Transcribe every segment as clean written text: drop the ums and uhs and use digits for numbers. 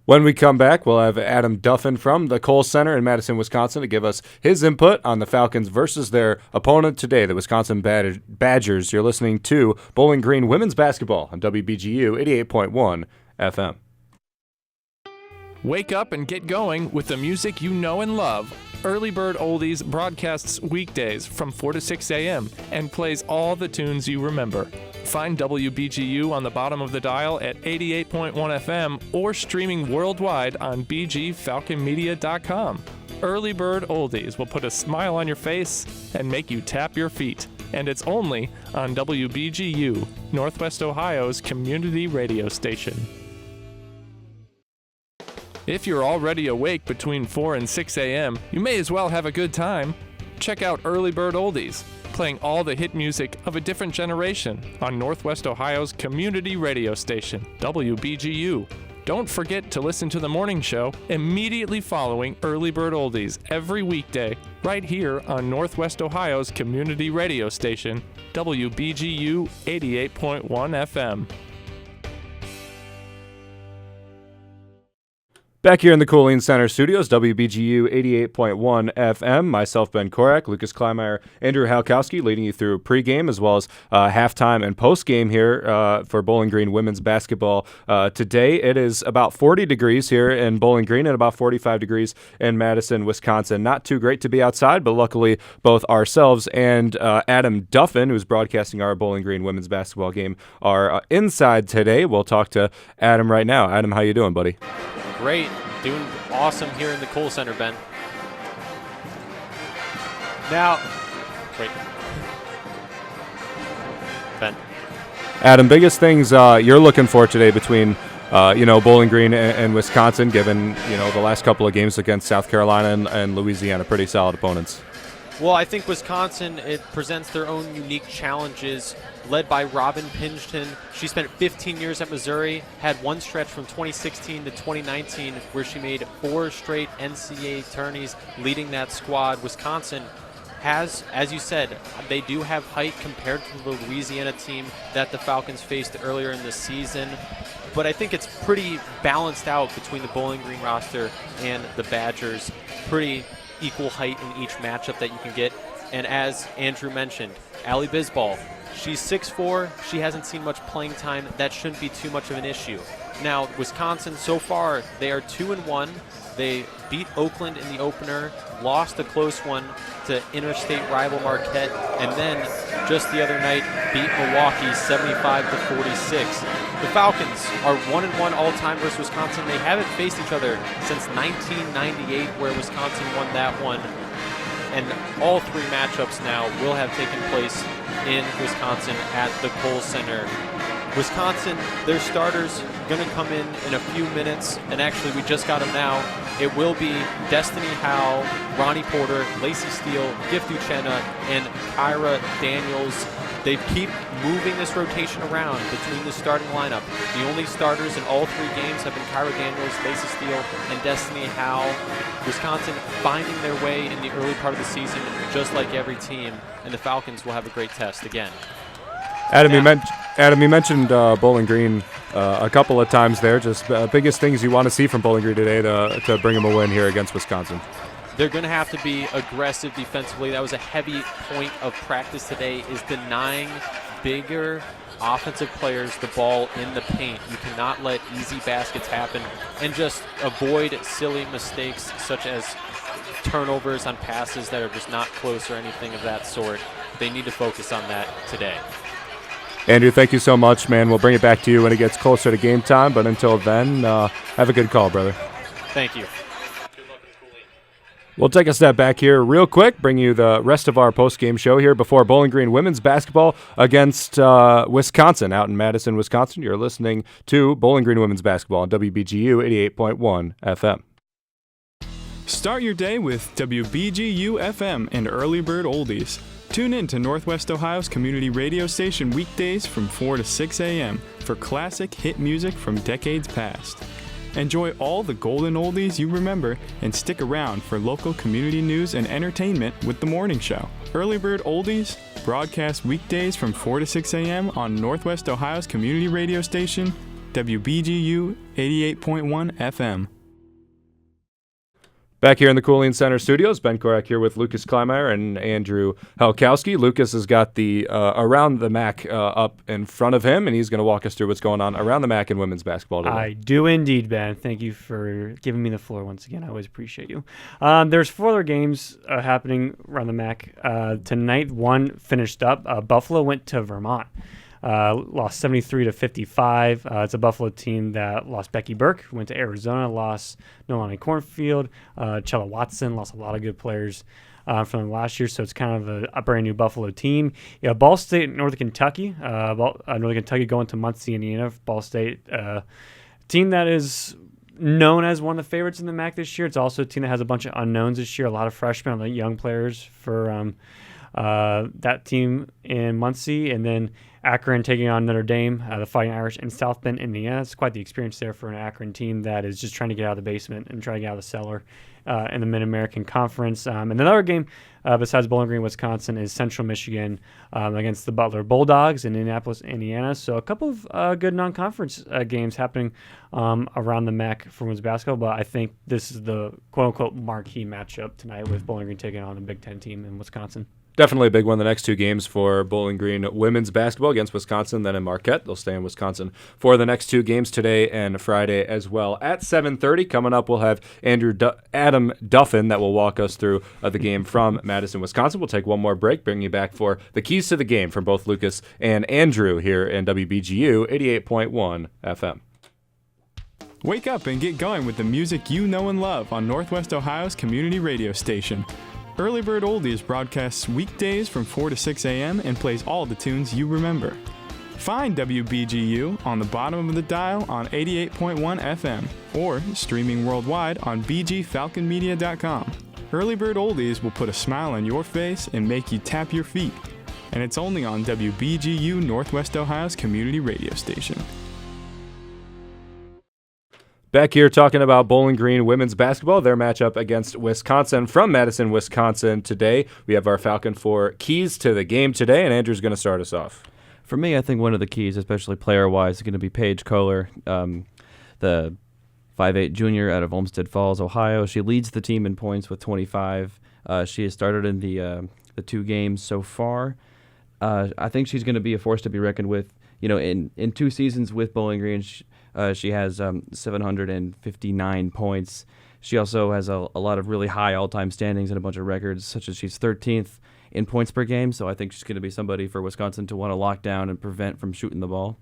When we come back, we'll have Adam Duffin from the Kohl Center in Madison, Wisconsin, to give us his input on the Falcons versus their opponent today, the Wisconsin Badgers. You're listening to Bowling Green Women's Basketball on WBGU 88.1 FM. Wake up and get going with the music you know and love. Early Bird Oldies broadcasts weekdays from 4 to 6 a.m. and plays all the tunes you remember. Find WBGU on the bottom of the dial at 88.1 FM or streaming worldwide on bgfalconmedia.com. Early Bird Oldies will put a smile on your face and make you tap your feet. And it's only on WBGU, Northwest Ohio's community radio station. If you're already awake between 4 and 6 a.m., you may as well have a good time. Check out Early Bird Oldies, playing all the hit music of a different generation on Northwest Ohio's community radio station, WBGU. Don't forget to listen to the morning show immediately following Early Bird Oldies every weekday, right here on Northwest Ohio's community radio station, WBGU 88.1 FM. Back here in the Cooling Center studios, WBGU 88.1 FM, myself, Ben Korak, Lucas Kleinmeyer, Andrew Halkowski leading you through pregame as well as halftime and postgame here for Bowling Green women's basketball. Today it is about 40 degrees here in Bowling Green and about 45 degrees in Madison, Wisconsin. Not too great to be outside, but luckily both ourselves and Adam Duffin, who's broadcasting our Bowling Green women's basketball game, are inside today. We'll talk to Adam right now. Adam, how you doing, buddy? Great. Doing awesome here in the Kohl Center, Ben. Now, wait. Ben. Adam, biggest things you're looking for today between, Bowling Green and Wisconsin, given, the last couple of games against South Carolina and Louisiana, pretty solid opponents. Well, I think Wisconsin, it presents their own unique challenges, led by Robin Pingeton. She spent 15 years at Missouri, had one stretch from 2016 to 2019 where she made 4 straight NCAA tourneys leading that squad. Wisconsin has, as you said, they do have height compared to the Louisiana team that the Falcons faced earlier in the season. But I think it's pretty balanced out between the Bowling Green roster and the Badgers. Pretty equal height in each matchup that you can get. And as Andrew mentioned, Allie Bisbal, she's 6'4". She hasn't seen much playing time. That shouldn't be too much of an issue. Now, Wisconsin, so far, they are 2-1. They beat Oakland in the opener, lost a close one to interstate rival Marquette, and then just the other night beat Milwaukee 75-46. The Falcons are 1-1 all-time versus Wisconsin. They haven't faced each other since 1998, where Wisconsin won that one. And all 3 matchups now will have taken place in Wisconsin at the Kohl Center. Wisconsin, their starters going to come in a few minutes, and actually we just got them now. It will be Destiny Howe, Ronnie Porter, Lacey Steele, Gift Uchenna, and Kyra Daniels. They keep moving this rotation around between the starting lineup. The only starters in all 3 games have been Kyra Daniels, Lacey Steele, and Destiny Howe. Wisconsin finding their way in the early part of the season, just like every team, and the Falcons will have a great test again. Adam, you mentioned Bowling Green a couple of times there. Just biggest things you want to see from Bowling Green today to bring them a win here against Wisconsin. They're going to have to be aggressive defensively. That was a heavy point of practice today, is denying bigger offensive players the ball in the paint. You cannot let easy baskets happen, and just avoid silly mistakes such as turnovers on passes that are just not close or anything of that sort. They need to focus on that today. Andrew, thank you so much, man. We'll bring it back to you when it gets closer to game time, but until then, have a good call, brother. Thank you. We'll take a step back here real quick, bring you the rest of our post-game show here before Bowling Green women's basketball against Wisconsin out in Madison, Wisconsin. You're listening to Bowling Green women's basketball on WBGU 88.1 FM. Start your day with WBGU FM and Early Bird Oldies. Tune in to Northwest Ohio's community radio station weekdays from 4 to 6 a.m. for classic hit music from decades past. Enjoy all the golden oldies you remember and stick around for local community news and entertainment with The Morning Show. Early Bird Oldies, broadcast weekdays from 4 to 6 a.m. on Northwest Ohio's community radio station, WBGU 88.1 FM. Back here in the Cooling Center studios, Ben Korak here with Lucas Kleinmeyer and Andrew Halkowski. Lucas has got the Around the MAC up in front of him, and he's going to walk us through what's going on around the MAC in women's basketball today. I do indeed, Ben. Thank you for giving me the floor once again. I always appreciate you. There's 4 other games happening around the MAC. Tonight, one finished up. Buffalo went to Vermont. Lost 73-55. It's a Buffalo team that lost Becky Burke, went to Arizona, lost Nolani Cornfield, Chella Watson, lost a lot of good players from them last year, so it's kind of a brand new Buffalo team. Yeah, Ball State, Northern Kentucky. Northern Kentucky going to Muncie, Indiana. Ball State, team that is known as one of the favorites in the MAC this year. It's also a team that has a bunch of unknowns this year, a lot of freshmen, a lot of young players for that team in Muncie, and then Akron taking on Notre Dame, the Fighting Irish in South Bend, Indiana. It's quite the experience there for an Akron team that is just trying to get out of the basement and trying to get out of the cellar in the Mid-American Conference. And another game besides Bowling Green, Wisconsin, is Central Michigan against the Butler Bulldogs in Indianapolis, Indiana. So a couple of good non-conference games happening around the MAC for women's basketball, but I think this is the quote-unquote marquee matchup tonight with Bowling Green taking on the Big Ten team in Wisconsin. Definitely a big one. The next 2 games for Bowling Green women's basketball against Wisconsin, then in Marquette. They'll stay in Wisconsin for the next 2 games today and Friday as well. At 7:30, coming up, we'll have Adam Duffin that will walk us through the game from Madison, Wisconsin. We'll take one more break, bring you back for the keys to the game from both Lucas and Andrew here in WBGU 88.1 FM. Wake up and get going with the music you know and love on Northwest Ohio's community radio station. Early Bird Oldies broadcasts weekdays from 4 to 6 a.m. and plays all the tunes you remember. Find WBGU on the bottom of the dial on 88.1 FM or streaming worldwide on bgfalconmedia.com. Early Bird Oldies will put a smile on your face and make you tap your feet. And it's only on WBGU Northwest Ohio's community radio station. Back here talking about Bowling Green women's basketball, their matchup against Wisconsin from Madison, Wisconsin today. We have our Falcon 4 keys to the game today, and Andrew's going to start us off. For me, I think one of the keys, especially player-wise, is going to be Paige Kohler, the 5'8" junior out of Olmsted Falls, Ohio. She leads the team in points with 25. She has started in the 2 games so far. I think she's going to be a force to be reckoned with. You know, in 2 seasons with Bowling Green, she has 759 points. She also has a lot of really high all-time standings and a bunch of records, such as she's 13th in points per game. So I think she's going to be somebody for Wisconsin to want to lock down and prevent from shooting the ball.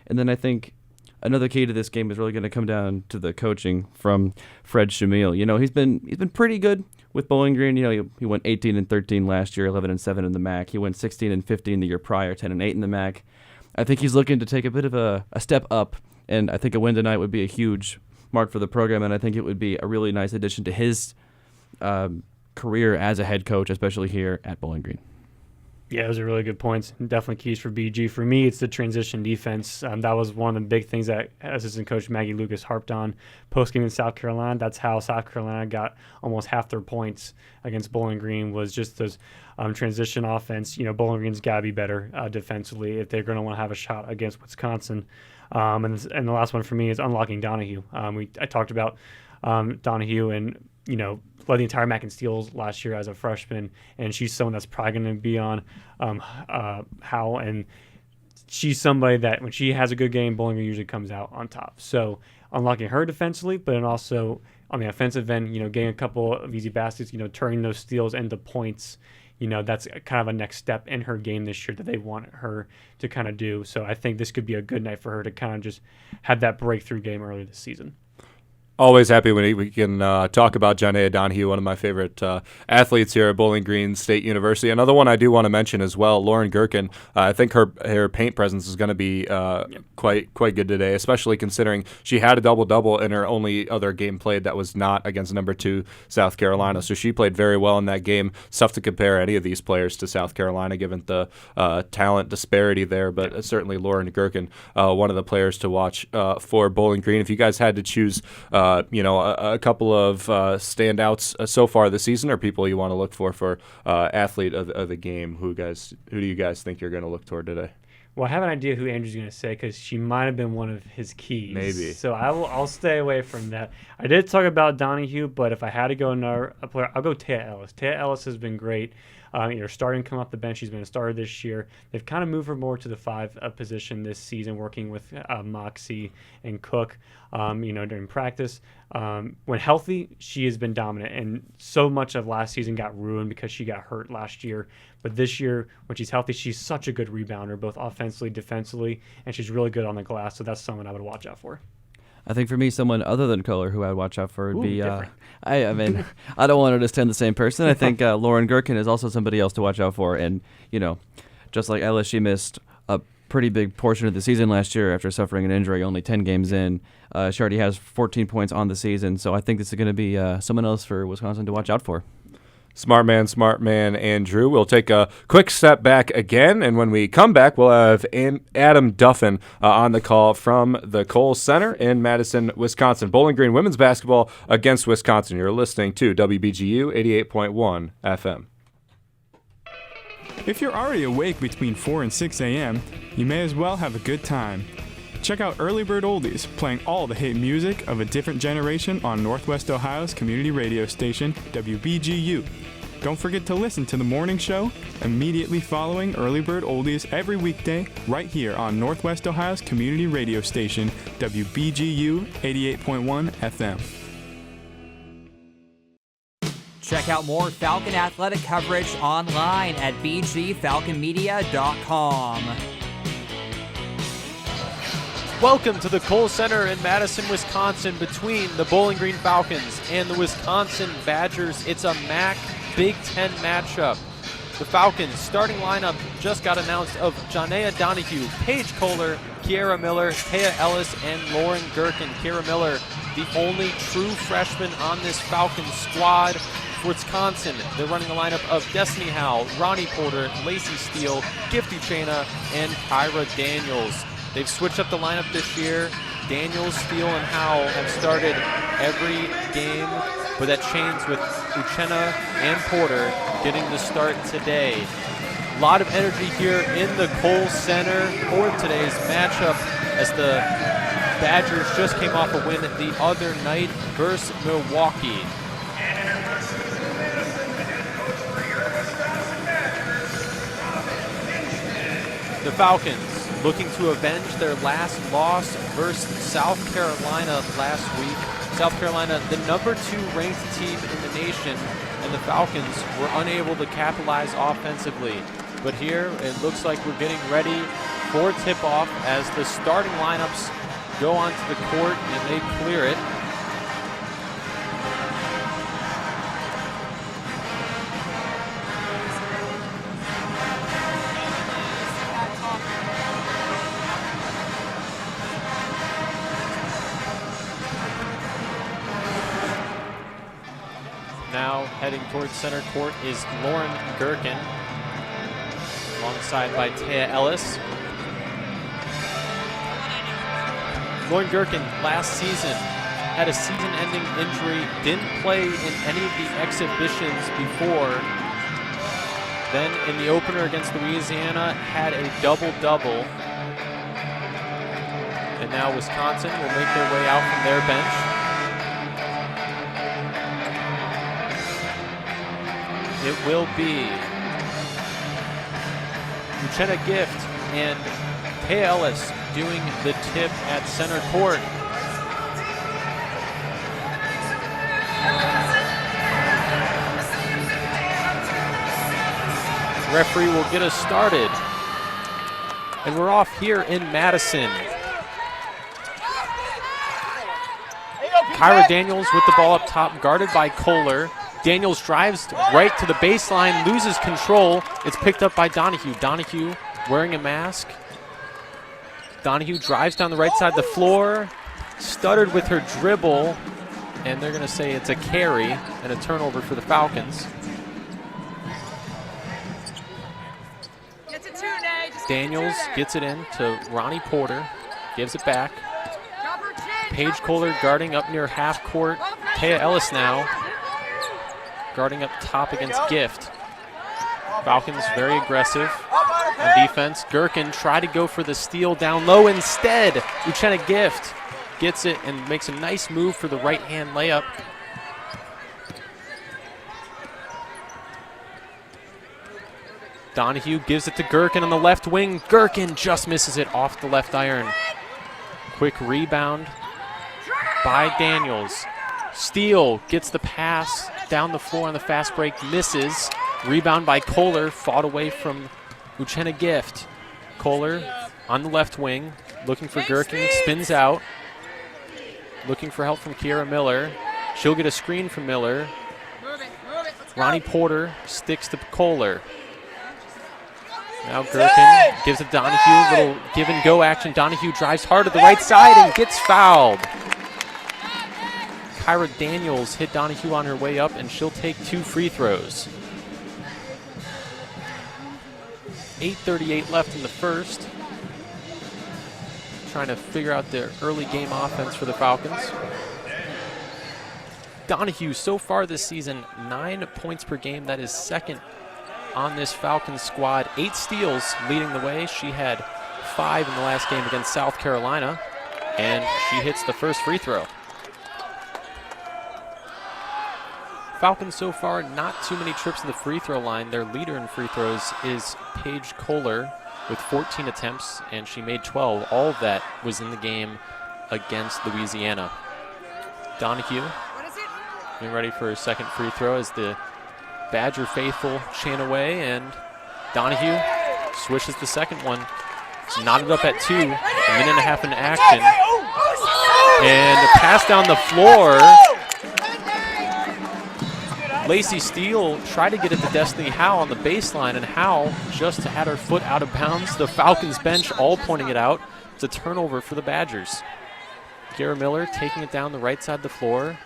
And then I think another key to this game is really going to come down to the coaching from Fred Shamil. You know, he's been pretty good with Bowling Green. You know, he went 18-13 last year, 11-7 in the MAC. He went 16-15 the year prior, 10-8 in the MAC. I think he's looking to take a bit of a step up. And I think a win tonight would be a huge mark for the program, and I think it would be a really nice addition to his career as a head coach, especially here at Bowling Green. Yeah, those are really good points. Definitely keys for BG. For me, it's the transition defense. That was one of the big things that assistant coach Maggie Lucas harped on post-game in South Carolina. That's how South Carolina got almost half their points against Bowling Green, was just those transition offense. You know, Bowling Green's got to be better defensively if they're going to want to have a shot against Wisconsin. And the last one for me is unlocking Donahue. I talked about Donahue and, you know, led the entire MAC in steals last year as a freshman, and she's someone that's probably going to be on Howell, and she's somebody that when she has a good game, Bowling Green usually comes out on top. So unlocking her defensively, but then also on the offensive end, you know, getting a couple of easy baskets, you know, turning those steals into points. You know, that's kind of a next step in her game this year that they want her to kind of do. So I think this could be a good night for her to kind of just have that breakthrough game early this season. Always happy when we can talk about Janaea Donahue, one of my favorite athletes here at Bowling Green State University. Another one I do want to mention as well, Lauren Gherkin. I think her paint presence is going to be quite good today, especially considering she had a double-double in her only other game played that was not against number 2 South Carolina. So she played very well in that game. It's tough to compare any of these players to South Carolina given the talent disparity there, but certainly Lauren Gherkin, one of the players to watch for Bowling Green. If you guys had to choose a couple of standouts so far this season, or people you want to look for athlete of the game, who do you guys think you're going to look toward today? Well, I have an idea who Andrew's going to say because she might have been one of his keys. Maybe. So I'll stay away from that. I did talk about Donahue, but if I had to go another player, I'll go Taya Ellis. Taya Ellis has been great. Starting to come off the bench. She's been a starter this year. They've kind of moved her more to the 5 position this season, working with Moxie and Cook, during practice. When healthy, she has been dominant, and so much of last season got ruined because she got hurt last year. But this year, when she's healthy, she's such a good rebounder, both offensively, defensively, and she's really good on the glass, so that's someone I would watch out for. I think for me, someone other than Kohler who I'd watch out for would be. Different. I mean, I don't want to just tend the same person. I think Lauren Gherkin is also somebody else to watch out for. And, just like Ellis, she missed a pretty big portion of the season last year after suffering an injury, only 10 games in. She already has 14 points on the season. So I think this is going to be someone else for Wisconsin to watch out for. Smart man, Andrew. We'll take a quick step back again, and when we come back, we'll have Adam Duffin on the call from the Kohl Center in Madison, Wisconsin. Bowling Green women's basketball against Wisconsin. You're listening to WBGU 88.1 FM. If you're already awake between 4 and 6 a.m., you may as well have a good time. Check out Early Bird Oldies, playing all the hit music of a different generation on Northwest Ohio's community radio station, WBGU. Don't forget to listen to the morning show immediately following Early Bird Oldies every weekday right here on Northwest Ohio's community radio station, WBGU 88.1 FM. Check out more Falcon athletic coverage online at bgfalconmedia.com. Welcome to the Kohl Center in Madison, Wisconsin, between the Bowling Green Falcons and the Wisconsin Badgers. It's a MAC Big Ten matchup. The Falcons starting lineup just got announced of Janea Donahue, Paige Kohler, Kiera Miller, Taya Ellis, and Lauren Gherkin. Kiera Miller, the only true freshman on this Falcons squad. For Wisconsin, they're running a lineup of Destiny Howe, Ronnie Porter, Lacey Steele, Gifty Chana, and Kyra Daniels. They've switched up the lineup this year. Daniels, Steele, and Howe have started every game, but that changes with Uchenna and Porter getting the start today. A lot of energy here in the Kohl Center for today's matchup as the Badgers just came off a win the other night versus Milwaukee. The Falcons looking to avenge their last loss versus South Carolina last week. South Carolina, the number 2 ranked team in the nation, and the Falcons were unable to capitalize offensively. But here, it looks like we're getting ready for tip-off as the starting lineups go onto the court and they clear it. Now heading towards center court is Lauren Gherkin, alongside by Taya Ellis. Lauren Gherkin last season had a season-ending injury, didn't play in any of the exhibitions before. Then in the opener against Louisiana, had a double-double. And now Wisconsin will make their way out from their bench. It will be Uchenna Gift and Taya Ellis doing the tip at center court. Referee will get us started. And we're off here in Madison. Kyra Daniels with the ball up top, guarded by Kohler. Daniels drives right to the baseline, loses control. It's picked up by Donahue. Donahue wearing a mask. Donahue drives down the right side of the floor, stuttered with her dribble, and they're going to say it's a carry and a turnover for the Falcons. Daniels gets it in to Ronnie Porter, gives it back. Paige Kohler guarding up near half court. Taya Ellis now guarding up top against Gift. Falcons very aggressive. on defense. Gherkin tried to go for the steal down low. Instead, Uchenna Gift gets it and makes a nice move for the right-hand layup. Donahue gives it to Gherkin on the left wing. Gherkin just misses it off the left iron. Quick rebound by Daniels. Steele gets the pass down the floor on the fast break, misses. Rebound by Kohler, fought away from Uchenna Gift. Kohler on the left wing, looking for Gherkin, spins out. Looking for help from Kiera Miller. She'll get a screen from Miller. Ronnie Porter sticks to Kohler. Now Gherkin gives it to Donahue, little give and go action. Donahue drives hard to the right side and gets fouled. Kyra Daniels hit Donahue on her way up, and she'll take 2 free throws. 8:38 left in the first. Trying to figure out their early game offense for the Falcons. Donahue so far this season, 9 points per game. That is second on this Falcons squad. 8 steals leading the way. She had 5 in the last game against South Carolina, and she hits the first free throw. Falcons so far, not too many trips to the free throw line. Their leader in free throws is Paige Kohler with 14 attempts, and she made 12. All of that was in the game against Louisiana. Donahue getting ready for her second free throw as the Badger faithful chant away, and Donahue swishes the second one. It's knotted up at 2, a minute and a half in action. And a pass down the floor. Lacey Steele tried to get it to Destiny Howe on the baseline, and Howe just had her foot out of bounds. The Falcons bench all pointing it out. It's a turnover for the Badgers. Kiera Miller taking it down the right side of the floor.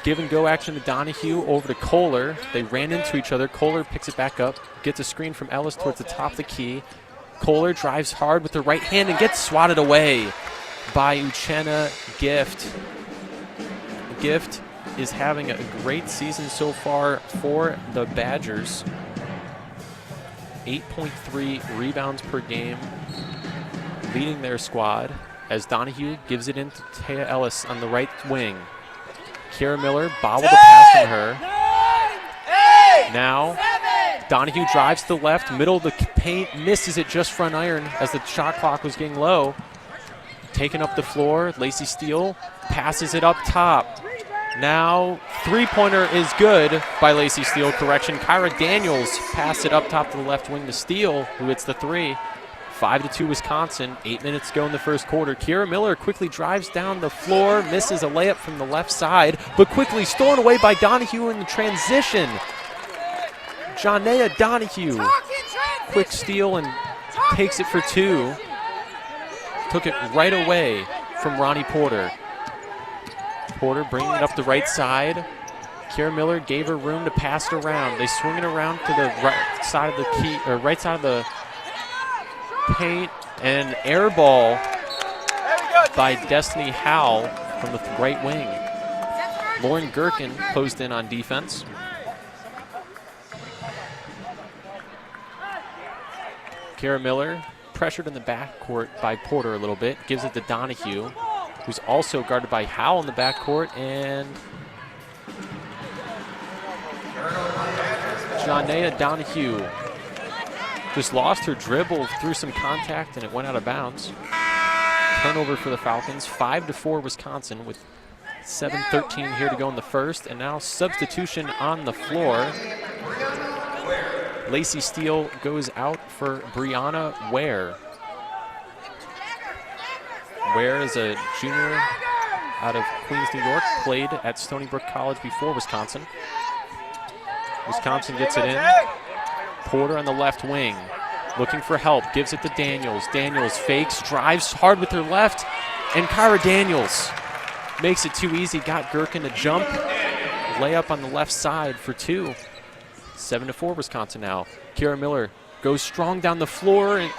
Give and go action to Donahue, over to Kohler. They ran into each other. Kohler picks it back up, gets a screen from Ellis towards the top of the key. Kohler drives hard with the right hand and gets swatted away by Uchenna Gift. Gift is having a great season so far for the Badgers. 8.3 rebounds per game, leading their squad as Donahue gives it in to Taya Ellis on the right wing. Kiera Miller bobbled the pass from her. Now, Donahue drives to the left, middle of the paint, misses it just front iron as the shot clock was getting low. Taking up the floor, Lacey Steele passes it up top. Now, three-pointer is good by Lacey Steele. Correction, Kyra Daniels passed it up top to the left wing to Steele, who hits the 3. 5-2 Wisconsin, 8 minutes to go in the first quarter. Kiera Miller quickly drives down the floor, misses a layup from the left side, but quickly stolen away by Donahue in the transition. Jonea Donahue, quick steal and takes it for 2. Took it right away from Ronnie Porter. Porter bringing it up the right side. Kiera Miller gave her room to pass it around. They swing it around to the right side of the key, or right side of the paint, and air ball by Destiny Howe from the right wing. Lauren Gherkin closed in on defense. Kiera Miller pressured in the backcourt by Porter a little bit, gives it to Donahue, who's also guarded by Howe in the backcourt, and Jonea Donahue just lost her dribble through some contact, and it went out of bounds. Turnover for the Falcons, 5-4 Wisconsin with 7:13 here to go in the first, and now substitution on the floor. Lacey Steele goes out for Brianna Ware. Ware is a junior out of Queens, New York, played at Stony Brook College before Wisconsin. Wisconsin gets it in. Porter on the left wing, looking for help, gives it to Daniels. Daniels fakes, drives hard with her left, and Kyra Daniels makes it too easy. Got Gherkin to jump. Layup on the left side for 2. 7-4 Wisconsin now. Kiera Miller goes strong down the floor and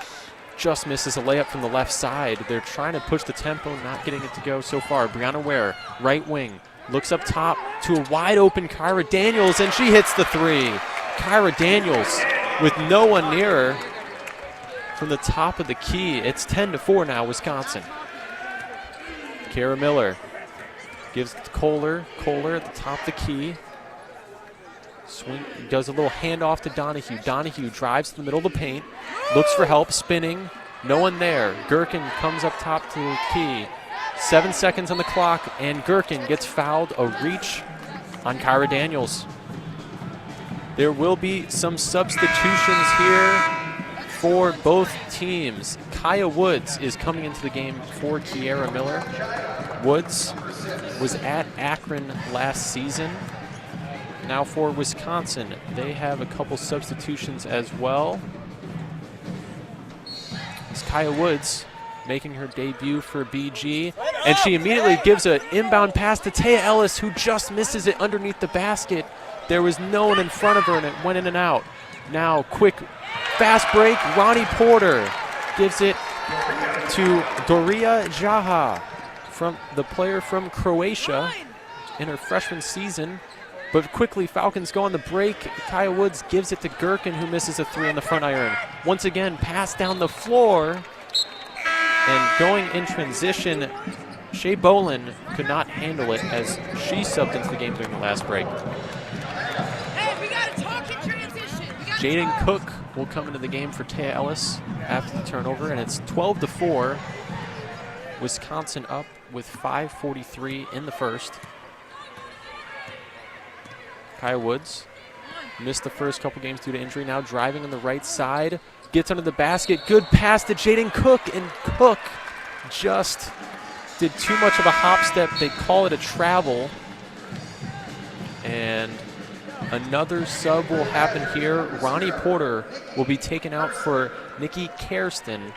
just misses a layup from the left side. They're trying to push the tempo, not getting it to go so far. Brianna Ware, right wing, looks up top to a wide open Kyra Daniels, and she hits the 3. Kyra Daniels with no one near her from the top of the key. It's 10-4 now, Wisconsin. Kara Miller gives it to Kohler. Kohler at the top of the key. Swing, does a little handoff to Donahue. Donahue drives to the middle of the paint, looks for help, spinning. No one there. Gherkin comes up top to the key. 7 seconds on the clock, and Gherkin gets fouled. A reach on Kyra Daniels. There will be some substitutions here for both teams. Kaya Woods is coming into the game for Kiara Miller. Woods was at Akron last season. Now for Wisconsin, they have a couple substitutions as well. It's Kaya Woods making her debut for BG, and she immediately gives an inbound pass to Taya Ellis, who just misses it underneath the basket. There was no one in front of her, and it went in and out. Now, quick, fast break. Ronnie Porter gives it to Doria Jaha, from the player from Croatia in her freshman season. But quickly, Falcons go on the break. Kaya Woods gives it to Gherkin, who misses a three on the front iron. Once again, pass down the floor. And going in transition, Shea Bolin could not handle it as she subbed into the game during the last break. Hey, we gotta talk in transition. Jaden Cook will come into the game for Taya Ellis after the turnover, and it's 12-4. Wisconsin up with 5:43 in the first. Kaya Woods missed the first couple games due to injury. Now driving on the right side, gets under the basket. Good pass to Jaden Cook, and Cook just did too much of a hop step. They call it a travel. And another sub will happen here. Ronnie Porter will be taken out for Nikki Kersten.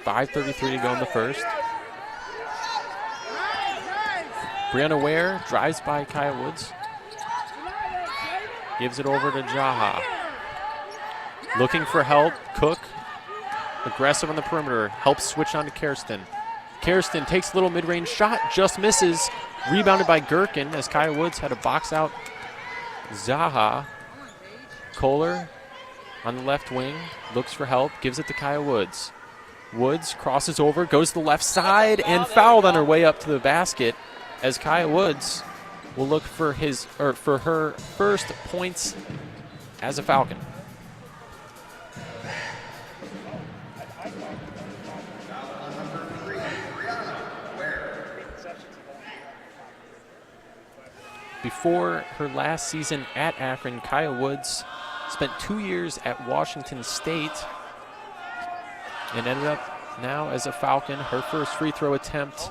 5:33 to go in the first. Brianna Ware drives by Kaya Woods. Gives it over to Jaha. Looking for help. Cook, aggressive on the perimeter. Helps switch on to Kirsten. Kirsten takes a little mid-range shot, just misses. Rebounded by Gherkin as Kaya Woods had to box out Zaha. Kohler on the left wing. Looks for help. Gives it to Kaya Woods. Woods crosses over, goes to the left side, and fouled on her way up to the basket as Kaya Woods will look for her first points as a Falcon. Before her last season at Akron, Kaya Woods spent 2 years at Washington State and ended up now as a Falcon. Her first free throw attempt,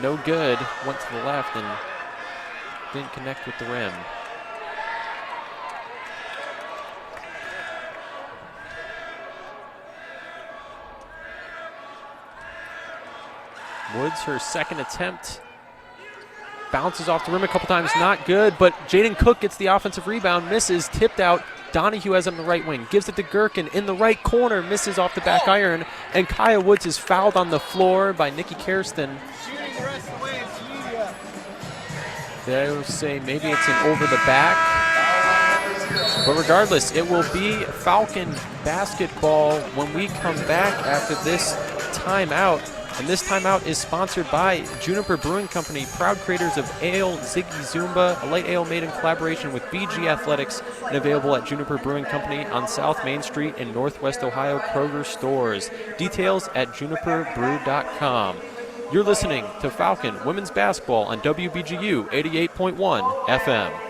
no good, went to the left and didn't connect with the rim. Woods, her second attempt, bounces off the rim a couple times, not good, but Jaden Cook gets the offensive rebound, misses, tipped out. Donahue has him on the right wing, gives it to Gherkin in the right corner, misses off the back iron, and Kaya Woods is fouled on the floor by Nikki Kirsten. They'll say maybe it's an over the back, but regardless, it will be Falcon basketball when we come back after this timeout. And this timeout is sponsored by Juniper Brewing Company, proud creators of Ale Ziggy Zumba, a light ale made in collaboration with BG Athletics and available at Juniper Brewing Company on South Main Street in Northwest Ohio Kroger stores. Details at juniperbrew.com. You're listening to Falcon Women's Basketball on WBGU 88.1 FM.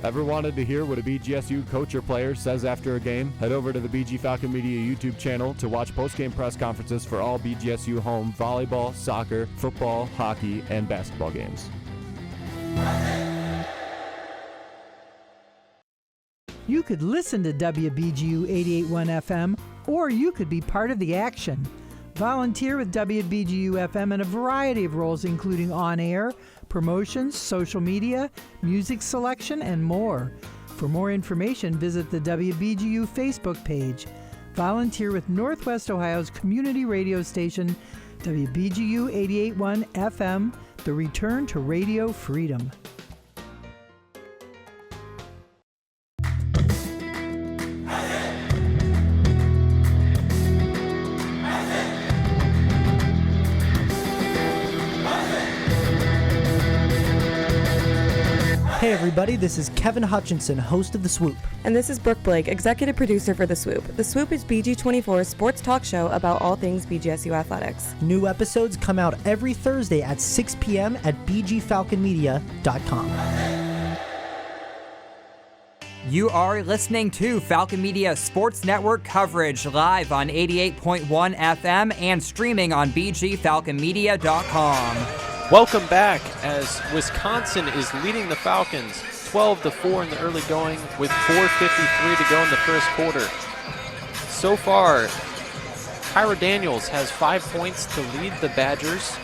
Ever wanted to hear what a BGSU coach or player says after a game? Head over to the BG Falcon Media YouTube channel to watch post-game press conferences for all BGSU home volleyball, soccer, football, hockey, and basketball games. You could listen to WBGU 88.1 FM, or you could be part of the action. Volunteer with WBGU-FM in a variety of roles, including on-air, promotions, social media, music selection, and more. For more information, visit the WBGU Facebook page. Volunteer with Northwest Ohio's community radio station, WBGU 88.1 FM, the return to radio freedom. Hey everybody, this is Kevin Hutchinson, host of The Swoop. And this is Brooke Blake, executive producer for The Swoop. The Swoop is BG24's sports talk show about all things BGSU athletics. New episodes come out every Thursday at 6 p.m. at bgfalconmedia.com. You are listening to Falcon Media Sports Network coverage live on 88.1 FM and streaming on bgfalconmedia.com. Welcome back as Wisconsin is leading the Falcons 12-4 in the early going with 4:53 to go in the first quarter. So far, Kyra Daniels has 5 points to lead the Badgers.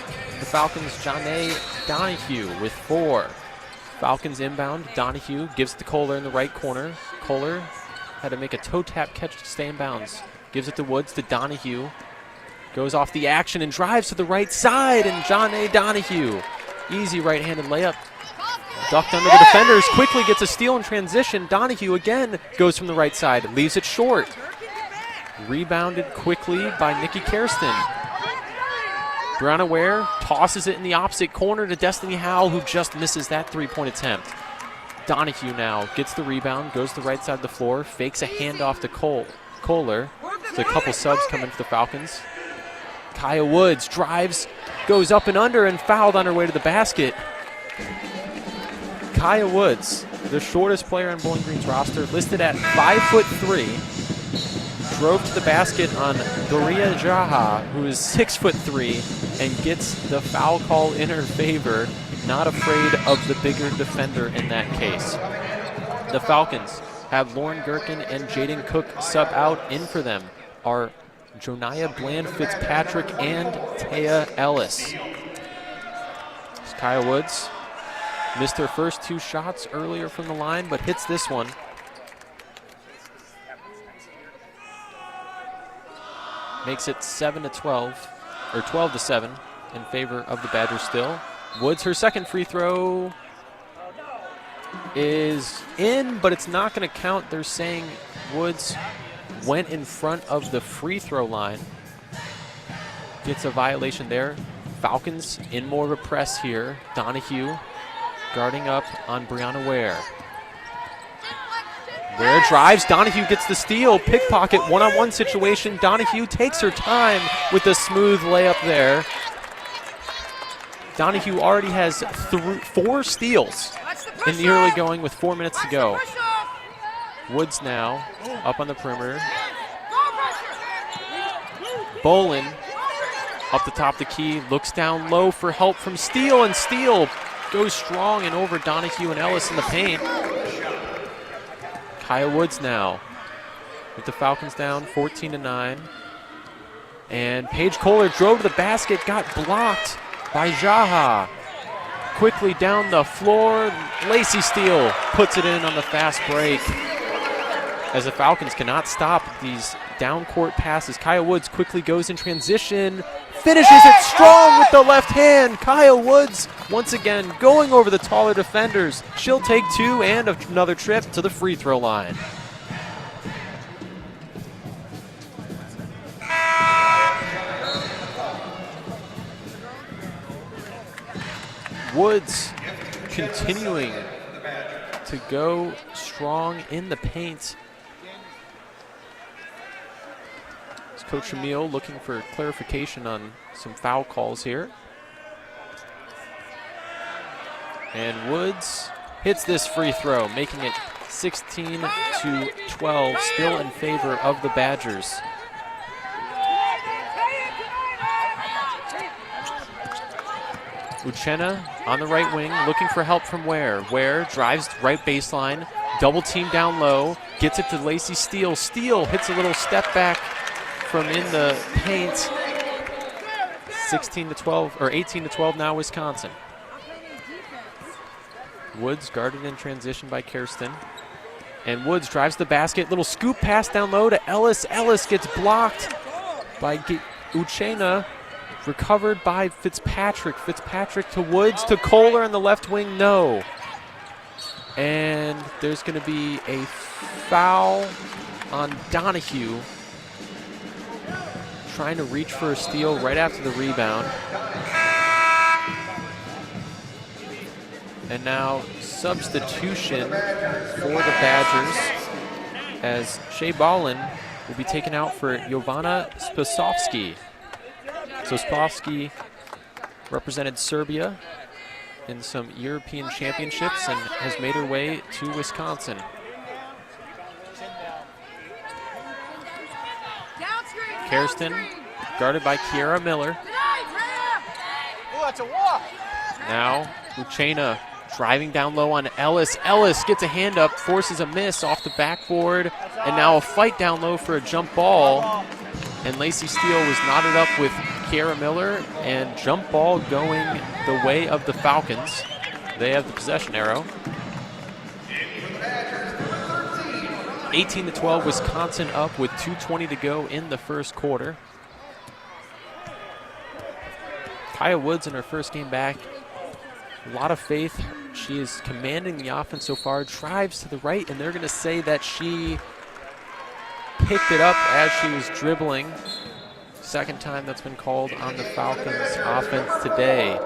The Falcons' Janae Donahue with 4. Falcons inbound. Donahue gives it to Kohler in the right corner. Kohler had to make a toe tap catch to stay in bounds. Gives it to Woods to Donahue. Goes off the action and drives to the right side, and Janae Donahue. Easy right-handed layup. Ducked under the defenders, quickly gets a steal in transition. Donahue again goes from the right side, leaves it short. Rebounded quickly by Nikki Kirsten. Brianna Ware tosses it in the opposite corner to Destiny Howell, who just misses that three-point attempt. Donahue now gets the rebound, goes to the right side of the floor, fakes a handoff to Kohler. There's a couple subs coming for the Falcons. Kaya Woods drives, goes up and under, and fouled on her way to the basket. Kaya Woods, the shortest player on Bowling Green's roster, listed at 5'3", drove to the basket on Doria Jaha, who is 6'3", and gets the foul call in her favor. Not afraid of the bigger defender in that case. The Falcons have Lauren Gherkin and Jaden Cook sub out. In for them are Joniah Bland Fitzpatrick and Taya Ellis. Kaya Woods missed her first 2 shots earlier from the line, but hits this one. Makes it 7-12, or 12-7 in favor of the Badgers still. Woods, her second free throw is in, but it's not going to count. They're saying Woods went in front of the free throw line. Gets a violation there. Falcons in more of a press here. Donahue guarding up on Brianna Ware. Ware drives. Donahue gets the steal. Pickpocket one-on-one situation. Donahue takes her time with a smooth layup there. Donahue already has 4 steals in the early going with 4 minutes to go. Woods now up on the perimeter. Bolin up the top of the key, looks down low for help from Steele, and Steele goes strong and over Donahue and Ellis in the paint. Kaya Woods now with the Falcons down 14-9. And Paige Kohler drove to the basket, got blocked by Jaha. Quickly down the floor, Lacey Steele puts it in on the fast break. As the Falcons cannot stop these down court passes. Kaya Woods quickly goes in transition, finishes it strong with the left hand. Kaya Woods once again going over the taller defenders. She'll take 2 and another trip to the free throw line. Woods continuing to go strong in the paint. Coach Emile looking for clarification on some foul calls here. And Woods hits this free throw, making it 16-12, still in favor of the Badgers. Uchenna on the right wing, looking for help from Ware. Ware drives right baseline, double team down low, gets it to Lacey Steele. Steele hits a little step back from in the paint. 16-12 or 18-12 now, Wisconsin. Woods guarded in transition by Kirsten. And Woods drives the basket. Little scoop pass down low to Ellis. Ellis gets blocked by Uchena. Recovered by Fitzpatrick. Fitzpatrick to Woods to Kohler on the left wing. No. And there's going to be a foul on Donahue. Trying to reach for a steal right after the rebound. And now substitution for the Badgers as Shea Ballin will be taken out for Jovana Spasovski. So Spasovski represented Serbia in some European championships and has made her way to Wisconsin. Kirsten guarded by Kiara Miller. Now Uchena driving down low on Ellis. Ellis gets a hand up, forces a miss off the backboard, and now a fight down low for a jump ball. And Lacey Steele was knotted up with Kiara Miller, and jump ball going the way of the Falcons. They have the possession arrow. 18-12, Wisconsin up with 2:20 to go in the first quarter. Kaya Woods in her first game back. A lot of faith. She is commanding the offense so far. Drives to the right, and they're going to say that she picked it up as she was dribbling. Second time that's been called on the Falcons offense today.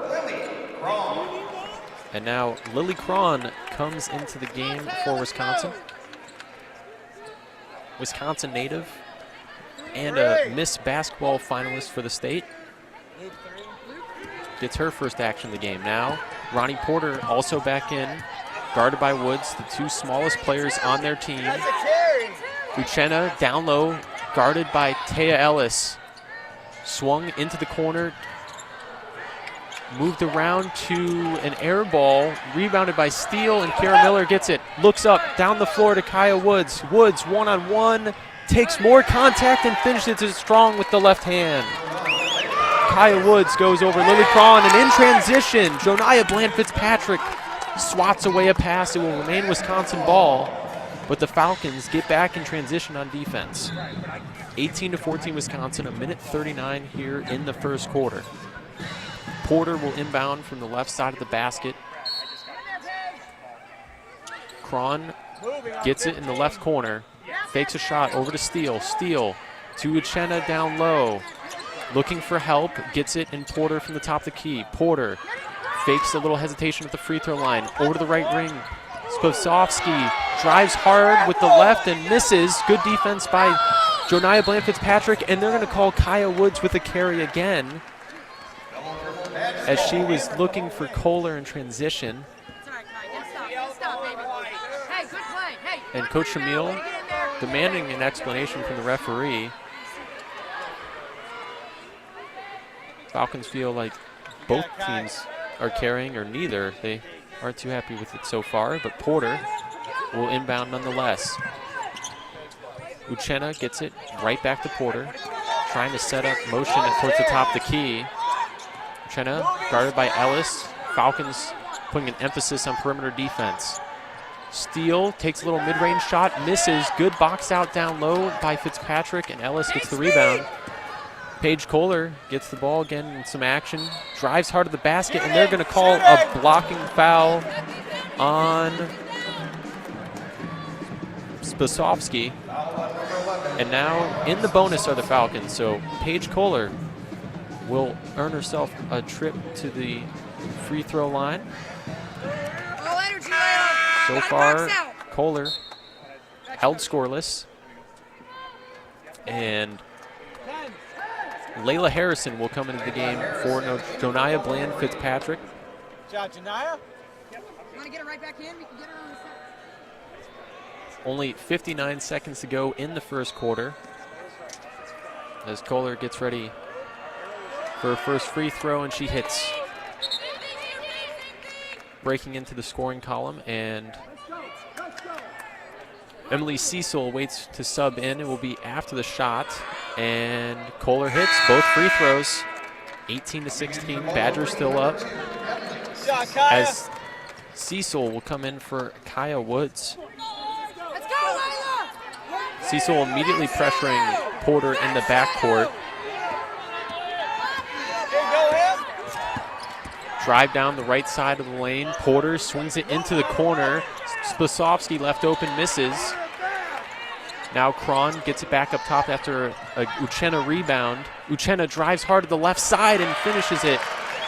And now Lily Cron comes into the game for Wisconsin. Wisconsin native and a Miss Basketball finalist for the state. Gets her first action of the game. Now Ronnie Porter also back in, guarded by Woods, the two smallest players on their team. Uchena down low, guarded by Taya Ellis. Swung into the corner, moved around to an air ball, rebounded by Steele, and Kiara Miller gets it. Looks up, down the floor to Kaya Woods. Woods one-on-one, takes more contact and finishes it strong with the left hand. Kaya Woods goes over Lily Cron, and in transition, Joniah Bland-Fitzpatrick swats away a pass. It will remain Wisconsin ball, but the Falcons get back in transition on defense. 18-14 Wisconsin, a minute 39 here in the first quarter. Porter will inbound from the left side of the basket. Cron gets it in the left corner, fakes a shot over to Steele. Steele to Uchena down low. Looking for help, gets it in Porter from the top of the key. Porter fakes a little hesitation at the free throw line. Over to the right ring. Spasovski drives hard with the left and misses. Good defense by Joniah Bland-Fitzpatrick, and they're going to call Kaya Woods with a carry again, as she was looking for Kohler in transition. And Coach Shamil demanding an explanation from the referee. Falcons feel like both teams are carrying, or neither. They aren't too happy with it so far, but Porter will inbound nonetheless. Uchena gets it right back to Porter, trying to set up motion towards the top of the key. Uchena guarded by Ellis. Falcons putting an emphasis on perimeter defense. Steele takes a little mid-range shot, misses. Good box out down low by Fitzpatrick, and Ellis gets the rebound. Paige Kohler gets the ball again in some action, drives hard to the basket, and they're going to call a blocking foul on Spasovski. And now in the bonus are the Falcons, so Paige Kohler will earn herself a trip to the free throw line. So far, Kohler held scoreless. And Layla Harrison will come into the game for Joniah Bland-Fitzpatrick. Joniah? You want to get it right back in? We can get her on the side. Only 59 seconds to go in the first quarter, as Kohler gets ready for her first free throw, and she hits. Breaking into the scoring column, and Emily Cecil waits to sub in. It will be after the shot, and Kohler hits both free throws. 18-16, Badgers still up. As Cecil will come in for Kaya Woods. Cecil immediately pressuring Porter in the backcourt. Drive down the right side of the lane. Porter swings it into the corner. Spasovsky left open, misses. Now Cron gets it back up top after a Uchenna rebound. Uchenna drives hard to the left side and finishes it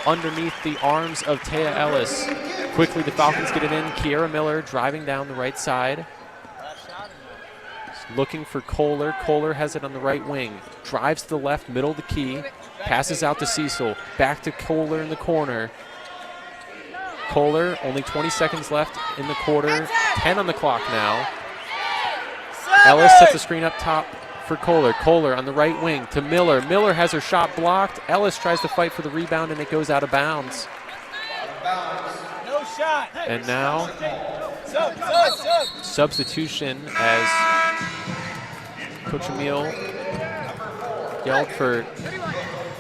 underneath the arms of Taya Ellis. Quickly the Falcons get it in. Kiera Miller driving down the right side. Looking for Kohler. Kohler has it on the right wing. Drives to the left, middle of the key. Passes out to Cecil. Back to Kohler in the corner. Kohler, only 20 seconds left in the quarter. 10 on the clock now. Ellis sets a screen up top for Kohler. Kohler on the right wing to Miller. Miller has her shot blocked. Ellis tries to fight for the rebound and it goes out of bounds. No shot. And now, substitution as Coach Emil yelled for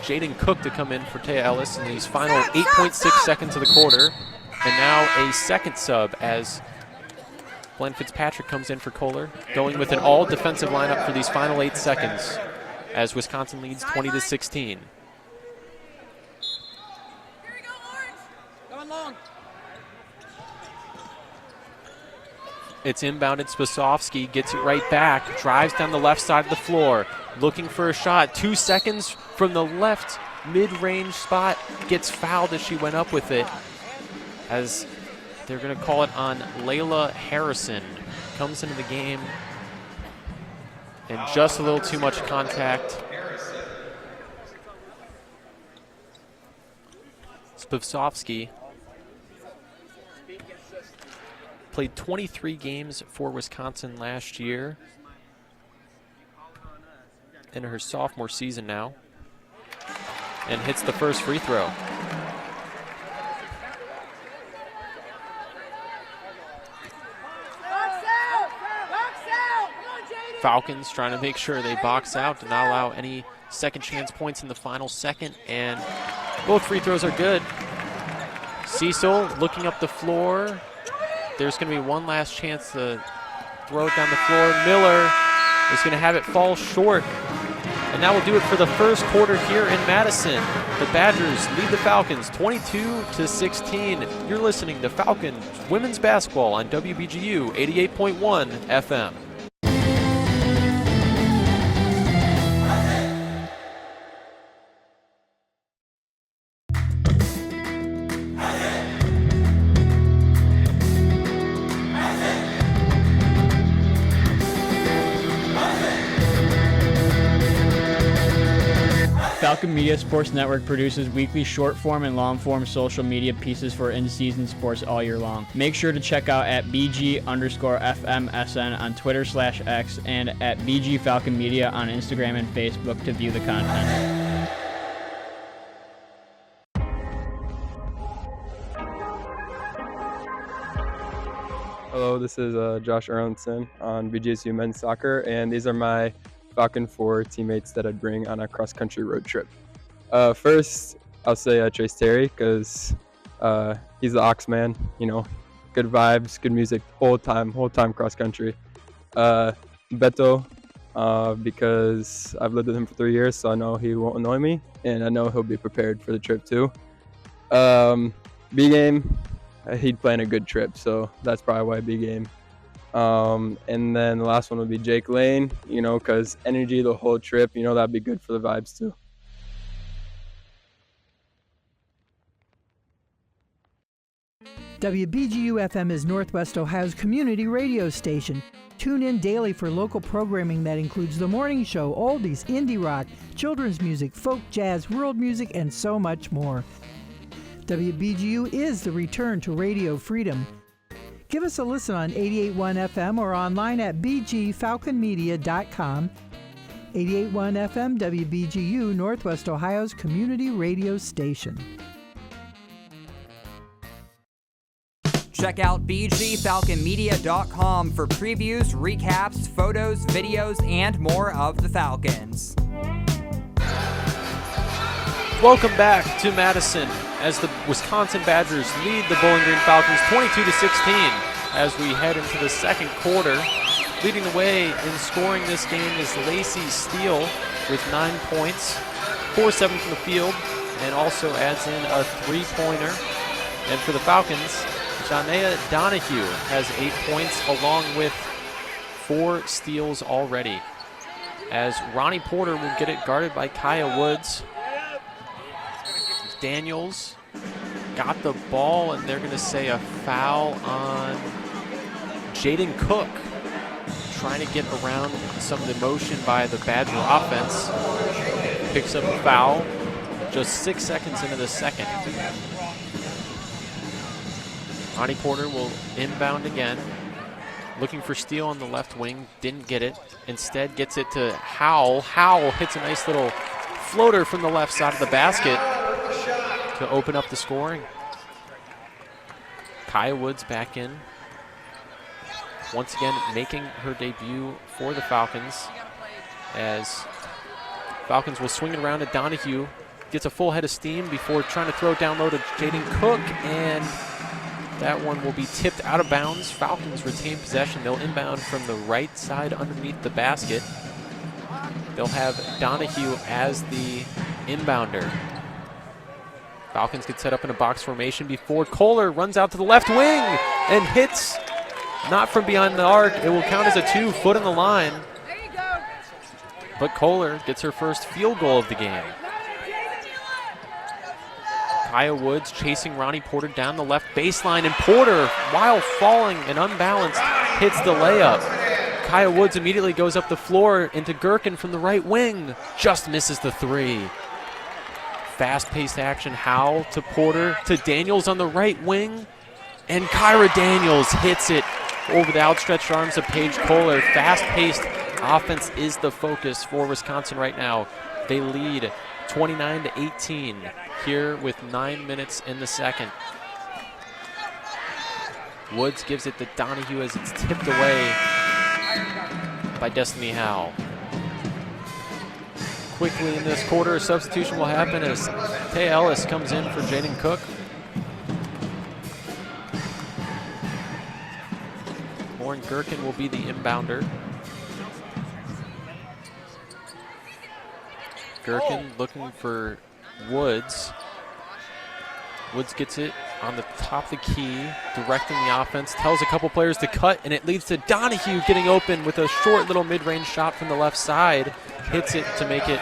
Jaden Cook to come in for Taya Ellis in these final 8.6 seconds of the quarter. And now a second sub as Glenn Fitzpatrick comes in for Kohler, going with an all-defensive lineup for these final 8 seconds as Wisconsin leads 20-16. It's inbounded. Spasovsky gets it right back, drives down the left side of the floor, looking for a shot. 2 seconds from the left mid-range spot, gets fouled as she went up with it, as they're going to call it on Layla Harrison. Comes into the game and just a little too much contact. Spasovsky played 23 games for Wisconsin last year, in her sophomore season now, and hits the first free throw. Falcons trying to make sure they box out, to not allow any second chance points in the final second, and both free throws are good. Cecil looking up the floor. There's going to be one last chance to throw it down the floor. Miller is going to have it fall short. And that will do it for the first quarter here in Madison. The Badgers lead the Falcons 22-16. You're listening to Falcons women's basketball on WBGU 88.1 FM. Falcon Media Sports Network produces weekly short-form and long-form social media pieces for in-season sports all year long. Make sure to check out at BG_FMSN on Twitter/X and at BG Falcon Media on Instagram and Facebook to view the content. Hello, this is Josh Aronson on BGSU men's soccer, and these are my Falcon 4 teammates that I'd bring on a cross-country road trip. First, I'll say Trace Terry, because he's the Ox man, you know, good vibes, good music, whole time cross-country. Beto, because I've lived with him for 3 years, so I know he won't annoy me, and I know he'll be prepared for the trip too. B-Game, he'd plan a good trip, so that's probably why B-Game. And then the last one would be Jake Lane, you know, because energy the whole trip, you know, that'd be good for the vibes too. WBGU-FM is Northwest Ohio's community radio station. Tune in daily for local programming that includes the morning show, oldies, indie rock, children's music, folk, jazz, world music, and so much more. WBGU is the return to radio freedom. Give us a listen on 88.1 FM or online at bgfalconmedia.com. 88.1 FM WBGU, Northwest Ohio's community radio station. Check out bgfalconmedia.com for previews, recaps, photos, videos, and more of the Falcons. Welcome back to Madison as the Wisconsin Badgers lead the Bowling Green Falcons 22-16 as we head into the second quarter. Leading the way in scoring this game is Lacey Steele with 9 points, 4-7 from the field, and also adds in a 3-pointer. And for the Falcons, Janea Donahue has 8 points along with 4 steals already. As Ronnie Porter will get it guarded by Kaya Woods. Daniels got the ball, and they're going to say a foul on Jaden Cook, trying to get around some of the motion by the Badger offense. Picks up a foul just 6 seconds into the second. Ronnie Porter will inbound again, looking for Steele on the left wing, didn't get it. Instead gets it to Howell. Howell hits a nice little floater from the left side of the basket to open up the scoring. Kaya Woods back in. Once again making her debut for the Falcons, as Falcons will swing it around to Donahue. Gets a full head of steam before trying to throw it down low to Jaden Cook, and that one will be tipped out of bounds. Falcons retain possession. They'll inbound from the right side underneath the basket. They'll have Donahue as the inbounder. Falcons get set up in a box formation before Kohler runs out to the left wing and hits not from behind the arc. It will count as a 2, foot on the line. But Kohler gets her first field goal of the game. Kaya Woods chasing Ronnie Porter down the left baseline, and Porter, while falling and unbalanced, hits the layup. Kaya Woods immediately goes up the floor into Gherkin from the right wing, just misses the 3. Fast-paced action, Howell to Porter to Daniels on the right wing, and Kyra Daniels hits it over the outstretched arms of Paige Kohler. Fast-paced offense is the focus for Wisconsin right now. They lead 29-18 here with 9 minutes in the second. Woods gives it to Donahue as it's tipped away by Destiny Howell. Quickly in this quarter, a substitution will happen as Tay Ellis comes in for Jaden Cook. Lauren Gherkin will be the inbounder. Gherkin looking for Woods. Woods gets it on the top of the key, directing the offense, tells a couple players to cut, and it leads to Donahue getting open with a short little mid-range shot from the left side. Hits it to make it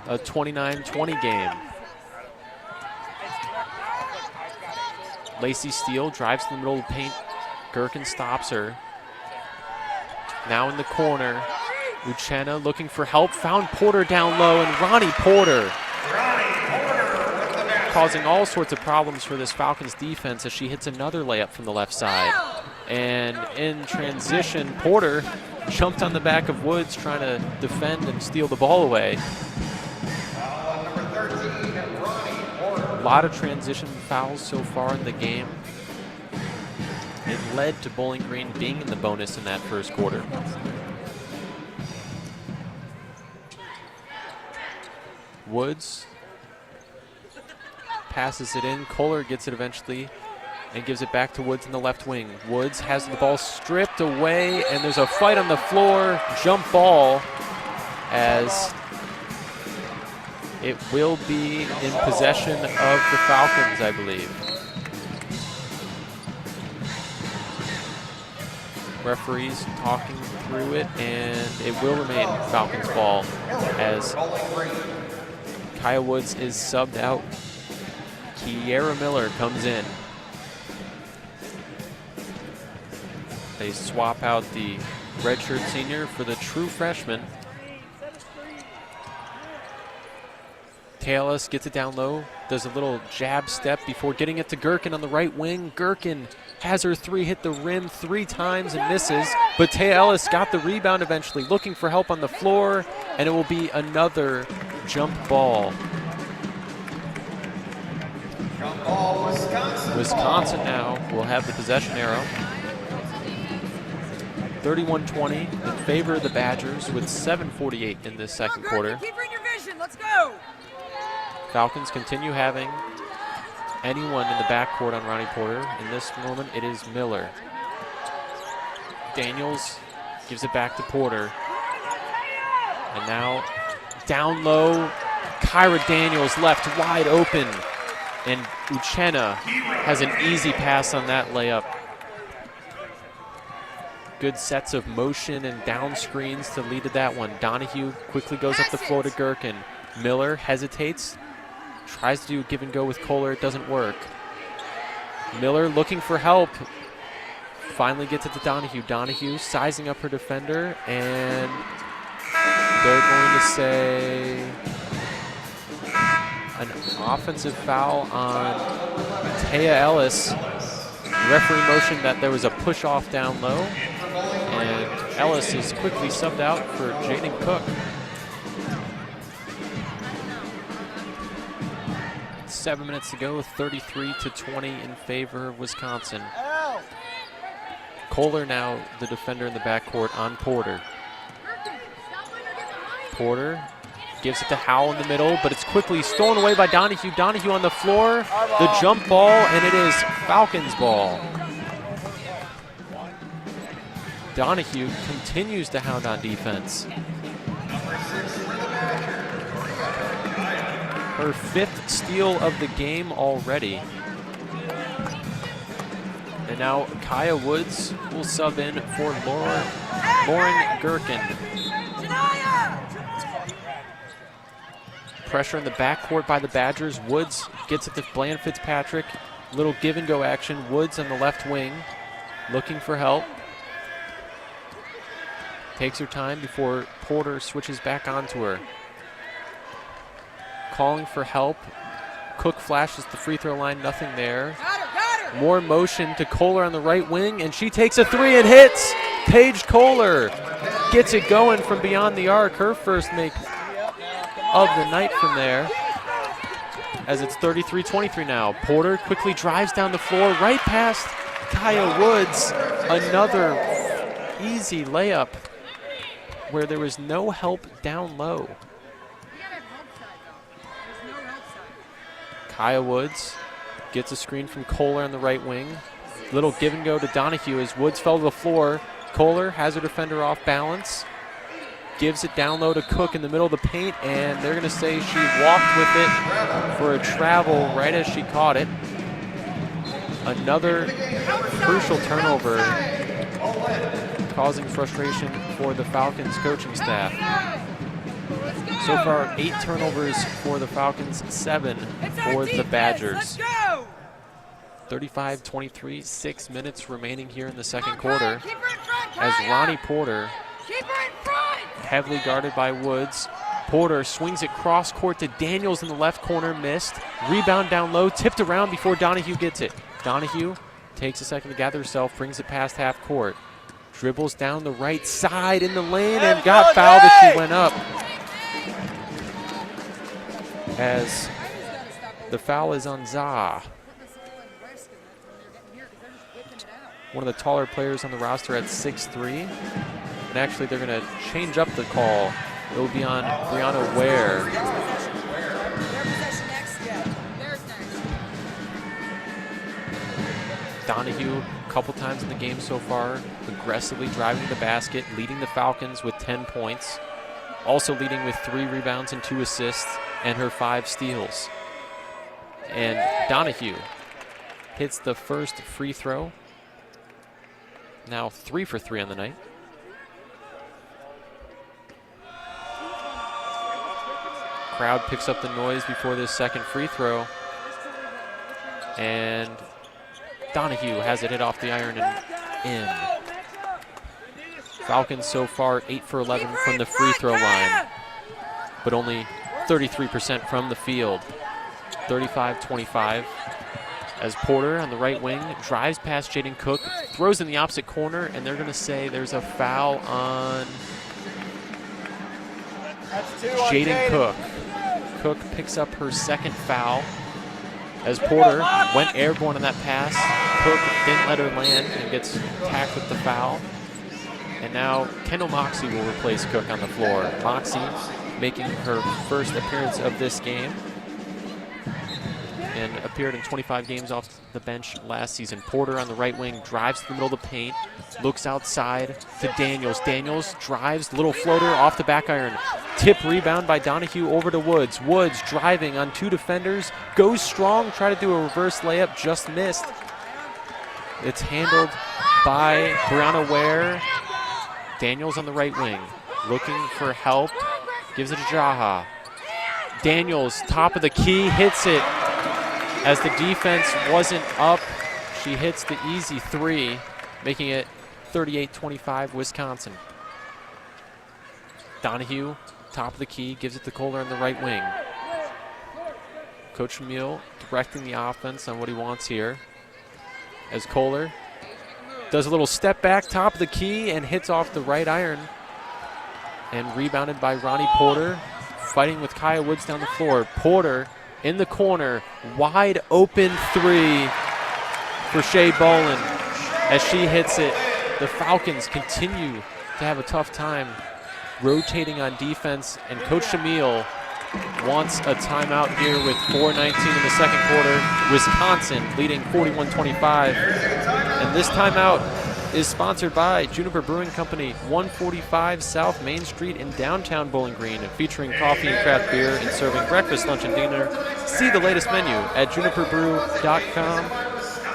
a 29-20 game. Lacey Steele drives to the middle of the paint. Gherkin stops her. Now in the corner, Uchenna looking for help, found Porter down low, and Ronnie Porter causing all sorts of problems for this Falcons defense as she hits another layup from the left side. And in transition, Porter jumped on the back of Woods trying to defend and steal the ball away. A lot of transition fouls so far in the game. It led to Bowling Green being in the bonus in that first quarter. Woods passes it in. Kohler gets it eventually and gives it back to Woods in the left wing. Woods has the ball stripped away, and there's a fight on the floor. Jump ball as it will be in possession of the Falcons, I believe. Referees talking through it, and it will remain Falcons ball as Kaya Woods is subbed out. Kiera Miller comes in. They swap out the redshirt senior for the true freshman. Taylor gets it down low, does a little jab step before getting it to Gherkin on the right wing. Gherkin has her 3 hit the rim 3 times and misses, but Tay Ellis got the rebound eventually, looking for help on the floor, and it will be another jump ball. Wisconsin now will have the possession arrow. 31-20 in favor of the Badgers with 7:48 in this second quarter. Keep bringing your vision. Let's go. Falcons continue having anyone in the backcourt on Ronnie Porter. In this moment, it is Miller. Daniels gives it back to Porter. And now down low, Kyra Daniels left wide open. And Uchenna has an easy pass on that layup. Good sets of motion and down screens to lead to that one. Donahue quickly goes up the floor to Gherkin. Miller hesitates, tries to do give and go with Kohler, it doesn't work. Miller looking for help, finally gets it to Donahue. Donahue sizing up her defender, and they're going to say an offensive foul on Taya Ellis. Referee motioned that there was a push off down low, and Ellis is quickly subbed out for Jaden Cook. 7 minutes to go, 33-20 in favor of Wisconsin. Kohler now the defender in the backcourt on Porter. Porter gives it to Howell in the middle, but it's quickly stolen away by Donahue. Donahue on the floor, the jump ball, and it is Falcons ball. Donahue continues to hound on defense. Her 5th steal of the game already. And now Kaya Woods will sub in for Lauren Gherkin. Pressure in the backcourt by the Badgers. Woods gets it to Bland Fitzpatrick. Little give and go action. Woods on the left wing looking for help. Takes her time before Porter switches back onto her. Calling for help. Cook flashes the free throw line, nothing there. More motion to Kohler on the right wing, and she takes a three and hits. Paige Kohler gets it going from beyond the arc. Her first make of the night from there, as it's 33-23 now. Porter quickly drives down the floor right past Kaya Woods. Another easy layup where there was no help down low. Kaya Woods gets a screen from Kohler on the right wing. Little give and go to Donahue as Woods fell to the floor. Kohler has her defender off balance. Gives it down low to Cook in the middle of the paint, and they're going to say she walked with it for a travel right as she caught it. Another crucial turnover, causing frustration for the Falcons coaching staff. So far, 8 turnovers for the Falcons, 7 for the Badgers. 35-23, 6 minutes remaining here in the second quarter, as Ronnie Porter, heavily guarded by Woods. Porter swings it cross court to Daniels in the left corner, missed. Rebound down low, tipped around before Donahue gets it. Donahue takes a second to gather herself, brings it past half court. Dribbles down the right side in the lane and got fouled as she went up. As the foul is on Zah. One of the taller players on the roster at 6'3". And actually, they're going to change up the call. It will be on Brianna Ware. Donahue, a couple times in the game so far, aggressively driving the basket, leading the Falcons with 10 points. Also leading with 3 rebounds and 2 assists, and her 5 steals. And Donahue hits the first free throw. Now 3 for 3 on the night. Crowd picks up the noise before this second free throw. And Donahue has it hit off the iron and in. Falcons so far 8 for 11 from the free throw line, but only 33% from the field. 35-25 as Porter on the right wing drives past Jaden Cook, throws in the opposite corner, and they're going to say there's a foul on Jaden Cook. Cook picks up her second foul as Porter went airborne on that pass. Cook didn't let her land and gets tacked with the foul. And now Kendall Moxie will replace Cook on the floor. Moxie making her first appearance of this game. and appeared in 25 games off the bench last season. Porter on the right wing drives to the middle of the paint, looks outside to Daniels. Daniels drives, little floater off the back iron. Tip rebound by Donahue over to Woods. Woods driving on 2 defenders, goes strong, try to do a reverse layup, just missed. It's handled by Brianna Ware. Daniels on the right wing, looking for help, gives it to Jaha. Daniels, top of the key, hits it. As the defense wasn't up, she hits the easy 3, making it 38-25 Wisconsin. Donahue, top of the key, gives it to Kohler on the right wing. Coach Emil directing the offense on what he wants here. As Kohler does a little step back, top of the key, and hits off the right iron. And rebounded by Ronnie Porter, fighting with Kaya Woods down the floor. Porter in the corner, wide open 3 for Shea Bolin. As she hits it, the Falcons continue to have a tough time rotating on defense, and Coach Shamil wants a timeout here with 4:19 in the second quarter. Wisconsin leading 41-25. And this timeout is sponsored by Juniper Brewing Company, 145 South Main Street in downtown Bowling Green, featuring coffee and craft beer and serving breakfast, lunch, and dinner. See the latest menu at juniperbrew.com.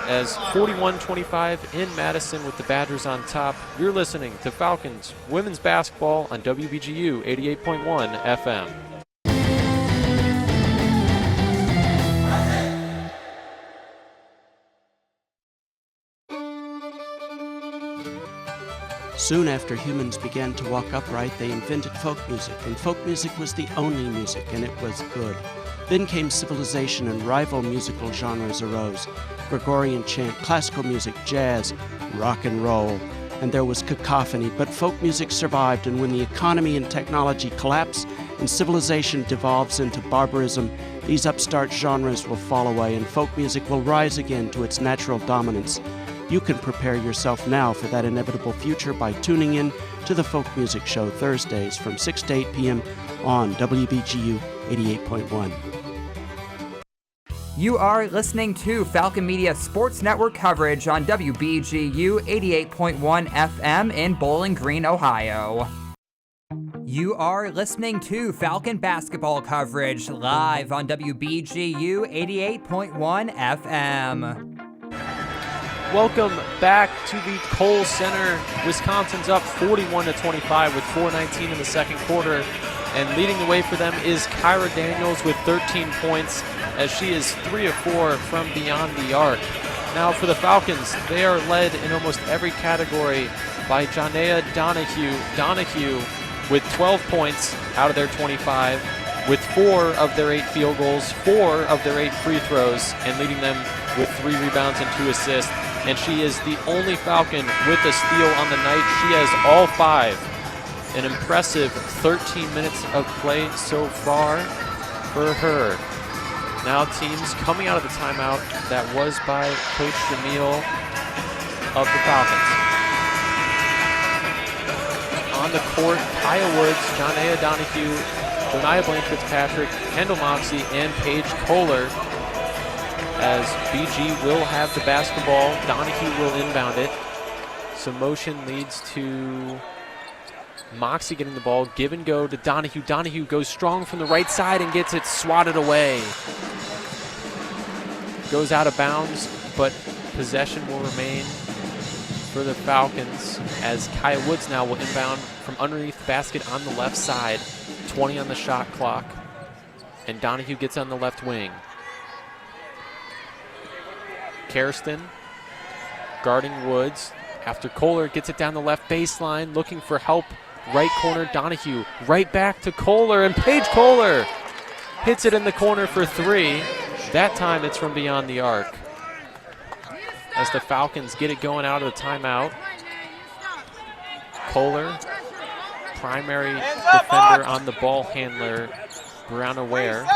As 41-25 in Madison with the Badgers on top. You're listening to Falcons women's basketball on WBGU 88.1 FM. Soon after humans began to walk upright, they invented folk music, and folk music was the only music, and it was good. Then came civilization, and rival musical genres arose. Gregorian chant, classical music, jazz, rock and roll, and there was cacophony, but folk music survived, and when the economy and technology collapse and civilization devolves into barbarism, these upstart genres will fall away, and folk music will rise again to its natural dominance. You can prepare yourself now for that inevitable future by tuning in to the Folk Music Show Thursdays from 6 to 8 p.m. on WBGU 88.1. You are listening to Falcon Media Sports Network coverage on WBGU 88.1 FM in Bowling Green, Ohio. You are listening to Falcon basketball coverage live on WBGU 88.1 FM. Welcome back to the Kohl Center. Wisconsin's up 41-25 with 4:19 in the second quarter. And leading the way for them is Kyra Daniels with 13 points, as she is 3 of 4 from beyond the arc. Now for the Falcons, they are led in almost every category by Janea Donahue. Donahue with 12 points out of their 25, with 4 of their 8 field goals, 4 of their 8 free throws, and leading them with 3 rebounds and 2 assists. And she is the only Falcon with a steal on the night. She has all 5. An impressive 13 minutes of play so far for her. Now teams coming out of the timeout that was by Coach Shamil of the Falcons. On the court, Kaya Woods, Janea Donahue, Donia Blanche-Fitzpatrick, Kendall Moxie, and Paige Kohler. As BG will have the basketball, Donahue will inbound it. So motion leads to Moxie getting the ball, give and go to Donahue. Donahue goes strong from the right side and gets it swatted away. Goes out of bounds, but possession will remain for the Falcons as Kaya Woods now will inbound from underneath the basket on the left side. 20 on the shot clock. And Donahue gets on the left wing. Karsten guarding Woods after Kohler gets it down the left baseline, looking for help. Right corner, Donahue. Right back to Kohler, and Paige Kohler hits it in the corner for 3. That time it's from beyond the arc. As the Falcons get it going out of the timeout. Kohler, primary defender on the ball handler, Brianna Ware.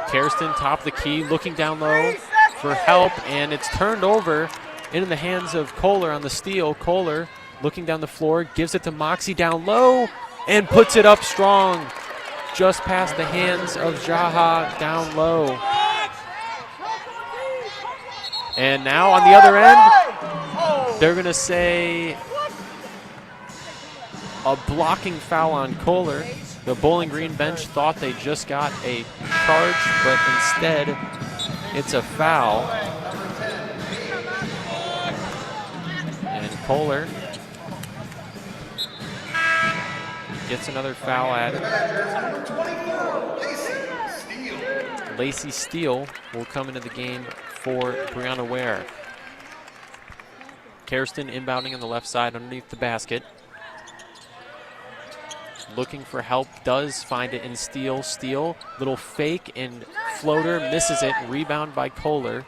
Karsten, top of the key, looking down low for help, and it's turned over into the hands of Kohler on the steal. Kohler looking down the floor, gives it to Moxie down low, and puts it up strong. Just past the hands of Jaha down low. And now on the other end, they're going to say a blocking foul on Kohler. The Bowling Green bench thought they just got a charge, but instead it's a foul. And Kohler gets another foul added. Lacey Steele will come into the game for Brianna Ware. Kirsten inbounding on the left side underneath the basket. Looking for help, does find it in Steele. Steele, little fake and floater, misses it. Rebound by Kohler.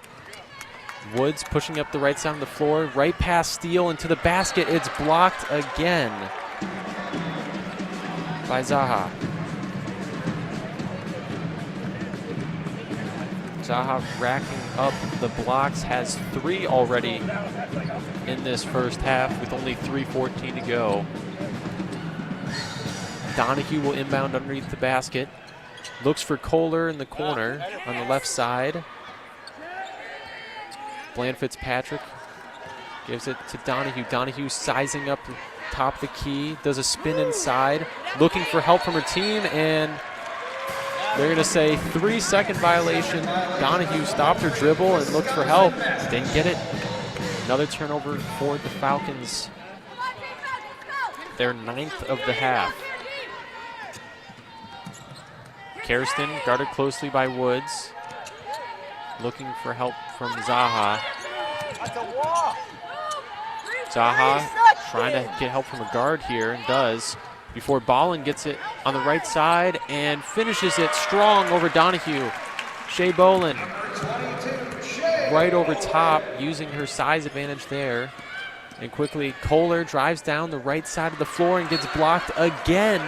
Woods pushing up the right side of the floor, right past Steele into the basket. It's blocked again by Zaha. Zaha racking up the blocks, has 3 already in this first half with only 3:14 to go. Donahue will inbound underneath the basket. Looks for Kohler in the corner on the left side. Bland Fitzpatrick gives it to Donahue. Donahue sizing up top of the key, does a spin inside, looking for help from her team, and they're going to say 3-second violation. Donahue stopped her dribble and looked for help. Didn't get it. Another turnover for the Falcons. Their 9th of the half. Kirsten guarded closely by Woods. Looking for help from Zaha. Zaha trying to get help from a guard here, and does, before Ballin gets it on the right side and finishes it strong over Donahue. Shea Bolin right over top, using her size advantage there. And quickly, Kohler drives down the right side of the floor and gets blocked again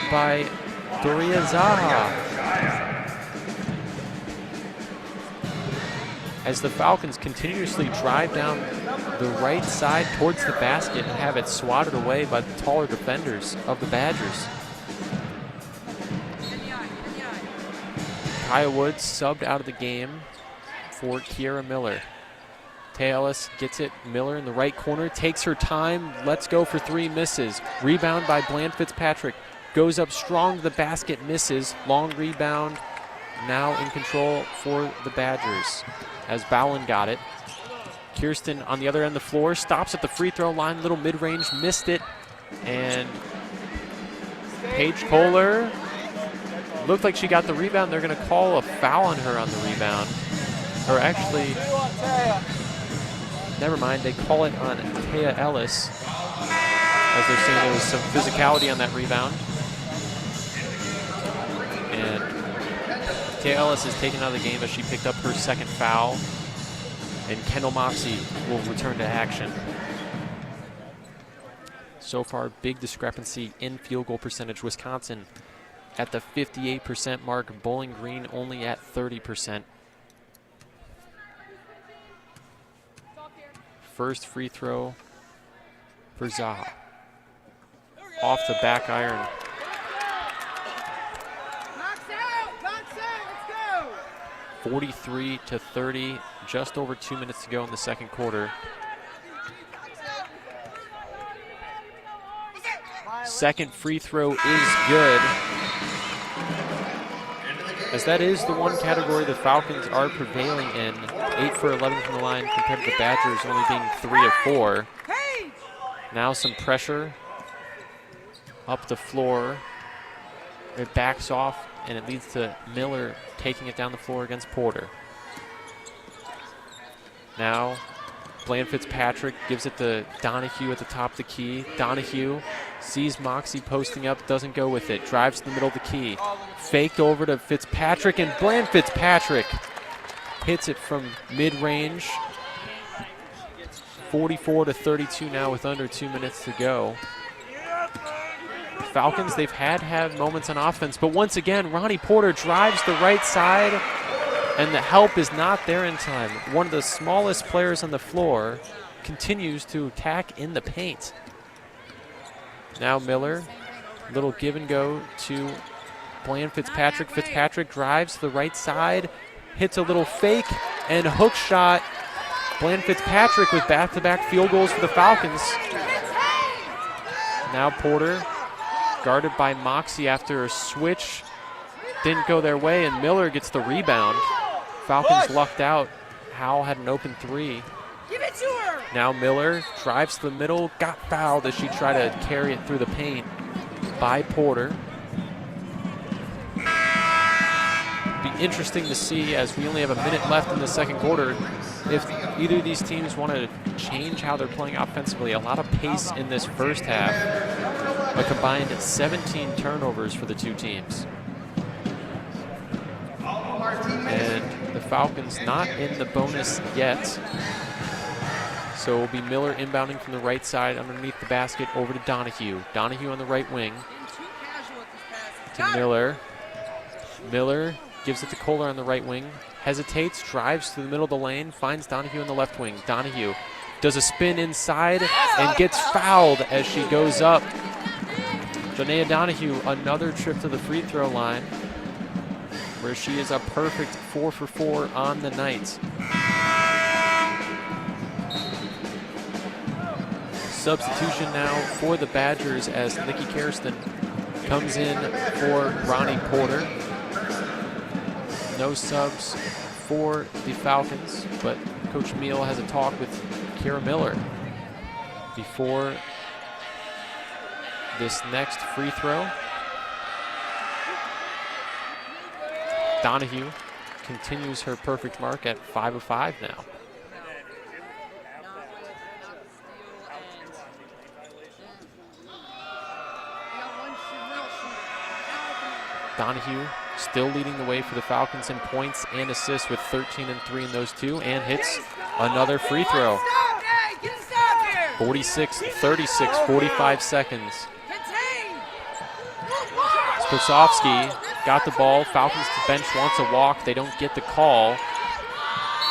by Doria Zaha. As the Falcons continuously drive down the right side towards the basket and have it swatted away by the taller defenders of the Badgers. Kaya Woods subbed out of the game for Kiera Miller. Taylor gets it. Miller in the right corner, takes her time, lets go for 3, misses. Rebound by Bland Fitzpatrick. Goes up strong to the basket, misses. Long rebound, now in control for the Badgers as Bowen got it. Kirsten on the other end of the floor, stops at the free throw line, little mid-range, missed it. And Paige Kohler looked like she got the rebound. They're going to call a foul on her on the rebound. Or actually, never mind, they call it on Taya Ellis, as they're saying there was some physicality on that rebound. And Taya Ellis is taken out of the game as she picked up her 2nd foul. And Kendall Moxie will return to action. So far, big discrepancy in field goal percentage. Wisconsin at the 58% mark. Bowling Green only at 30%. First free throw for Zaha. Off the back iron. 43-30, just over 2 minutes to go in the second quarter. Second free throw is good, as that is the one category the Falcons are prevailing in. 8 for 11 from the line compared to the Badgers only being 3 of 4. Now some pressure up the floor. It backs off, and it leads to Miller taking it down the floor against Porter. Now, Bland Fitzpatrick gives it to Donahue at the top of the key. Donahue sees Moxie posting up, doesn't go with it. Drives to the middle of the key. Faked over to Fitzpatrick, and Bland Fitzpatrick hits it from mid-range. 44-32 now with under 2 minutes to go. Falcons, they've had moments on offense, but once again, Ronnie Porter drives the right side, and the help is not there in time. One of the smallest players on the floor continues to attack in the paint. Now Miller, little give and go to Bland Fitzpatrick. Fitzpatrick drives to the right side, hits a little fake and hook shot. Bland Fitzpatrick with back-to-back field goals for the Falcons. Now Porter guarded by Moxie after a switch. Didn't go their way, and Miller gets the rebound. Falcons lucked out. Howell had an open three. Give it to her. Now Miller drives to the middle, got fouled as she tried to carry it through the paint by Porter. Be interesting to see, as we only have a minute left in the second quarter, if either of these teams want to change how they're playing offensively. A lot of pace in this first half. A combined 17 turnovers for the two teams. And the Falcons not in the bonus yet. So it will be Miller inbounding from the right side underneath the basket over to Donahue. Donahue on the right wing to Miller. Miller gives it to Kohler on the right wing. Hesitates, drives to the middle of the lane, finds Donahue on the left wing. Donahue does a spin inside and gets fouled as she goes up. Janaea Donahue, another trip to the free throw line, where she is a perfect 4 for 4 on the night. Substitution now for the Badgers as Nikki Kersten comes in for Ronnie Porter. No subs for the Falcons, but Coach Meal has a talk with Kira Miller before this next free throw. Donahue continues her perfect mark at 5 of 5 now. Donahue still leading the way for the Falcons in points and assists with 13 and 3 in those two, and hits another free throw. 46-36, 45 seconds. Sposovsky got the ball. Falcons bench wants a walk. They don't get the call.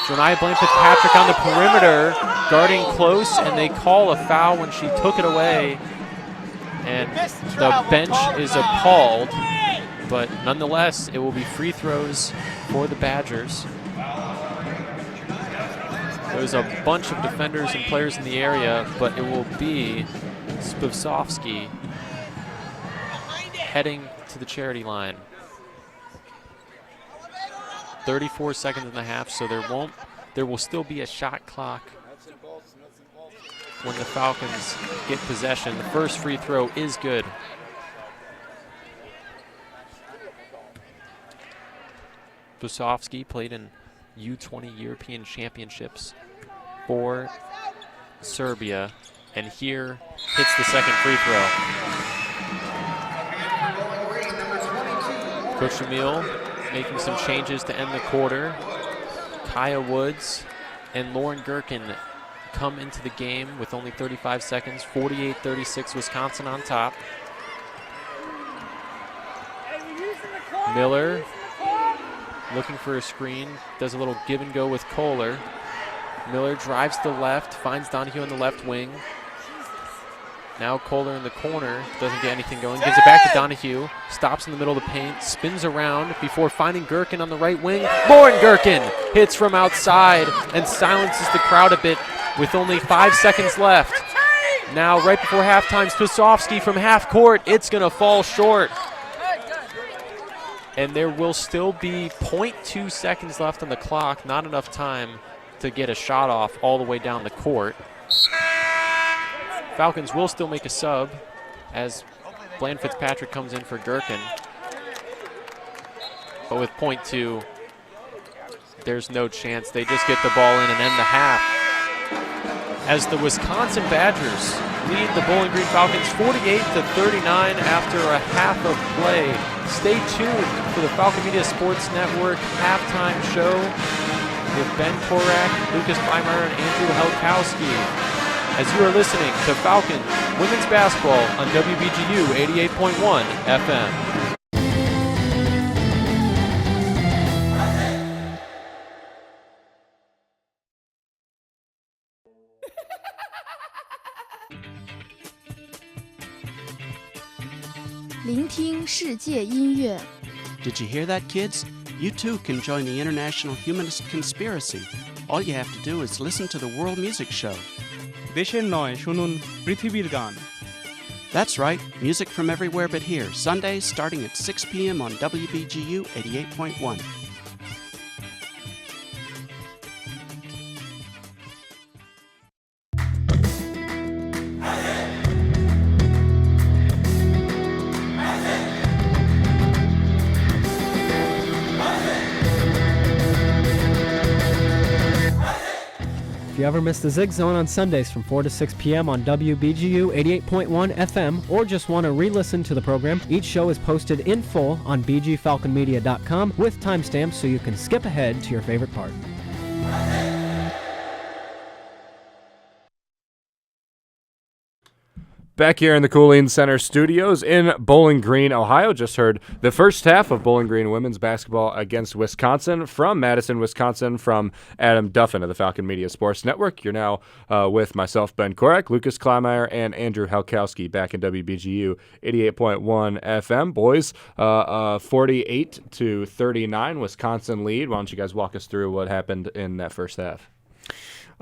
Janiah Blaine Fitzpatrick on the perimeter, guarding close, and they call a foul when she took it away. And the bench is appalled. But nonetheless, it will be free throws for the Badgers. There's a bunch of defenders and players in the area, but it will be Sposovsky heading to the charity line. 34 seconds in the half, so there will still be a shot clock when the Falcons get possession. The first free throw is good. Sposovsky played in U20 European Championships for Serbia, and here hits the second free throw. Coach Emile making some changes to end the quarter. Kaya Woods and Lauren Gherkin come into the game with only 35 seconds. 48-36, Wisconsin on top. Miller looking for a screen, does a little give and go with Kohler. Miller drives to the left, finds Donahue on the left wing. Now Kohler in the corner, doesn't get anything going, gives it back to Donahue, stops in the middle of the paint, spins around before finding Gherkin on the right wing. Lauren Gherkin hits from outside and silences the crowd a bit with only 5 seconds left. Now right before halftime, Sposovsky from half court, it's gonna fall short. And there will still be 0.2 seconds left on the clock, not enough time to get a shot off all the way down the court. Falcons will still make a sub as Bland Fitzpatrick comes in for Gherkin. But with 0.2, there's no chance. They just get the ball in and end the half. As the Wisconsin Badgers lead the Bowling Green Falcons 48-39 after a half of play. Stay tuned for the Falcon Media Sports Network halftime show with Ben Korak, Lucas Kleinmeyer, and Andrew Helkowski, as you are listening to Falcon Women's Basketball on WBGU 88.1 FM.聆听世界音乐 Did you hear that, kids? You too can join the international humanist conspiracy. All you have to do is listen to the World Music Show. দেশের নয় শুনুন পৃথিবীর গান That's right, music from everywhere but here, Sundays starting at 6 p.m. on WBGU 88.1. If you ever miss the Zig Zone on Sundays from 4 to 6 p.m. on WBGU 88.1 FM or just want to re-listen to the program, each show is posted in full on bgfalconmedia.com with timestamps so you can skip ahead to your favorite part. Back here in the Cooling Center studios in Bowling Green, Ohio. Just heard the first half of Bowling Green women's basketball against Wisconsin from Madison, Wisconsin, from Adam Duffin of the Falcon Media Sports Network. You're now with myself, Ben Korak, Lucas Kleinmeyer, and Andrew Halkowski back in WBGU 88.1 FM. Boys, 48-39, Wisconsin lead. Why don't you guys walk us through what happened in that first half?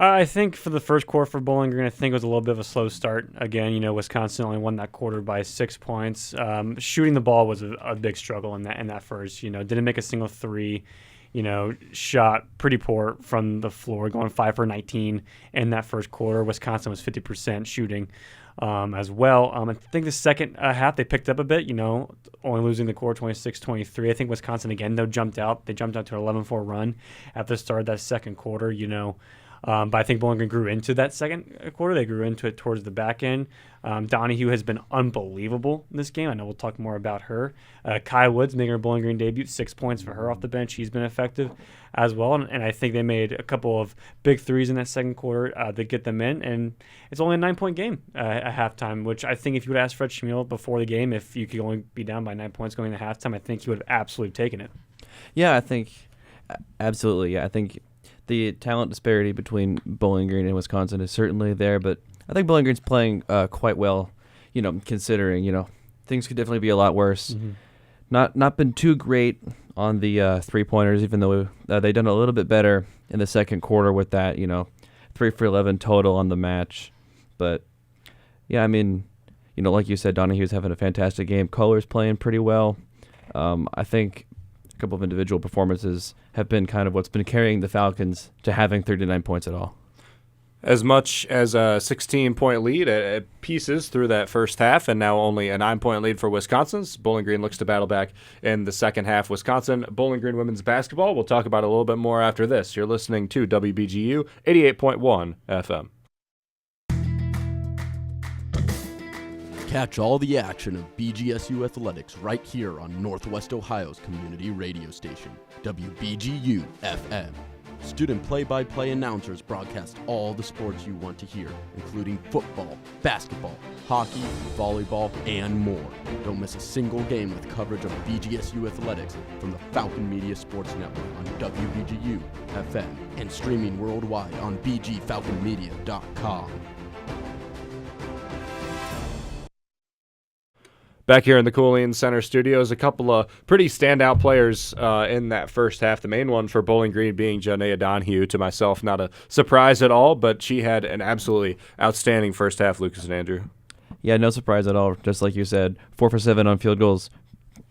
I think for the first quarter for Bowling Green, I think it was a little bit of a slow start. Again, Wisconsin only won that quarter by 6 points. Shooting the ball was a big struggle in that first. Didn't make a single three. Shot pretty poor from the floor, going 5 for 19 in that first quarter. Wisconsin was 50% shooting as well. I think the second half they picked up a bit, only losing the quarter 26-23. I think Wisconsin, again, though, jumped out. They jumped out to an 11-4 run at the start of that second quarter, but I think Bowling Green grew into that second quarter. They grew into it towards the back end. Donahue has been unbelievable in this game. I know we'll talk more about her. Kai Woods making her Bowling Green debut, 6 points for her off the bench. She's been effective as well. And I think they made a couple of big threes in that second quarter to get them in. And it's only a 9-point game at halftime, which I think if you would ask Fred Schmiel before the game, if you could only be down by 9 points going into halftime, I think he would have absolutely taken it. Yeah, I think absolutely. Yeah, I think the talent disparity between Bowling Green and Wisconsin is certainly there, but I think Bowling Green's playing quite well, considering, things could definitely be a lot worse. Mm-hmm. Not been too great on the three-pointers, even though they done a little bit better in the second quarter with that, 3 for 11 total on the match. But, yeah, like you said, Donahue's having a fantastic game. Kohler's playing pretty well. I think a couple of individual performances have been kind of what's been carrying the Falcons to having 39 points at all. As much as a 16-point lead at pieces through that first half, and now only a 9-point lead for Wisconsin's. Bowling Green looks to battle back in the second half. Wisconsin Bowling Green women's basketball. We'll talk about it a little bit more after this. You're listening to WBGU 88.1 FM. Catch all the action of BGSU athletics right here on Northwest Ohio's community radio station, WBGU FM. Student play-by-play announcers broadcast all the sports you want to hear, including football, basketball, hockey, volleyball, and more. Don't miss a single game with coverage of BGSU athletics from the Falcon Media Sports Network on WBGU FM and streaming worldwide on bgfalconmedia.com. Back here in the Cooling Center studios, a couple of pretty standout players in that first half. The main one for Bowling Green being Jonea Donahue. To myself, not a surprise at all, but she had an absolutely outstanding first half, Lucas and Andrew. Yeah, no surprise at all. Just like you said, 4 for 7 on field goals,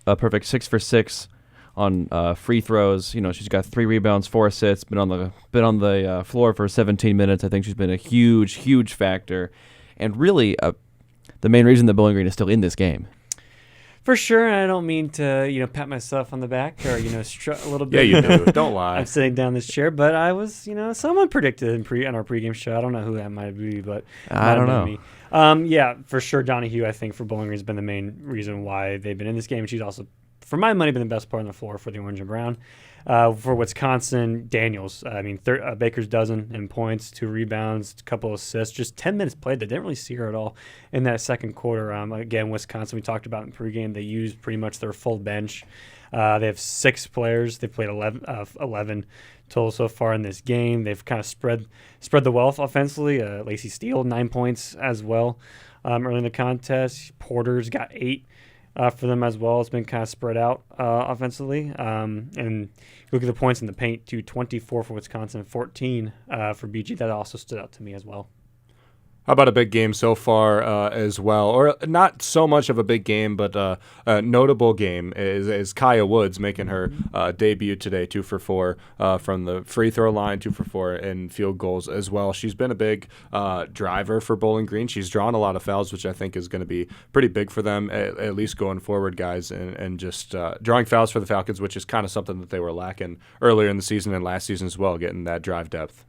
a perfect 6 for 6 on free throws. She's got 3 rebounds, 4 assists. Been on the floor for 17 minutes. I think she's been a huge factor, and really the main reason that Bowling Green is still in this game. For sure, and I don't mean to, pat myself on the back or, strut a little bit. Yeah, you do. Don't lie. I'm sitting down this chair, but I was, someone predicted in our pregame show. I don't know who that might be, but I don't know. Me. Yeah, for sure, Donahue, I think, for Bowling Green has been the main reason why they've been in this game. She's also, for my money, been the best player on the floor for the Orange and Brown. For Wisconsin, Daniels, Baker's dozen in points, 2 rebounds, a couple of assists, just 10 minutes played. They didn't really see her at all in that second quarter. Again, Wisconsin, we talked about in pregame, they used pretty much their full bench. They have 6 players. They've played 11 total so far in this game. They've kind of spread the wealth offensively. Lacey Steele, 9 points as well early in the contest. Porter's got 8. for them as well. It's been kind of spread out offensively. And look at the points in the paint, too, 24 for Wisconsin, 14 for BG. That also stood out to me as well. How about a big game so far as well? Or not so much of a big game, but a notable game is Kaya Woods making her debut today, 2 for 4 from the free throw line, 2 for 4 in field goals as well. She's been a big driver for Bowling Green. She's drawn a lot of fouls, which I think is going to be pretty big for them, at least going forward, guys, and just drawing fouls for the Falcons, which is kind of something that they were lacking earlier in the season and last season as well, getting that drive depth.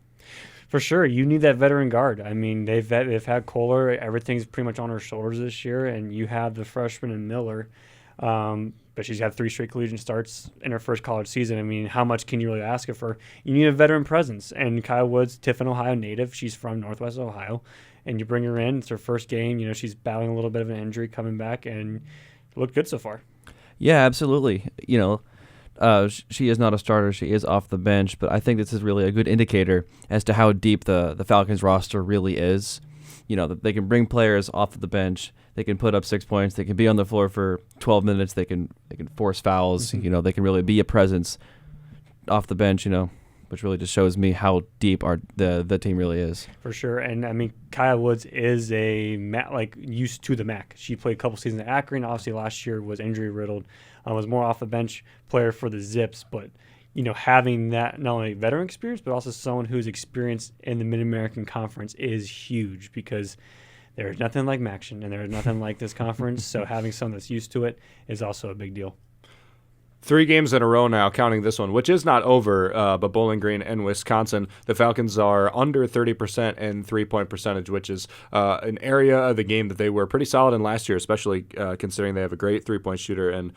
For sure, you need that veteran guard. I mean, they've had Kohler. Everything's pretty much on her shoulders this year, and you have the freshman and Miller. But she's had 3 straight collegiate starts in her first college season. I mean, how much can you really ask of her? You need a veteran presence. And Kyle Woods, Tiffin, Ohio native. She's from Northwest Ohio. And you bring her in. It's her first game. You know, she's battling a little bit of an injury coming back, and looked good so far. Yeah, absolutely. You know, she is not a starter. She is off the bench, but I think this is really a good indicator as to how deep the Falcons roster really is. You know, that they can bring players off of the bench. They can put up 6 points. They can be on the floor for 12 minutes. They can force fouls. Mm-hmm. You know, they can really be a presence off the bench, you know, which really just shows me how deep the team really is. For sure. And, I mean, Kaya Woods is used to the MAC. She played a couple seasons at Akron. Obviously, last year was injury-riddled. Was more off the bench player for the Zips. But, you know, having that not only veteran experience, but also someone who's experienced in the Mid-American Conference is huge because there's nothing like MACtion and there's nothing like this conference. So having someone that's used to it is also a big deal. 3 games in a row now, counting this one, which is not over, but Bowling Green and Wisconsin, the Falcons are under 30% in three-point percentage, which is an area of the game that they were pretty solid in last year, especially considering they have a great three-point shooter in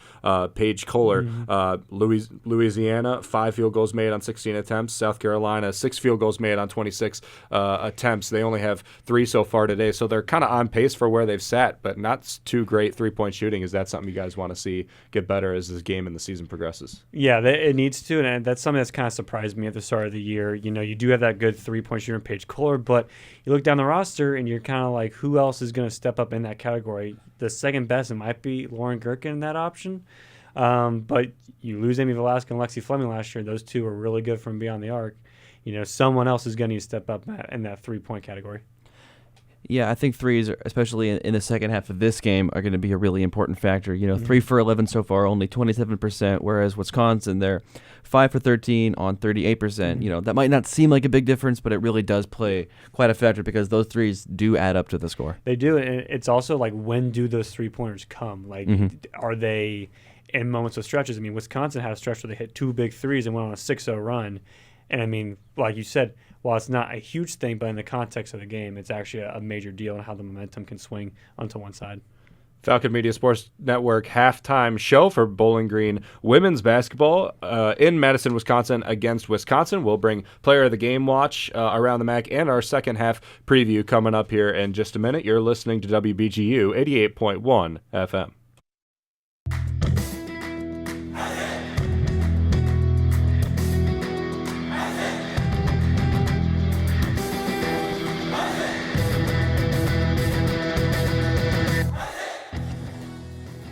Paige Kohler. Mm-hmm. Louisiana, 5 field goals made on 16 attempts. South Carolina, 6 field goals made on 26 attempts. They only have 3 so far today, so they're kind of on pace for where they've sat, but not too great three-point shooting. Is that something you guys want to see get better as this game in the season progresses? Yeah, it needs to, and that's something that's kind of surprised me at the start of the year. You know, you do have that good three-point shooter in Paige Kohler, but you look down the roster and you're kind of like, who else is going to step up in that category? The second best, it might be Lauren Gherkin in that option, but you lose Amy Velasquez and Lexi Fleming last year. Those two are really good from beyond the arc. You know, someone else is going to need to step up in that three-point category. Yeah, I think threes, especially in the second half of this game, are going to be a really important factor. You know, 3 for 11 so far, only 27%, whereas Wisconsin, they're 5 for 13 on 38%. You know, that might not seem like a big difference, but it really does play quite a factor because those threes do add up to the score. They do, and it's also like, when do those three-pointers come? Like, are they in moments of stretches? I mean, Wisconsin had a stretch where they hit 2 big threes and went on a 6-0 run. And, I mean, like you said, while it's not a huge thing, but in the context of the game, it's actually a major deal in how the momentum can swing onto one side. Falcon Media Sports Network halftime show for Bowling Green women's basketball in Madison, Wisconsin against Wisconsin. We'll bring Player of the Game watch around the MAC and our second half preview coming up here in just a minute. You're listening to WBGU 88.1 FM.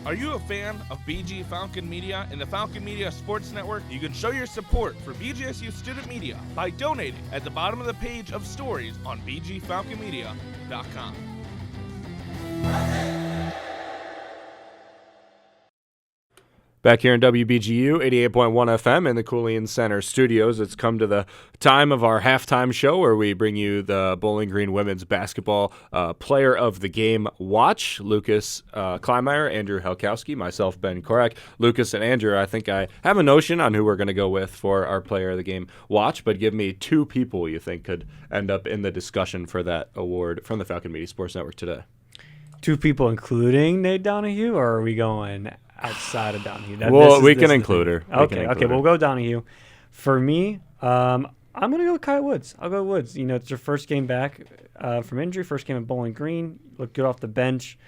Are you a fan of BG Falcon Media and the Falcon Media Sports Network? You can show your support for BGSU student media by donating at the bottom of the page of stories on bgfalconmedia.com. Back here in WBGU 88.1 FM in the Cooling Center studios, it's come to the time of our halftime show where we bring you the Bowling Green women's basketball player of the game watch. Lucas Kleinmeyer, Andrew Helkowski, myself, Ben Korak. Lucas and Andrew, I think I have a notion on who we're going to go with for our player of the game watch, but give me 2 people you think could end up in the discussion for that award from the Falcon Media Sports Network today. 2 people including Nate Donahue, or are we going outside of Donahue? We can include her. Okay, we'll go Donahue. For me, I'm going to go with Kyle Woods. I'll go Woods. You know, it's her first game back from injury, first game at Bowling Green. Looked good off the bench.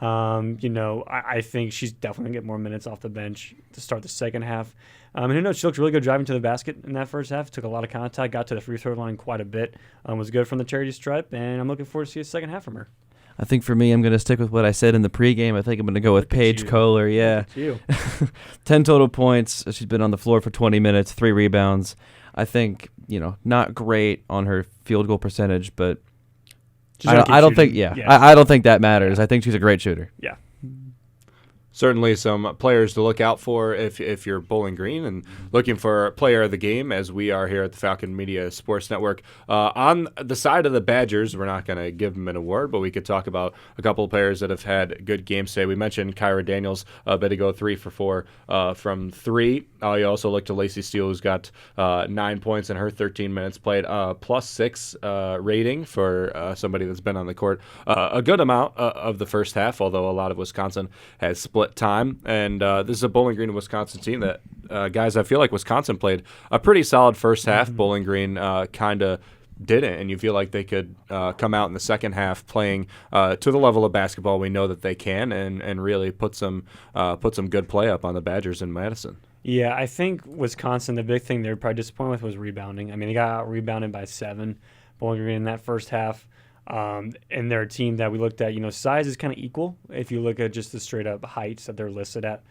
You know, I think she's definitely going to get more minutes off the bench to start the second half. And who knows, she looked really good driving to the basket in that first half. Took a lot of contact, got to the free throw line quite a bit. Was good from the charity stripe, and I'm looking forward to see a second half from her. I think for me, I'm going to stick with what I said in the pregame. I think I'm going to go with Paige Kohler. Yeah. 10 total points. She's been on the floor for 20 minutes, 3 rebounds. I think, not great on her field goal percentage, but I don't think that matters. I think she's a great shooter. Yeah. Certainly some players to look out for if you're Bowling Green and looking for player of the game, as we are here at the Falcon Media Sports Network. On the side of the Badgers, we're not going to give them an award, but we could talk about a couple of players that have had good games today. We mentioned Kyra Daniels a bit ago, 3 for 4 from 3. You also look to Lacey Steele, who's got 9 points in her 13 minutes played, +6 rating for somebody that's been on the court a good amount of the first half, although a lot of Wisconsin has split time. And this is a Bowling Green and Wisconsin team that, guys, I feel like Wisconsin played a pretty solid first half. Bowling Green kind of didn't, and you feel like they could come out in the second half playing to the level of basketball we know that they can, and really put some good play up on the Badgers in Madison. Yeah, I think Wisconsin, the big thing they were probably disappointed with was rebounding. I mean, they got out-rebounded by 7, Bowling Green in that first half. And they're a team that we looked at, size is kind of equal if you look at just the straight-up heights that they're listed at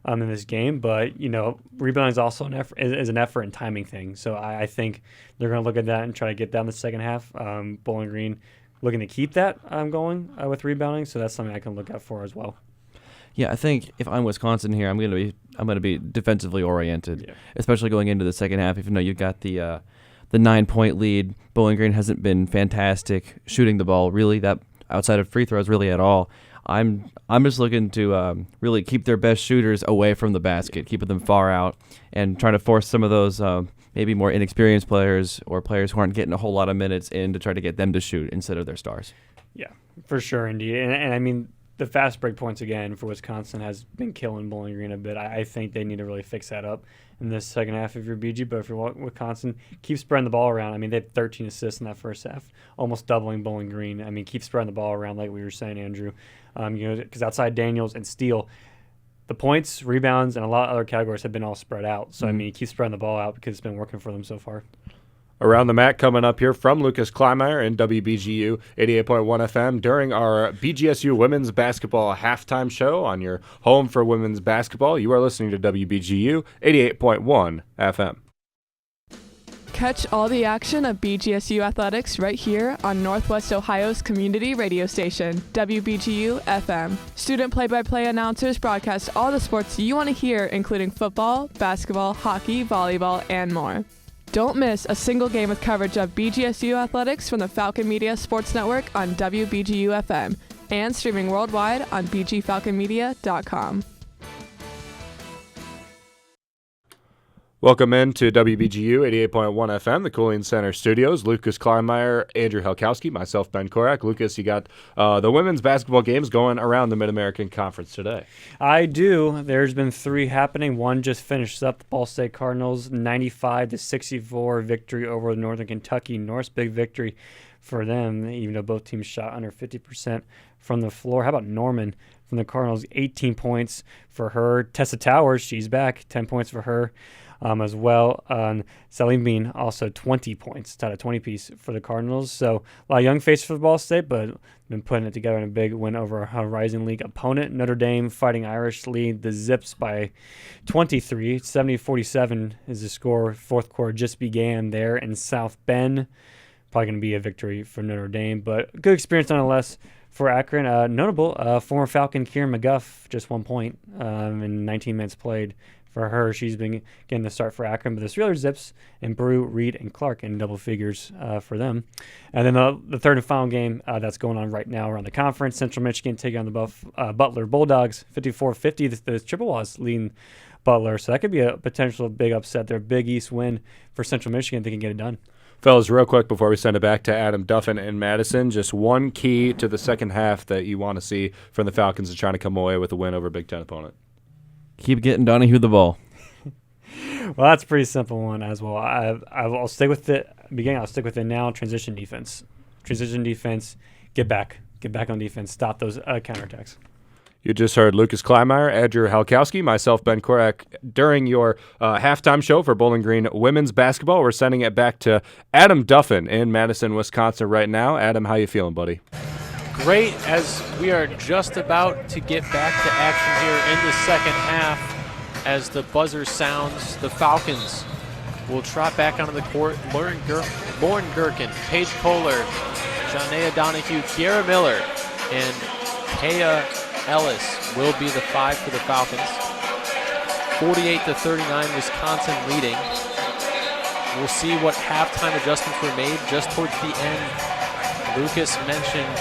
in this game. But, rebounding is also an effort and timing thing. So I think they're going to look at that and try to get down the second half. Bowling Green looking to keep that going with rebounding, so that's something I can look out for as well. Yeah, I think if I'm Wisconsin here, I'm going to be defensively oriented, especially going into the second half. Even though you've got the 9-point lead, Bowling Green hasn't been fantastic shooting the ball really that outside of free throws really at all. I'm just looking to really keep their best shooters away from the basket, keeping them far out, and trying to force some of those maybe more inexperienced players or players who aren't getting a whole lot of minutes in to try to get them to shoot instead of their stars. Yeah, for sure, indeed. And I mean, the fast break points, again, for Wisconsin has been killing Bowling Green a bit. I think they need to really fix that up in this second half of your BG. But if you're Wisconsin, keep spreading the ball around. I mean, they had 13 assists in that first half, almost doubling Bowling Green. I mean, keep spreading the ball around like we were saying, Andrew. Because outside Daniels and Steele, the points, rebounds, and a lot of other categories have been all spread out. So, I mean, keep spreading the ball out because it's been working for them so far. Around the Mat coming up here from Lucas Kleinmeyer in WBGU 88.1 FM during our BGSU Women's Basketball Halftime Show on your home for women's basketball. You are listening to WBGU 88.1 FM. Catch all the action of BGSU athletics right here on Northwest Ohio's community radio station, WBGU FM. Student play-by-play announcers broadcast all the sports you want to hear, including football, basketball, hockey, volleyball, and more. Don't miss a single game with coverage of BGSU athletics from the Falcon Media Sports Network on WBGU FM and streaming worldwide on bgfalconmedia.com. Welcome in to WBGU 88.1 FM, the Cooling Center Studios. Lucas Kleinmeyer, Andrew Helkowski, myself, Ben Korak. Lucas, you got the women's basketball games going around the Mid-American Conference today. I do. There's been 3 happening. One just finished up. The Ball State Cardinals, 95-64 victory over Northern Kentucky Norse. Big victory for them, even though both teams shot under 50% from the floor. How about Norman from the Cardinals? 18 points for her. Tessa Towers, she's back. 10 points for her. As well. Salim Bean, also 20 points, tied a 20-piece for the Cardinals. So a lot of young faces for Ball State, but been putting it together in a big win over a Rising League opponent. Notre Dame Fighting Irish lead the Zips by 23. 70-47 is the score. Fourth quarter just began there in South Bend. Probably going to be a victory for Notre Dame, but good experience nonetheless for Akron. Notable, former Falcon Kieran McGuff, just 1 point in 19 minutes played. For her, she's been getting the start for Akron, but the Steelers, Zips, and Brew, Reed, and Clark in double figures for them. And then the third and final game that's going on right now around the conference, Central Michigan taking on the Butler Bulldogs, 54-50. The Chippewas leading Butler, so that could be a potential big upset there. Big East win for Central Michigan if they can get it done. Fellas, real quick before we send it back to Adam Duffin in Madison, just one key to the second half that you want to see from the Falcons in trying to come away with a win over a Big Ten opponent. Keep getting Donahue the ball. Well, that's a pretty simple one as well. I'll stick with it beginning. I'll stick with it now. Transition defense. Get back on defense. Stop those counterattacks. You just heard Lucas Kleinmeyer, Andrew Halkowski, myself, Ben Korak, during your halftime show for Bowling Green women's basketball. We're sending it back to Adam Duffin in Madison, Wisconsin right now. Adam, how you feeling, buddy? great as we are just about to get back to action here in the second half. As the buzzer sounds, the Falcons will trot back onto the court. Lauren Gherkin, Paige Kohler, Janea Donahue, Kiara Miller, and Taya Ellis will be the 5 for the Falcons. 48-39, Wisconsin leading. We'll see what halftime adjustments were made just towards the end. Lucas mentioned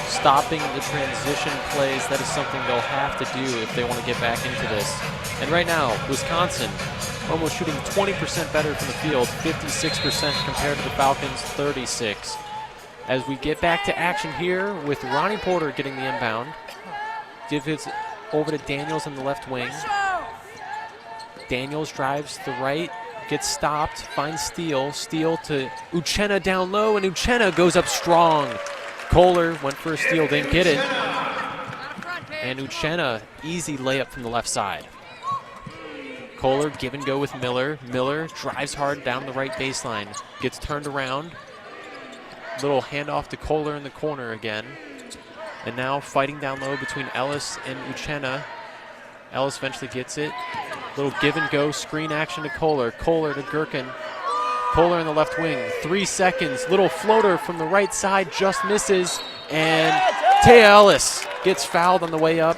stopping the transition plays. That is something they'll have to do if they want to get back into this. And right now, Wisconsin almost shooting 20% better from the field, 56% compared to the Falcons' 36%. As we get back to action here with Ronnie Porter getting the inbound. Give it over to Daniels in the left wing. Daniels drives to the right, gets stopped, finds Steele. Steele to Uchenna down low, and Uchenna goes up strong. Kohler went for a steal, didn't get it. And Uchenna, easy layup from the left side. Kohler give and go with Miller. Miller drives hard down the right baseline. Gets turned around. Little handoff to Kohler in the corner again. And now fighting down low between Ellis and Uchenna. Ellis eventually gets it. Little give and go, screen action to Kohler. Kohler to Gherkin. Kohler in the left wing, 3 seconds. Little floater from the right side, just misses. And Taya Ellis gets fouled on the way up.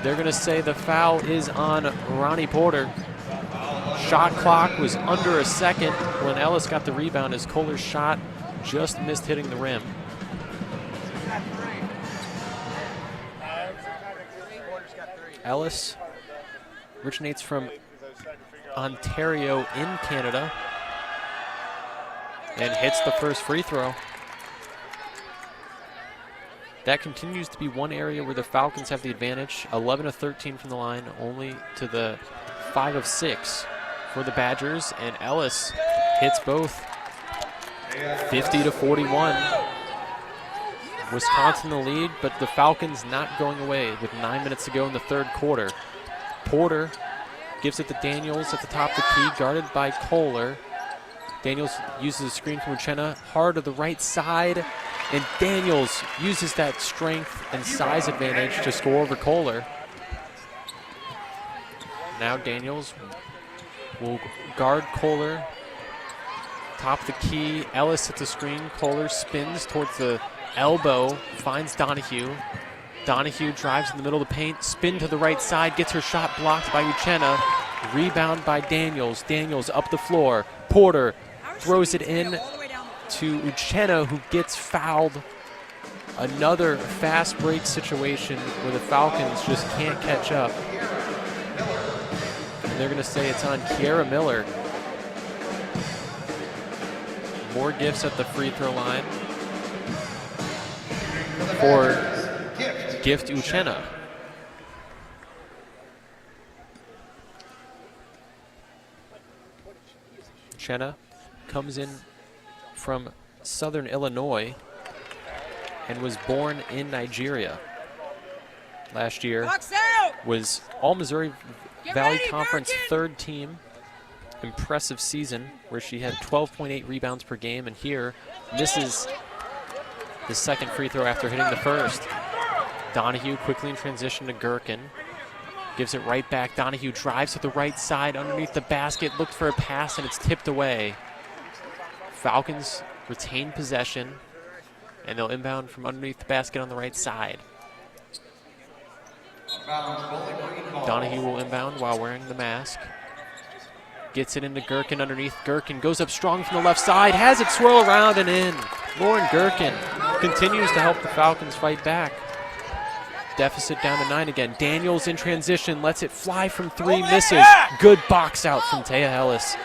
They're going to say the foul is on Ronnie Porter. Shot clock was under a second when Ellis got the rebound as Kohler's shot just missed hitting the rim. Ellis originates from Ontario in Canada and hits the first free throw. That continues to be one area where the Falcons have the advantage. 11 of 13 from the line, only to the 5 of 6 for the Badgers, and Ellis hits both. 50-41. Wisconsin in the lead, but the Falcons not going away with 9 minutes to go in the third quarter. Porter gives it to Daniels at the top of the key, guarded by Kohler. Daniels uses a screen from Uchenna, hard to the right side, and Daniels uses that strength and size advantage to score over Kohler. Now Daniels will guard Kohler. Top of the key, Ellis hits a screen. Kohler spins towards the elbow, finds Donahue. Donahue drives in the middle of the paint, spin to the right side, gets her shot blocked by Uchenna. Rebound by Daniels. Daniels up the floor. Porter throws it in to Uchenna, who gets fouled. Another fast break situation where the Falcons just can't catch up. And they're going to say it's on Kiara Miller. More gifts at the free throw line for Gift Uchenna. Uchenna comes in from Southern Illinois and was born in Nigeria. Last year was All-Missouri Valley Conference third team. Impressive season where she had 12.8 rebounds per game, and here misses the second free throw after hitting the first. Donahue quickly in transition to Gherkin. Gives it right back. Donahue drives to the right side underneath the basket, looked for a pass, and it's tipped away. Falcons retain possession, and they'll inbound from underneath the basket on the right side. Donahue will inbound while wearing the mask. Gets it into Gherkin underneath. Gherkin goes up strong from the left side, has it swirl around and in. Lauren Gherkin continues to help the Falcons fight back. Deficit down to 9 again. Daniels in transition, lets it fly from 3, misses. Good box out from Taya Ellis.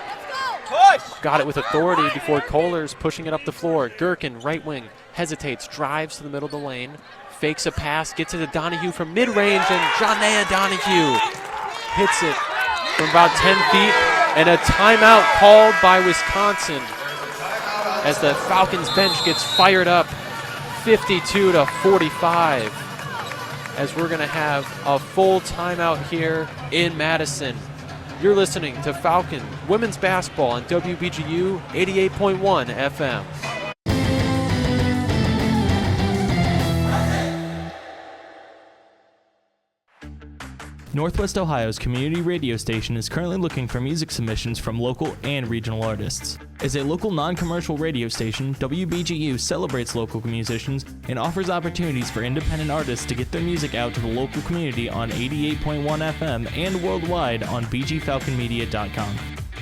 Got it with authority before Kohler's pushing it up the floor. Gherkin, right wing, hesitates, drives to the middle of the lane, fakes a pass, gets it to Donahue from mid-range, and Janea Donahue hits it from about 10 feet. And a timeout called by Wisconsin as the Falcons bench gets fired up 52-45. As we're going to have a full timeout here in Madison. You're listening to Falcon Women's Basketball on WBGU 88.1 FM. Northwest Ohio's community radio station is currently looking for music submissions from local and regional artists. As a local non-commercial radio station, WBGU celebrates local musicians and offers opportunities for independent artists to get their music out to the local community on 88.1 FM and worldwide on bgfalconmedia.com.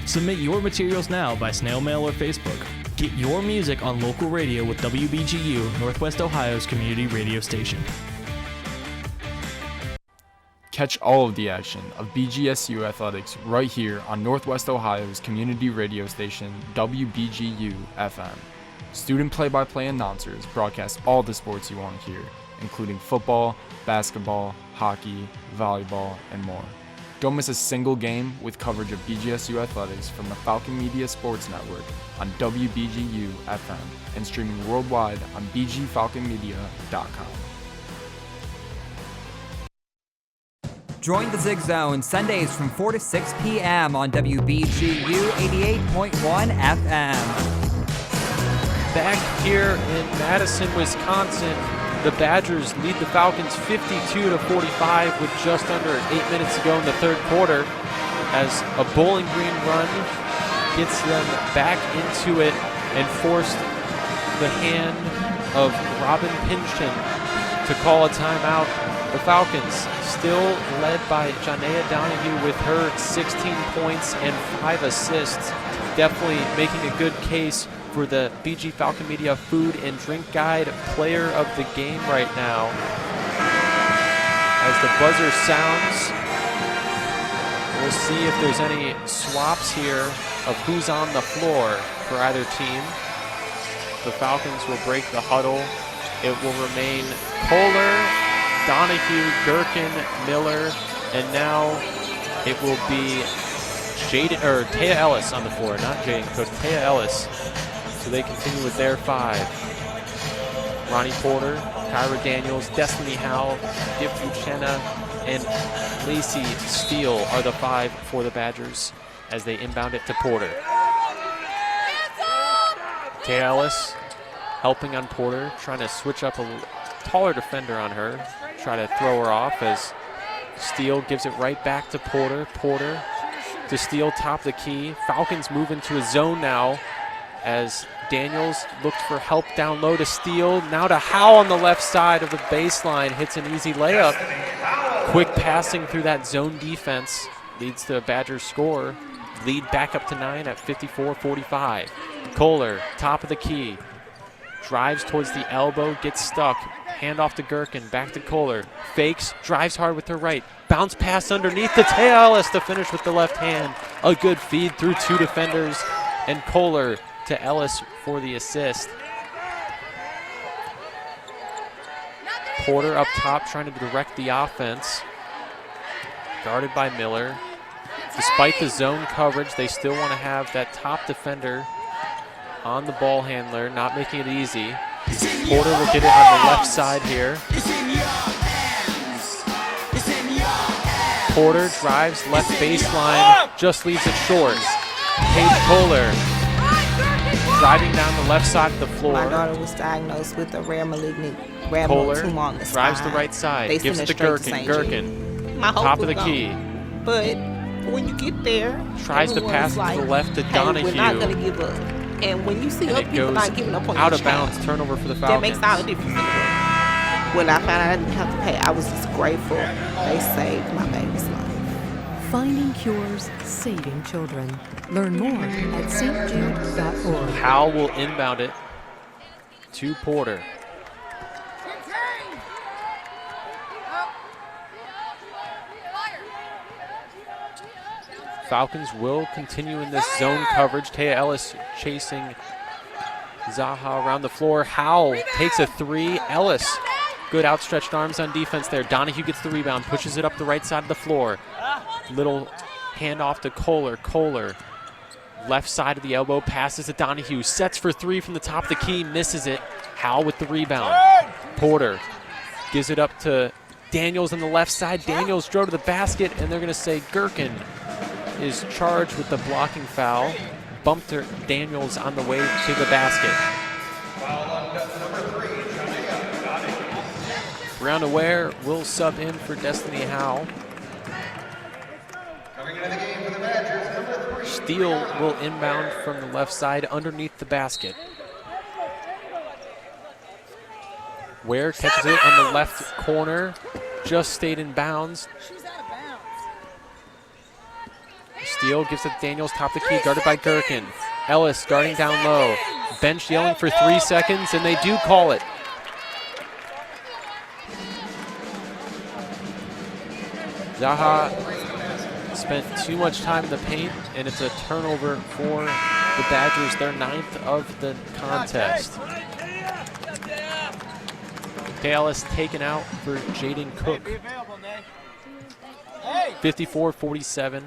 Submit your materials now by snail mail or Facebook. Get your music on local radio with WBGU, Northwest Ohio's community radio station. Catch all of the action of BGSU athletics right here on Northwest Ohio's community radio station, WBGU FM. Student play-by-play announcers broadcast all the sports you want to hear, including football, basketball, hockey, volleyball, and more. Don't miss a single game with coverage of BGSU athletics from the Falcon Media Sports Network on WBGU FM and streaming worldwide on bgfalconmedia.com. Join the Zig Zone Sundays from 4 to 6 p.m. on WBGU 88.1 FM. Back here in Madison, Wisconsin, the Badgers lead the Falcons 52-45 with just under 8 minutes to go in the third quarter as a Bowling Green run gets them back into it and forced the hand of Robin Pinchton to call a timeout. The Falcons still led by Janea Donahue with her 16 points and 5 assists. Definitely making a good case for the BG Falcon Media Food and Drink Guide Player of the Game right now. As the buzzer sounds, we'll see if there's any swaps here of who's on the floor for either team. The Falcons will break the huddle. It will remain Kohler, Donahue, Gherkin, Miller, and now it will be Taya Ellis on the floor, not Jaden Cook, Taya Ellis. So they continue with their 5. Ronnie Porter, Kyra Daniels, Destiny Howe, Div Uchenna, and Lacey Steele are the 5 for the Badgers as they inbound it to Porter. Taya Ellis helping on Porter, trying to switch up a taller defender on her, try to throw her off as Steele gives it right back to Porter. Porter to Steele, top of the key. Falcons move into a zone now as Daniels looked for help down low to Steele. Now to Howe on the left side of the baseline, hits an easy layup. Quick passing through that zone defense leads to a Badgers score. Lead back up to 9 at 54-45. Kohler, top of the key. Drives towards the elbow, gets stuck. Hand off to Gherkin, back to Kohler. Fakes, drives hard with her right. Bounce pass underneath to Taya Ellis to finish with the left hand. A good feed through 2 defenders. And Kohler to Ellis for the assist. Porter up top trying to direct the offense. Guarded by Miller. Despite the zone coverage, they still want to have that top defender on the ball handler, not making it easy. Porter will get it on the left side here. Porter drives left baseline, just leaves it short. Paige Kohler driving down the left side of the floor. My daughter was diagnosed with a rare malignant Kohler tumor on the spine. drives the right side, They gives sent it to her straight to Gherkin. St. Jude. Gherkin, My hope top was of the key. gone. But when you get there, Tries to pass everyone's like, to the left to hey, Donahue. we're not going to give up. And when you see And other it people goes not giving up on out your of bounds, turnover for the that makes Falcons. all the difference in the world. When I found out I didn't have to pay, I was just grateful. They saved my baby's life. Finding cures, saving children. Learn more at stjude.org. Howell will inbound it to Porter. Falcons will continue in this zone coverage. Taya Ellis chasing Zaha around the floor. Howell takes a 3. Ellis, good outstretched arms on defense there. Donahue gets the rebound, pushes it up the right side of the floor. Little handoff to Kohler. Kohler, left side of the elbow, passes to Donahue. Sets for 3 from the top of the key, misses it. Howell with the rebound. Porter gives it up to Daniels on the left side. Daniels drove to the basket, and they're going to say Gherkin is charged with the blocking foul. Bumped her Daniels on the way to the basket. Brianna Ware will sub in for Destiny Howe. Steele will inbound from the left side underneath the basket. Ware catches it on the left corner, just stayed in bounds. Steele gives it to Daniels, top of the key, guarded by Gherkin. Ellis guarding down low. Bench yelling for 3 seconds, and they do call it. Zaha spent too much time in the paint, and it's a turnover for the Badgers, their 9th of the contest. Ellis taken out for Jaden Cook. 54-47.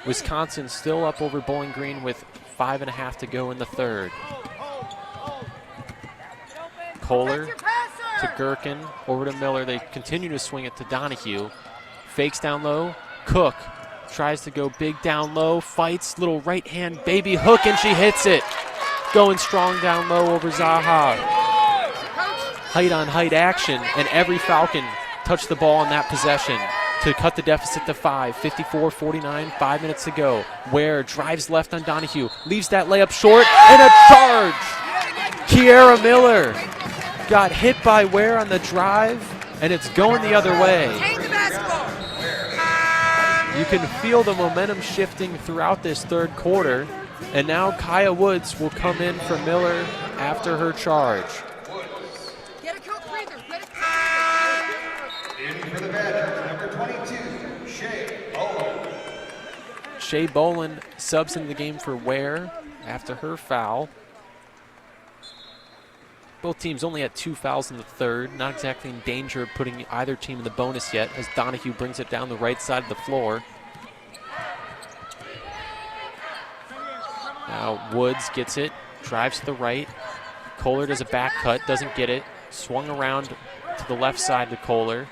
Wisconsin still up over Bowling Green with 5.5 to go in the third. Kohler to Gherkin, over to Miller. They continue to swing it to Donahue. Fakes down low. Cook tries to go big down low, fights, little right hand baby hook, and she hits it. Going strong down low over Zaha. Height on height action, and every Falcon touched the ball in that possession to cut the deficit to 5. 54-49, 5 minutes to go. Ware drives left on Donahue, leaves that layup short, and a charge. Kiera Miller got hit by Ware on the drive, and it's going the other way. You can feel the momentum shifting throughout this third quarter, and now Kaya Woods will come in for Miller after her charge. Shea Boland subs into the game for Ware after her foul. Both teams only had 2 fouls in the third. Not exactly in danger of putting either team in the bonus yet, as Donahue brings it down the right side of the floor. Now Woods gets it, drives to the right. Kohler does a back cut, doesn't get it. Swung around to the left side to Kohler.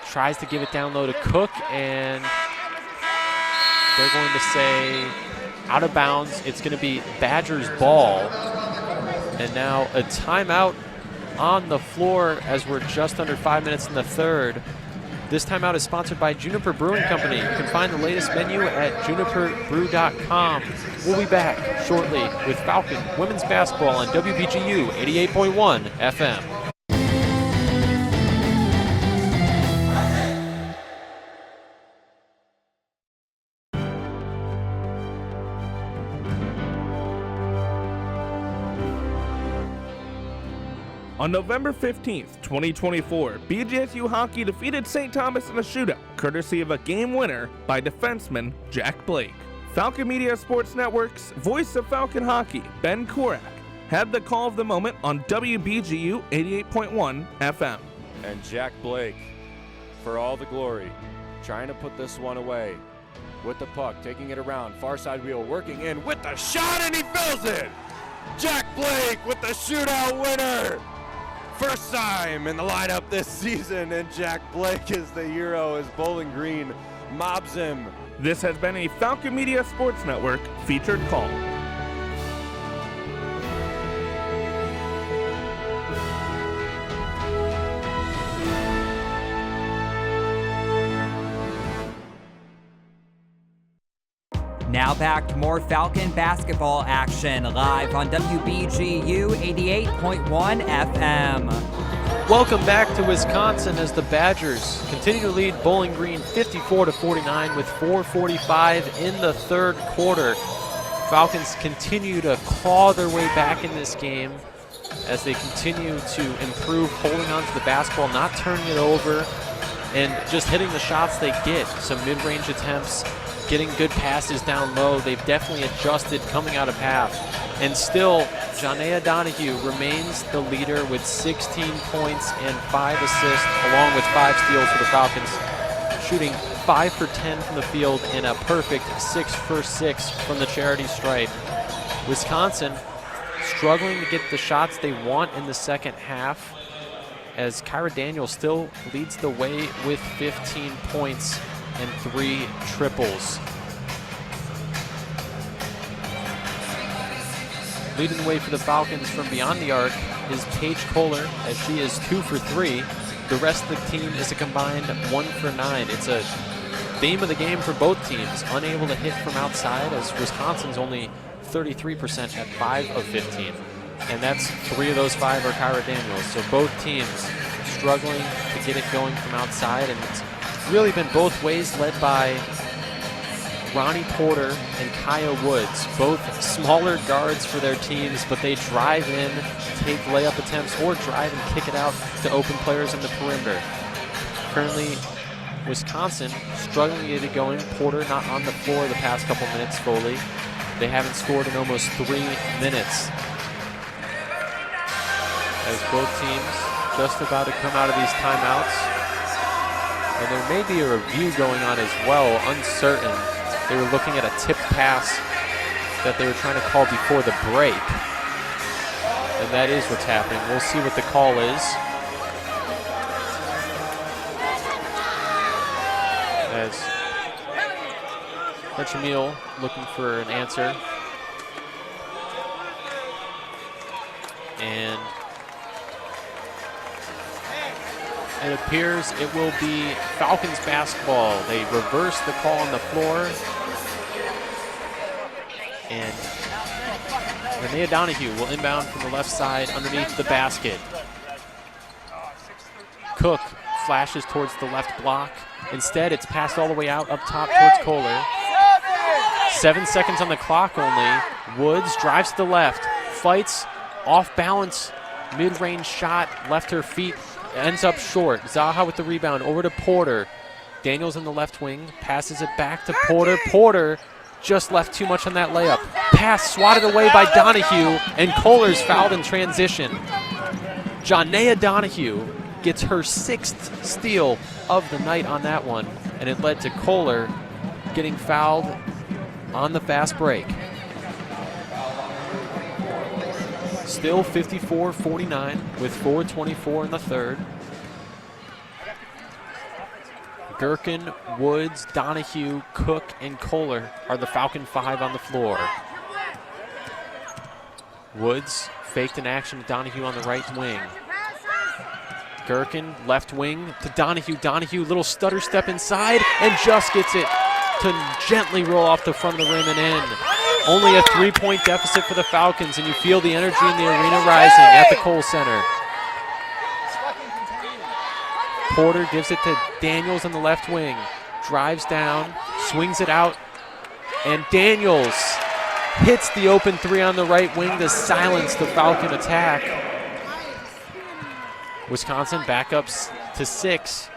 Tries to give it down low to Cook, and they're going to say out of bounds. It's going to be Badgers ball. And now a timeout on the floor as we're just under 5 minutes in the third. This timeout is sponsored by Juniper Brewing Company. You can find the latest menu at juniperbrew.com. We'll be back shortly with Falcon women's basketball on WBGU 88.1 FM. On November 15th, 2024, BGSU Hockey defeated St. Thomas in a shootout, courtesy of a game winner by defenseman Jack Blake. Falcon Media Sports Network's voice of Falcon Hockey, Ben Korak, had the call of the moment on WBGU 88.1 FM. And Jack Blake, for all the glory, trying to put this one away. With the puck, taking it around, far side wheel, working in with the shot, and he fills it! Jack Blake with the shootout winner! First time in the lineup this season, and Jack Blake is the hero as Bowling Green mobs him. This has been a Falcon Media Sports Network featured call. Now back to more Falcon basketball action live on WBGU 88.1 FM. Welcome back to Wisconsin as the Badgers continue to lead Bowling Green 54-49 with 4:45 in the third quarter. Falcons continue to claw their way back in this game as they continue to improve holding on to the basketball, not turning it over, and just hitting the shots they get. Some mid-range attempts, getting good passes down low. They've definitely adjusted coming out of half. And still, Janea Donahue remains the leader with 16 points and 5 assists, along with 5 steals for the Falcons, shooting 5 for 10 from the field and a perfect 6 for 6 from the charity stripe. Wisconsin struggling to get the shots they want in the second half, as Kyra Daniels still leads the way with 15 points and 3 triples. Leading the way for the Falcons from beyond the arc is Paige Kohler, as she is 2 for 3. The rest of the team is a combined 1 for 9. It's a theme of the game for both teams, unable to hit from outside, as Wisconsin's only 33% at 5 of 15. And that's 3 of those 5 are Kyra Daniels. So both teams struggling to get it going from outside, and it's really been both ways, led by Ronnie Porter and Kaya Woods, both smaller guards for their teams, but they drive in, take layup attempts, or drive and kick it out to open players in the perimeter. Currently, Wisconsin struggling to get it going. Porter not on the floor the past couple minutes fully. They haven't scored in almost 3 minutes. As both teams just about to come out of these timeouts. And there may be a review going on as well, uncertain. They were looking at a tipped pass that they were trying to call before the break. And that is what's happening. We'll see what the call is. As Coach Emil looking for an answer. And it appears it will be Falcons basketball. They reverse the call on the floor. And Renea Donahue will inbound from the left side underneath the basket. Cook flashes towards the left block. Instead, it's passed all the way out up top towards Kohler. 7 seconds on the clock only. Woods drives to the left, fights, off balance, mid-range shot, left her feet, ends up short. Zaha with the rebound, over to Porter. Daniels in the left wing, passes it back to Porter. Porter just left too much on that layup. Pass swatted away by Donahue, and Kohler's fouled in transition. Jonea Donahue gets her 6th steal of the night on that one, and it led to Kohler getting fouled on the fast break. Still 54-49 with 4:24 in the third. Gherkin, Woods, Donahue, Cook, and Kohler are the Falcon 5 on the floor. Woods faked an action to Donahue on the right wing. Gherkin, left wing to Donahue. Donahue, little stutter step inside, and just gets it to gently roll off the front of the rim and in. Only a 3-point deficit for the Falcons, and you feel the energy in the arena rising at the Kohl Center. Porter gives it to Daniels on the left wing. Drives down, swings it out, and Daniels hits the open 3 on the right wing to silence the Falcon attack. Wisconsin back up to 6,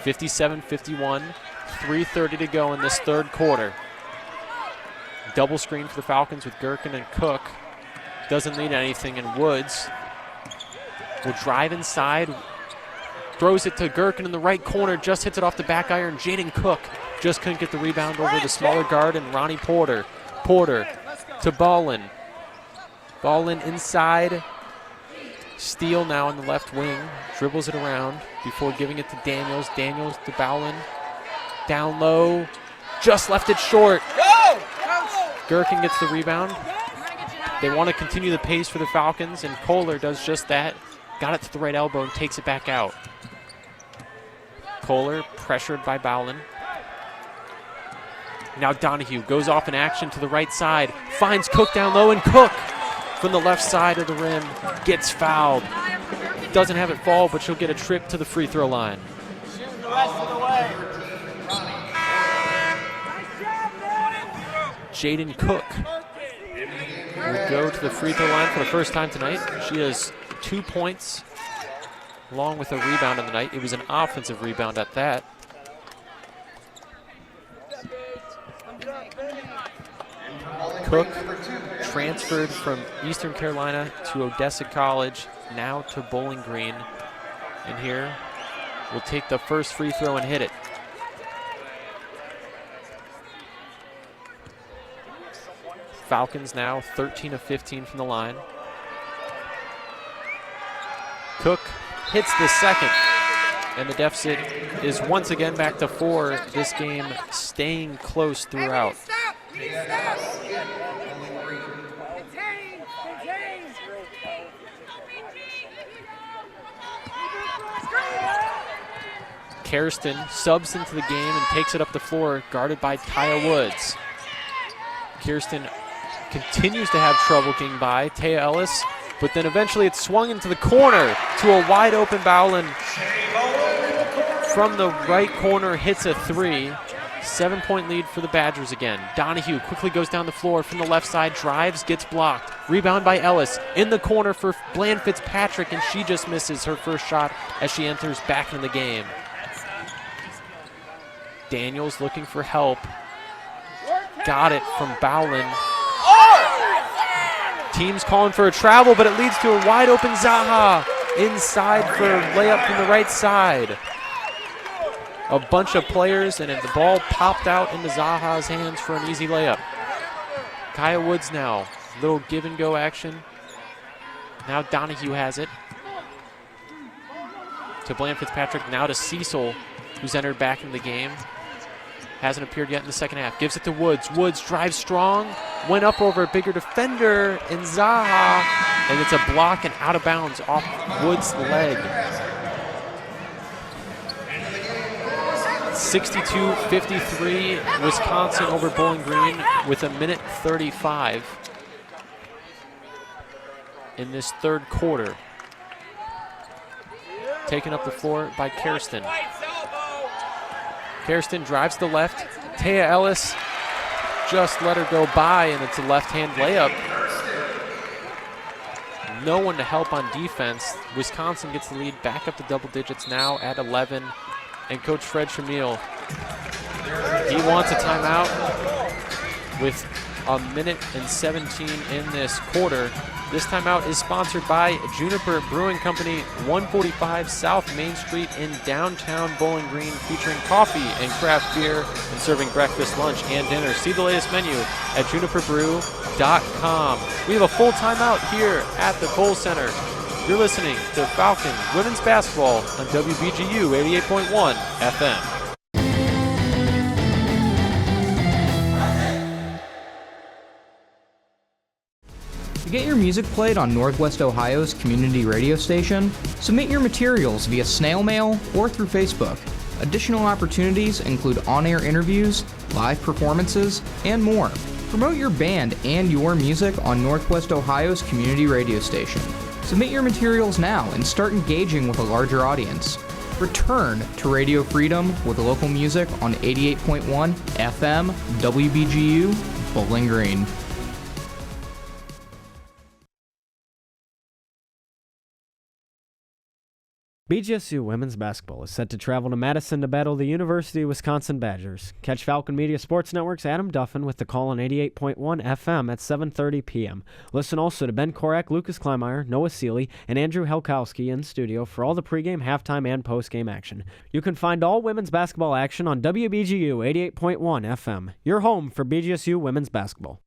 57-51, 3:30 to go in this third quarter. Double screen for the Falcons with Gherkin and Cook. Doesn't need anything, and Woods will drive inside, throws it to Gherkin in the right corner, just hits it off the back iron. Jaden Cook just couldn't get the rebound over the smaller guard, and Ronnie Porter. Porter to Ballin. Ballin inside. Steele now in the left wing, dribbles it around before giving it to Daniels. Daniels to Bowlin. Down low, just left it short. Gherkin gets the rebound. They want to continue the pace for the Falcons, and Kohler does just that. Got it to the right elbow and takes it back out. Kohler pressured by Bowlin. Now Donahue goes off in action to the right side, finds Cook down low, and Cook from the left side of the rim gets fouled. Doesn't have it fall, but she'll get a trip to the free throw line. Jaden Cook will go to the free throw line for the first time tonight. She has 2 points along with a rebound on the night. It was an offensive rebound at that. Cook transferred from Eastern Carolina to Odessa College, now to Bowling Green. And here will take the first free throw and hit it. Falcons now 13 of 15 from the line. Cook hits the second, and the deficit is once again back to 4. This game staying close throughout. Kirsten subs into the game and takes it up the floor, guarded by Kaya Woods. Kirsten continues to have trouble getting by Taya Ellis, but then eventually it's swung into the corner to a wide open Bowlin. From the right corner, hits a three. 7-point lead for the Badgers again. Donahue quickly goes down the floor from the left side, drives, gets blocked. Rebound by Ellis in the corner for Bland Fitzpatrick, and she just misses her first shot as she enters back in the game. Daniels looking for help. Got it from Bowlin. Team's calling for a travel, but it leads to a wide open Zaha inside for layup from the right side. A bunch of players, and the ball popped out into Zaha's hands for an easy layup. Kaya Woods now, little give and go action. Now Donahue has it. To Bland Fitzpatrick, now to Cecil, who's entered back into the game. Hasn't appeared yet in the second half. Gives it to Woods. Woods drives strong, went up over a bigger defender in Zaha, and it's a block and out of bounds off Woods' leg. 62-53, Wisconsin over Bowling Green with 1:35 in this third quarter. Taken up the floor by Kirsten. Kirsten drives to the left. Taya Ellis just let her go by, and it's a left-hand layup. No one to help on defense. Wisconsin gets the lead back up to double digits now at 11. And Coach Fred Shamil, he wants a timeout with 1:17 in this quarter. This timeout is sponsored by Juniper Brewing Company, 145 South Main Street in downtown Bowling Green, featuring coffee and craft beer and serving breakfast, lunch, and dinner. See the latest menu at juniperbrew.com. We have a full timeout here at the Kohl Center. You're listening to Falcon Women's Basketball on WBGU 88.1 FM. To get your music played on Northwest Ohio's community radio station, submit your materials via snail mail or through Facebook. Additional opportunities include on-air interviews, live performances, and more. Promote your band and your music on Northwest Ohio's community radio station. Submit your materials now and start engaging with a larger audience. Return to Radio Freedom with local music on 88.1 FM WBGU Bowling Green. BGSU women's basketball is set to travel to Madison to battle the University of Wisconsin Badgers. Catch Falcon Media Sports Network's Adam Duffin with the call on 88.1 FM at 7:30 p.m. Listen also to Ben Korak, Lucas Kleinmeyer, Noah Seeley, and Andrew Helkowski in studio for all the pregame, halftime, and postgame action. You can find all women's basketball action on WBGU 88.1 FM, your home for BGSU women's basketball.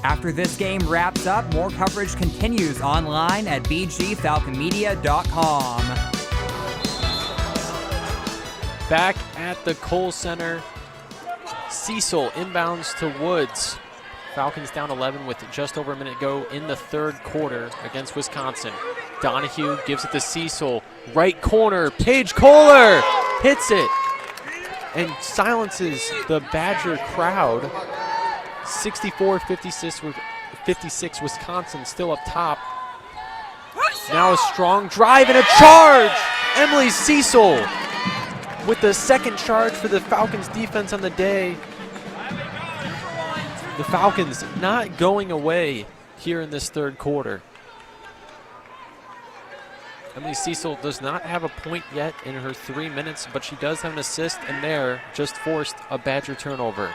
After this game wraps up, more coverage continues online at bgfalconmedia.com. Back at the Kohl Center, Cecil inbounds to Woods. Falcons down 11 with just over a minute to go in the third quarter against Wisconsin. Donahue gives it to Cecil. Right corner, Paige Kohler hits it and silences the Badger crowd. 64-56 Wisconsin still up top. Now a strong drive and a charge. Emily Cecil with the second charge for the Falcons defense on the day. The Falcons not going away here in this third quarter. Emily Cecil does not have a point yet in her 3 minutes, but she does have an assist, and there just forced a Badger turnover.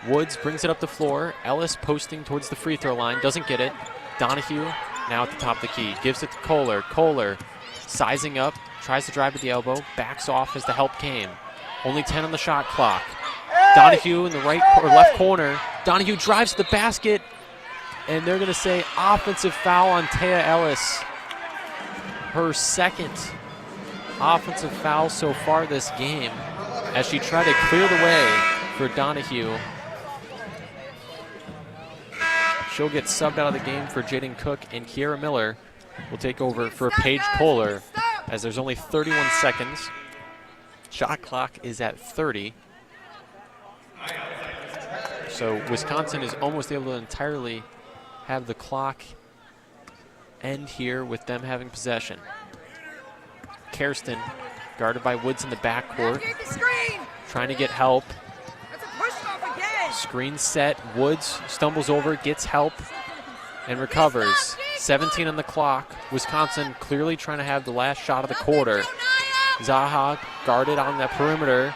Woods brings it up the floor. Ellis posting towards the free throw line. Doesn't get it. Donahue now at the top of the key. Gives it to Kohler. Kohler sizing up. Tries to drive to the elbow. Backs off as the help came. Only 10 on the shot clock. Donahue in the right or left corner. Donahue drives to the basket. And they're going to say offensive foul on Taya Ellis. Her second offensive foul so far this game as she tried to clear the way for Donahue. She'll get subbed out of the game for Jaden Cook, and Kiera Miller will take over for Paige Kohler as there's only 31 seconds Shot clock is at 30. So Wisconsin is almost able to entirely have the clock end here with them having possession. Kirsten, guarded by Woods in the backcourt, trying to get help. Screen set, Woods stumbles over, gets help, and recovers. 17 on the clock. Wisconsin clearly trying to have the last shot of the quarter. Zaha guarded on the perimeter.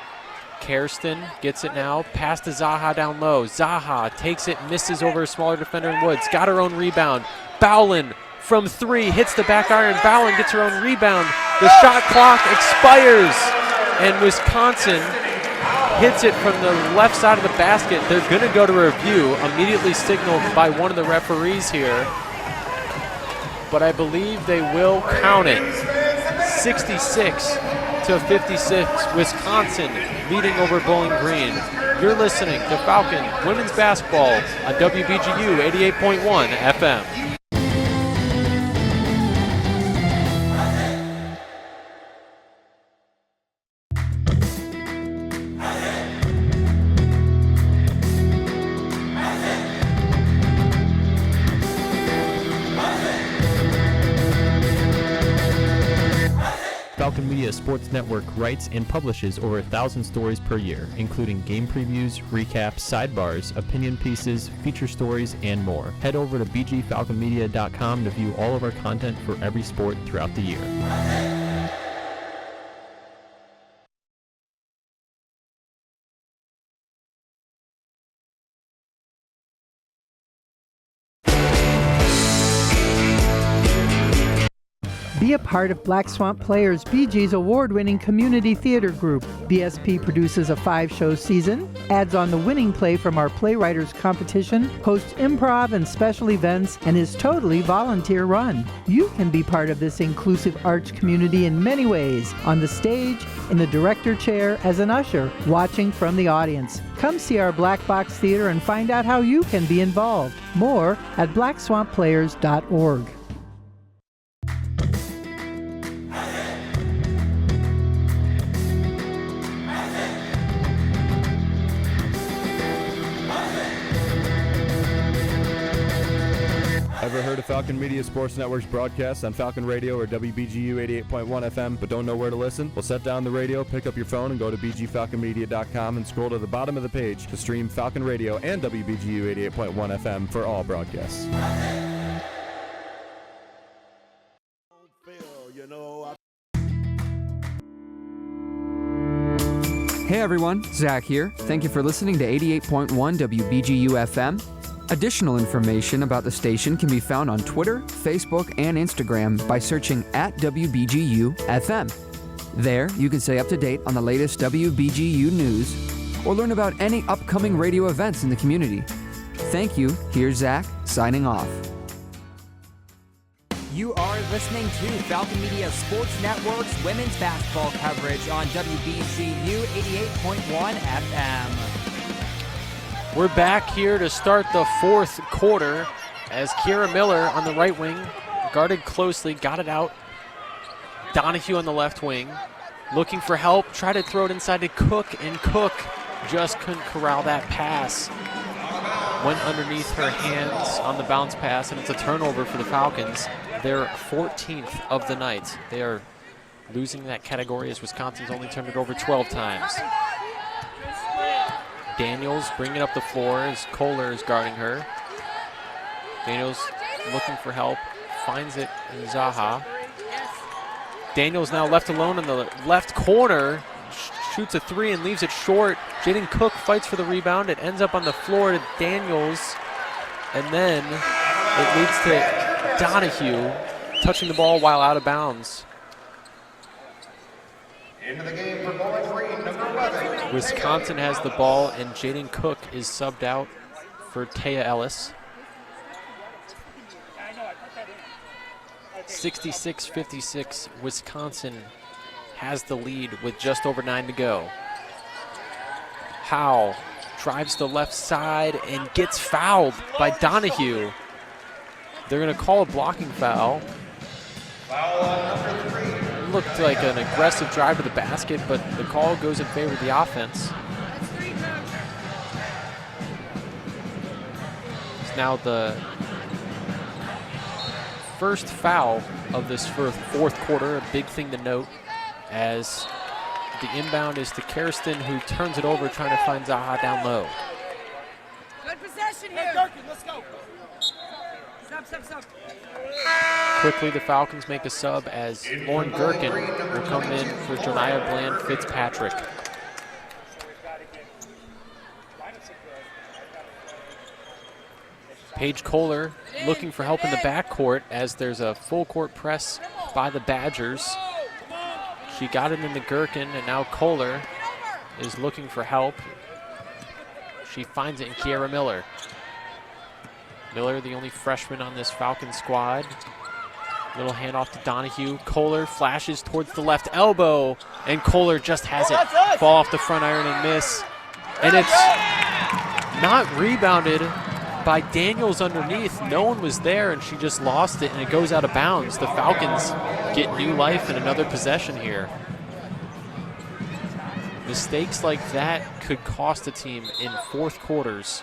Kirsten gets it now, pass to Zaha down low. Zaha takes it, misses over a smaller defender in Woods. Got her own rebound. Bowlin from 3, hits the back iron. Bowlin gets her own rebound. The shot clock expires, and Wisconsin hits it from the left side of the basket. They're going to go to review, immediately signaled by one of the referees here. But I believe they will count it. 66-56, Wisconsin leading over Bowling Green. You're listening to Falcon Women's Basketball on WBGU 88.1 FM. Falcon Media Sports Network writes and publishes over 1,000 stories per year, including game previews, recaps, sidebars, opinion pieces, feature stories, and more. Head over to bgfalconmedia.com to view all of our content for every sport throughout the year. Be a part of Black Swamp Players, BG's award-winning community theater group. BSP produces a 5-show season, adds on the winning play from our Playwriters competition, hosts improv and special events, and is totally volunteer-run. You can be part of this inclusive arts community in many ways, on the stage, in the director chair, as an usher, watching from the audience. Come see our Black Box Theater and find out how you can be involved. More at blackswampplayers.org. Ever heard of Falcon Media Sports Network's broadcast on Falcon Radio or WBGU 88.1 FM but don't know where to listen? Well, set down the radio, pick up your phone, and go to bgfalconmedia.com and scroll to the bottom of the page to stream Falcon Radio and WBGU 88.1 FM for all broadcasts. Hey everyone, Zach here. Thank you for listening to 88.1 WBGU FM. Additional information about the station can be found on Twitter, Facebook, and Instagram by searching at WBGU FM. There, you can stay up to date on the latest WBGU news or learn about any upcoming radio events in the community. Thank you. Here's Zach, signing off. You are listening to Falcon Media Sports Network's women's basketball coverage on WBGU 88.1 FM. We're back here to start the fourth quarter as Kiera Miller on the right wing, guarded closely, got it out. Donahue on the left wing, looking for help, tried to throw it inside to Cook, and Cook just couldn't corral that pass. Went underneath her hands on the bounce pass, and it's a turnover for the Falcons. They're 14th of the night. They are losing that category as Wisconsin's only turned it over 12 times. Daniels bringing up the floor as Kohler is guarding her. Daniels looking for help, finds it in Zaha. Daniels now left alone in the left corner, shoots a 3 and leaves it short. Jaden Cook fights for the rebound. It ends up on the floor to Daniels, and then it leads to Donahue touching the ball while out of bounds. Into the game for Bowling Green, number 11. Wisconsin has the ball, and Jaden Cook is subbed out for Taya Ellis. 66-56, Wisconsin has the lead with just over 9 to go. Howe drives the left side and gets fouled by Donahue. They're going to call a blocking foul. Foul on number 3, looked like an aggressive drive to the basket, but the call goes in favor of the offense. It's now the first foul of this fourth quarter, a big thing to note, as the inbound is to Kirsten, who turns it over trying to find Zaha down low. Good possession here. Let's go. Stop. Quickly, the Falcons make a sub as Lauren Gherkin will come in for Janiah Bland Fitzpatrick. Paige Kohler looking for help in the backcourt as there's a full court press by the Badgers. She got it into Gherkin, and now Kohler is looking for help. She finds it in Kiera Miller. Miller, the only freshman on this Falcon squad. Little handoff to Donahue. Kohler flashes towards the left elbow, and Kohler just has it fall off the front iron and miss. And it's not rebounded by Daniels underneath. No one was there, and she just lost it, and it goes out of bounds. The Falcons get new life in another possession here. Mistakes like that could cost a team in fourth quarters.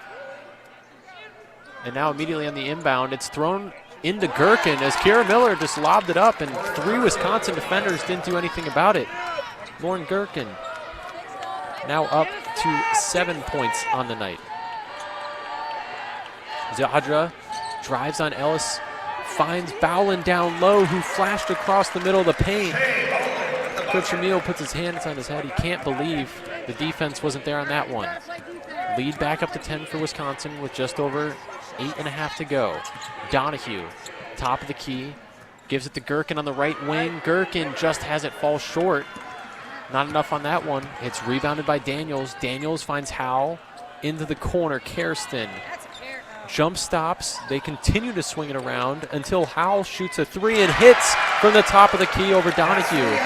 And now immediately on the inbound, it's thrown into Gherkin as Kiera Miller just lobbed it up, and 3 Wisconsin defenders didn't do anything about it. Lauren Gherkin now up to 7 points on the night. Zadra drives on Ellis, finds Bowlin down low, who flashed across the middle of the paint. Coach Shamil puts his hands on his head. He can't believe the defense wasn't there on that one. Lead back up to 10 for Wisconsin with just over 8.5 to go. Donahue, top of the key, gives it to Gherkin on the right wing. Gherkin just has it fall short. Not enough on that one. It's rebounded by Daniels. Daniels finds Howell into the corner. Kirsten jump stops. They continue to swing it around until Howell shoots a 3 and hits from the top of the key over Donahue.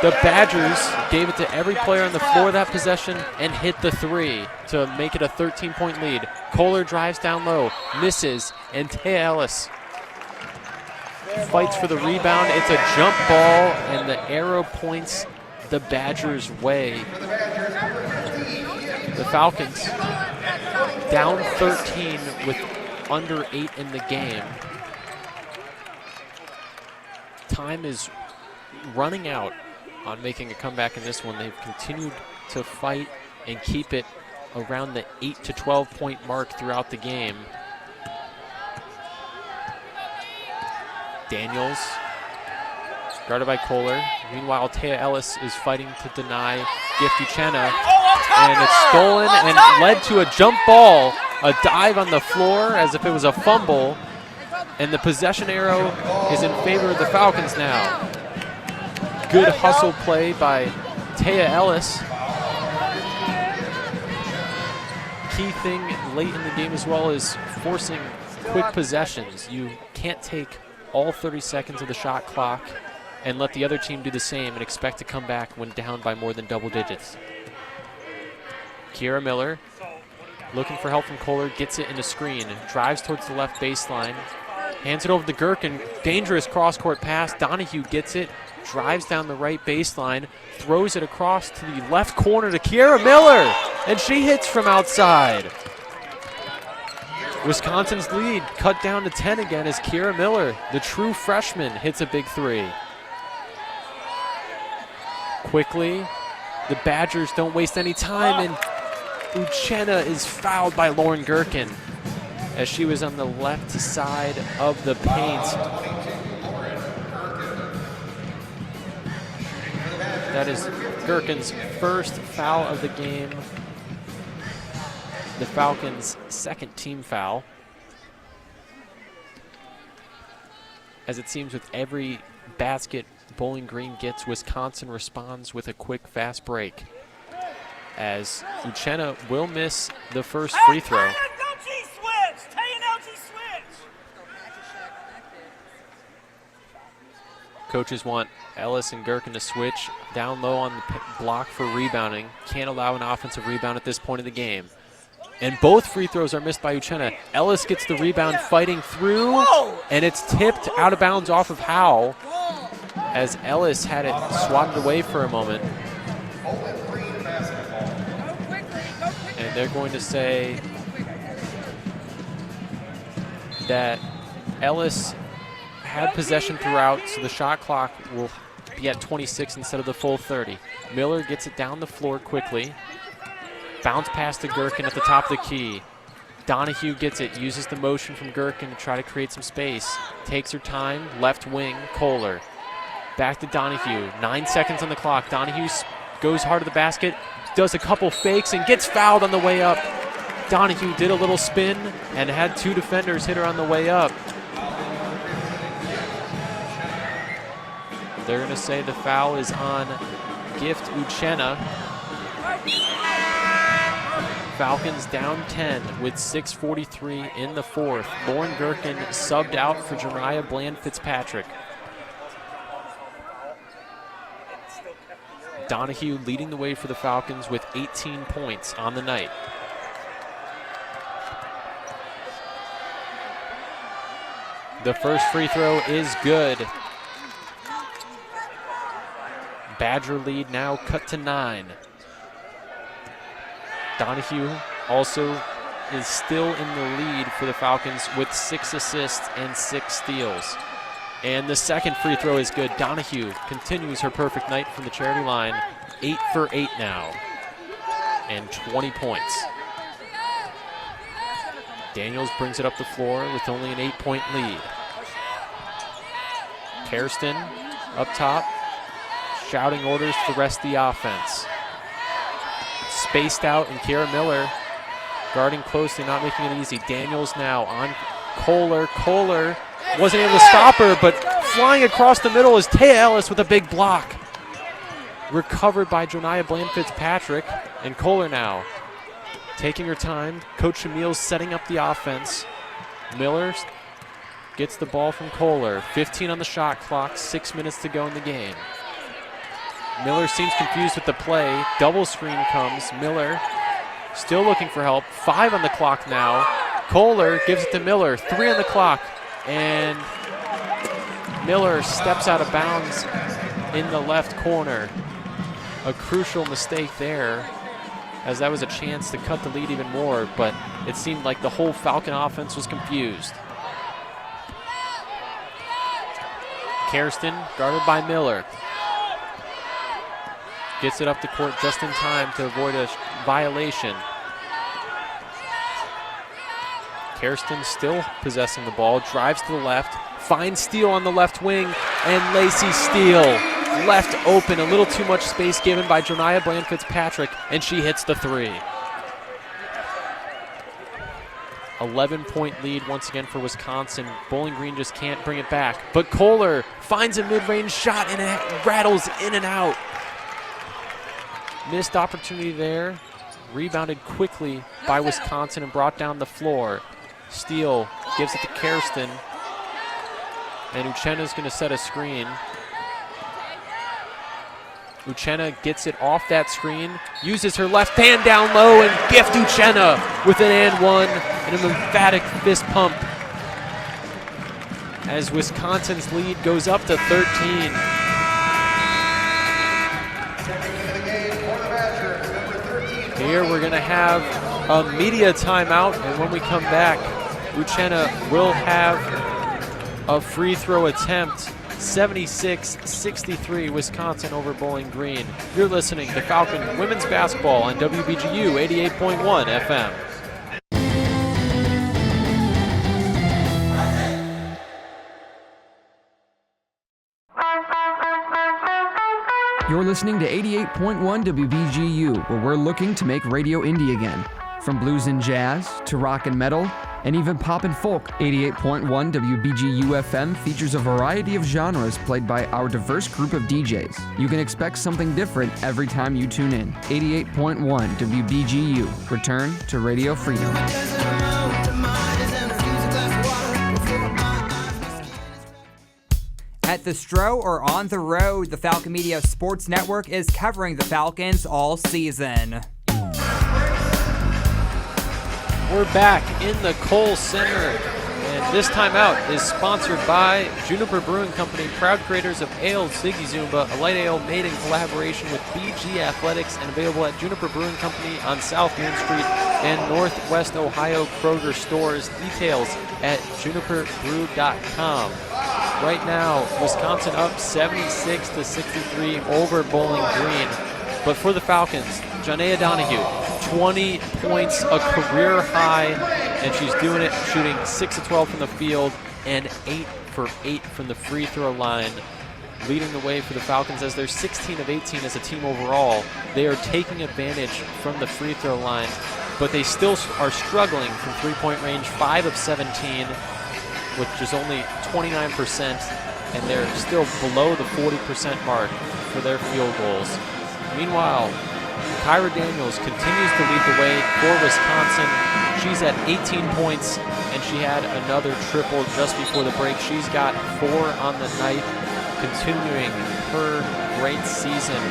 The Badgers gave it to every player on the floor that possession and hit the 3 to make it a 13-point lead. Kohler drives down low, misses, and Taya Ellis fights for the rebound. It's a jump ball, and the arrow points the Badgers' way. The Falcons down 13 with under 8 in the game. Time is running out on making a comeback in this one. They've continued to fight and keep it around the 8 to 12 point mark throughout the game. Daniels, guarded by Kohler. Meanwhile, Taya Ellis is fighting to deny Gift Uchenna, and it's stolen and led to a jump ball, a dive on the floor as if it was a fumble, and the possession arrow is in favor of the Falcons now. Good hustle play by Taya Ellis. Key thing late in the game as well is forcing quick possessions. You can't take all 30 seconds of the shot clock and let the other team do the same and expect to come back when down by more than double digits. Kiera Miller looking for help from Kohler, gets it in a screen, drives towards the left baseline, hands it over to Gherkin. Dangerous cross-court pass. Donahue gets it, drives down the right baseline, throws it across to the left corner to Kiera Miller, and she hits from outside. Wisconsin's lead cut down to 10 again as Kiera Miller, the true freshman, hits a big 3. Quickly, the Badgers don't waste any time, and Uchenna is fouled by Lauren Gherkin as she was on the left side of the paint. That is Gherkin's first foul of the game. The Falcons' second team foul. As it seems with every basket Bowling Green gets, Wisconsin responds with a quick, fast break. As Uchenna will miss the first free throw. Coaches want Ellis and Gherkin to switch down low on the block for rebounding. Can't allow an offensive rebound at this point of the game. And both free throws are missed by Uchenna. Ellis gets the rebound fighting through, and it's tipped out of bounds off of Howell. as Ellis had it swatted away for a moment. And they're going to say that Ellis had possession throughout, so the shot clock will be at 26 instead of the full 30. Miller gets it down the floor quickly. Bounce pass to Gherkin at the top of the key. Donahue gets it, uses the motion from Gherkin to try to create some space. Takes her time, left wing, Kohler. Back to Donahue, 9 seconds on the clock. Donahue goes hard to the basket, does a couple fakes, and gets fouled on the way up. Donahue did a little spin and had 2 defenders hit her on the way up. They're going to say the foul is on Gift Uchenna. Falcons down 10 with 6:43 in the fourth. Lauren Gherkin subbed out for Jariah Bland-Fitzpatrick. Donahue leading the way for the Falcons with 18 points on the night. The first free throw is good. Badger lead now cut to 9. Donahue also is still in the lead for the Falcons with 6 assists and 6 steals. And the second free throw is good. Donahue continues her perfect night from the charity line. 8 for 8 now. And 20 points. Daniels brings it up the floor with only an 8-point lead. Kirsten up top, shouting orders to the rest of the offense. Spaced out, and Kiara Miller guarding closely, not making it easy. Daniels now on Kohler. Kohler wasn't able to stop her, but flying across the middle is Taya Ellis with a big block. Recovered by Jariah Bland-Fitzpatrick, and Kohler now taking her time. Coach Shamil's setting up the offense. Miller gets the ball from Kohler. 15 on the shot clock, 6 minutes to go in the game. Miller seems confused with the play. Double screen comes. Miller still looking for help. 5 on the clock now. Kohler gives it to Miller. 3 on the clock. And Miller steps out of bounds in the left corner. A crucial mistake there, as that was a chance to cut the lead even more, but it seemed like the whole Falcon offense was confused. Kirsten guarded by Miller. Gets it up the court just in time to avoid a violation. Kirsten still possessing the ball, drives to the left, finds Steele on the left wing, and Lacey Steele left open. A little too much space given by Jariah Bland-Fitzpatrick, and she hits the 3. 11-point lead once again for Wisconsin. Bowling Green just can't bring it back. But Kohler finds a mid-range shot, and it rattles in and out. Missed opportunity there. Rebounded quickly by Wisconsin and brought down the floor. Steele gives it to Kirsten. And Uchenna's going to set a screen. Uchenna gets it off that screen, uses her left hand down low, and Gift Uchenna with an and one and an emphatic fist pump as Wisconsin's lead goes up to 13. Here we're going to have a media timeout, and when we come back, Uchenna will have a free throw attempt. 76-63, Wisconsin over Bowling Green. You're listening to Falcon Women's Basketball on WBGU 88.1 FM. You're listening to 88.1 WBGU, where we're looking to make radio indie again. From blues and jazz to rock and metal, and even pop and folk, 88.1 WBGU FM features a variety of genres played by our diverse group of DJs. You can expect something different every time you tune in. 88.1 WBGU. Return to Radio Freedom. At the Stro or on the road, the Falcon Media Sports Network is covering the Falcons all season. We're back in the Kohl Center, and This timeout is sponsored by Juniper Brewing Company, proud creators of Ale Ziggy Zumba, a light ale made in collaboration with BG Athletics and available at Juniper Brewing Company on South Main Street and Northwest Ohio Kroger stores. Details at juniperbrew.com. Right now, Wisconsin up 76-63 over Bowling Green. But for the Falcons, Janaea Donahue, 20 points, a career high, and she's doing it shooting 6 of 12 from the field and 8 for 8 from the free throw line, leading the way for the Falcons as they're 16 of 18 as a team overall. They are taking advantage from the free throw line, but they still are struggling from three-point range, 5 of 17, with just only 29%, and they're still below the 40% mark for their field goals. Meanwhile, Kyra Daniels continues to lead the way for Wisconsin. She's at 18 points, and she had another triple just before the break. She's got 4 on the night, continuing her great season.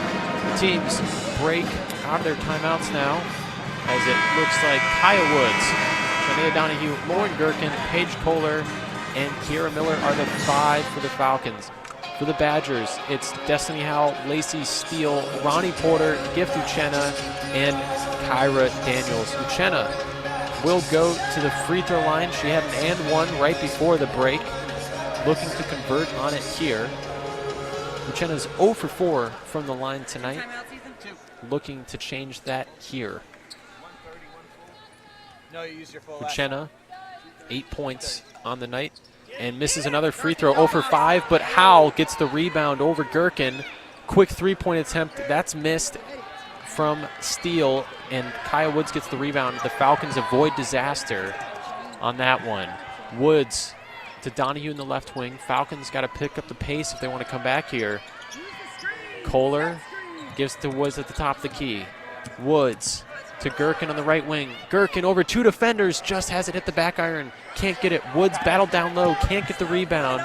The teams break out of their timeouts now, as it looks like Kaya Woods, Janaea Donahue, Lauren Gherkin, Paige Kohler, and Kiera Miller are the 5 for the Falcons. For the Badgers, it's Destiny Howell, Lacey Steele, Ronnie Porter, Gift Uchenna, and Kyra Daniels. Uchenna will go to the free throw line. She had an and one right before the break, looking to convert on it here. Uchenna's 0 for 4 from the line tonight, looking to change that here. Uchenna, 8 points on the night, and misses another free throw, 0 for 5, but Howell gets the rebound over Gherkin. Quick three-point attempt, that's missed from Steele, and Kaya Woods gets the rebound. The Falcons avoid disaster on that one. Woods to Donahue in the left wing. Falcons got to pick up the pace if they want to come back here. Kohler gives to Woods at the top of the key. Woods to Gherkin on the right wing. Gherkin over 2 defenders, just has it hit the back iron. Can't get it. Woods battled down low, can't get the rebound.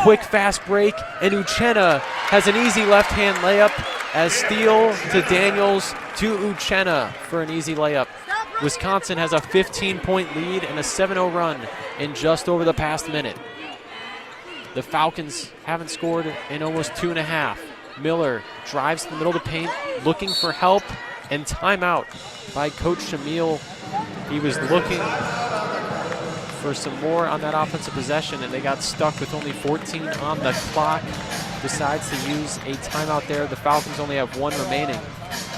Quick fast break, and Uchenna has an easy left-hand layup as Steele to Daniels to Uchenna for an easy layup. Wisconsin has a 15-point lead and a 7-0 run in just over the past minute. The Falcons haven't scored in almost 2.5. Miller drives to the middle of the paint, looking for help, and timeout by Coach Shamil. He was looking for some more on that offensive possession, and they got stuck with only 14 on the clock. Decides to use a timeout there. The Falcons only have 1 remaining.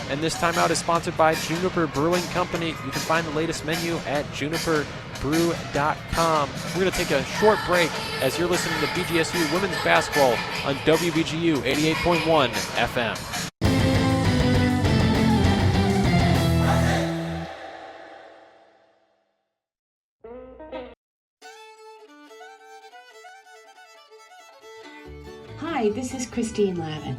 And this timeout is sponsored by Juniper Brewing Company. You can find the latest menu at juniperbrew.com. We're going to take a short break as you're listening to BGSU Women's Basketball on WBGU 88.1 FM. Hi, this is Christine Lavin.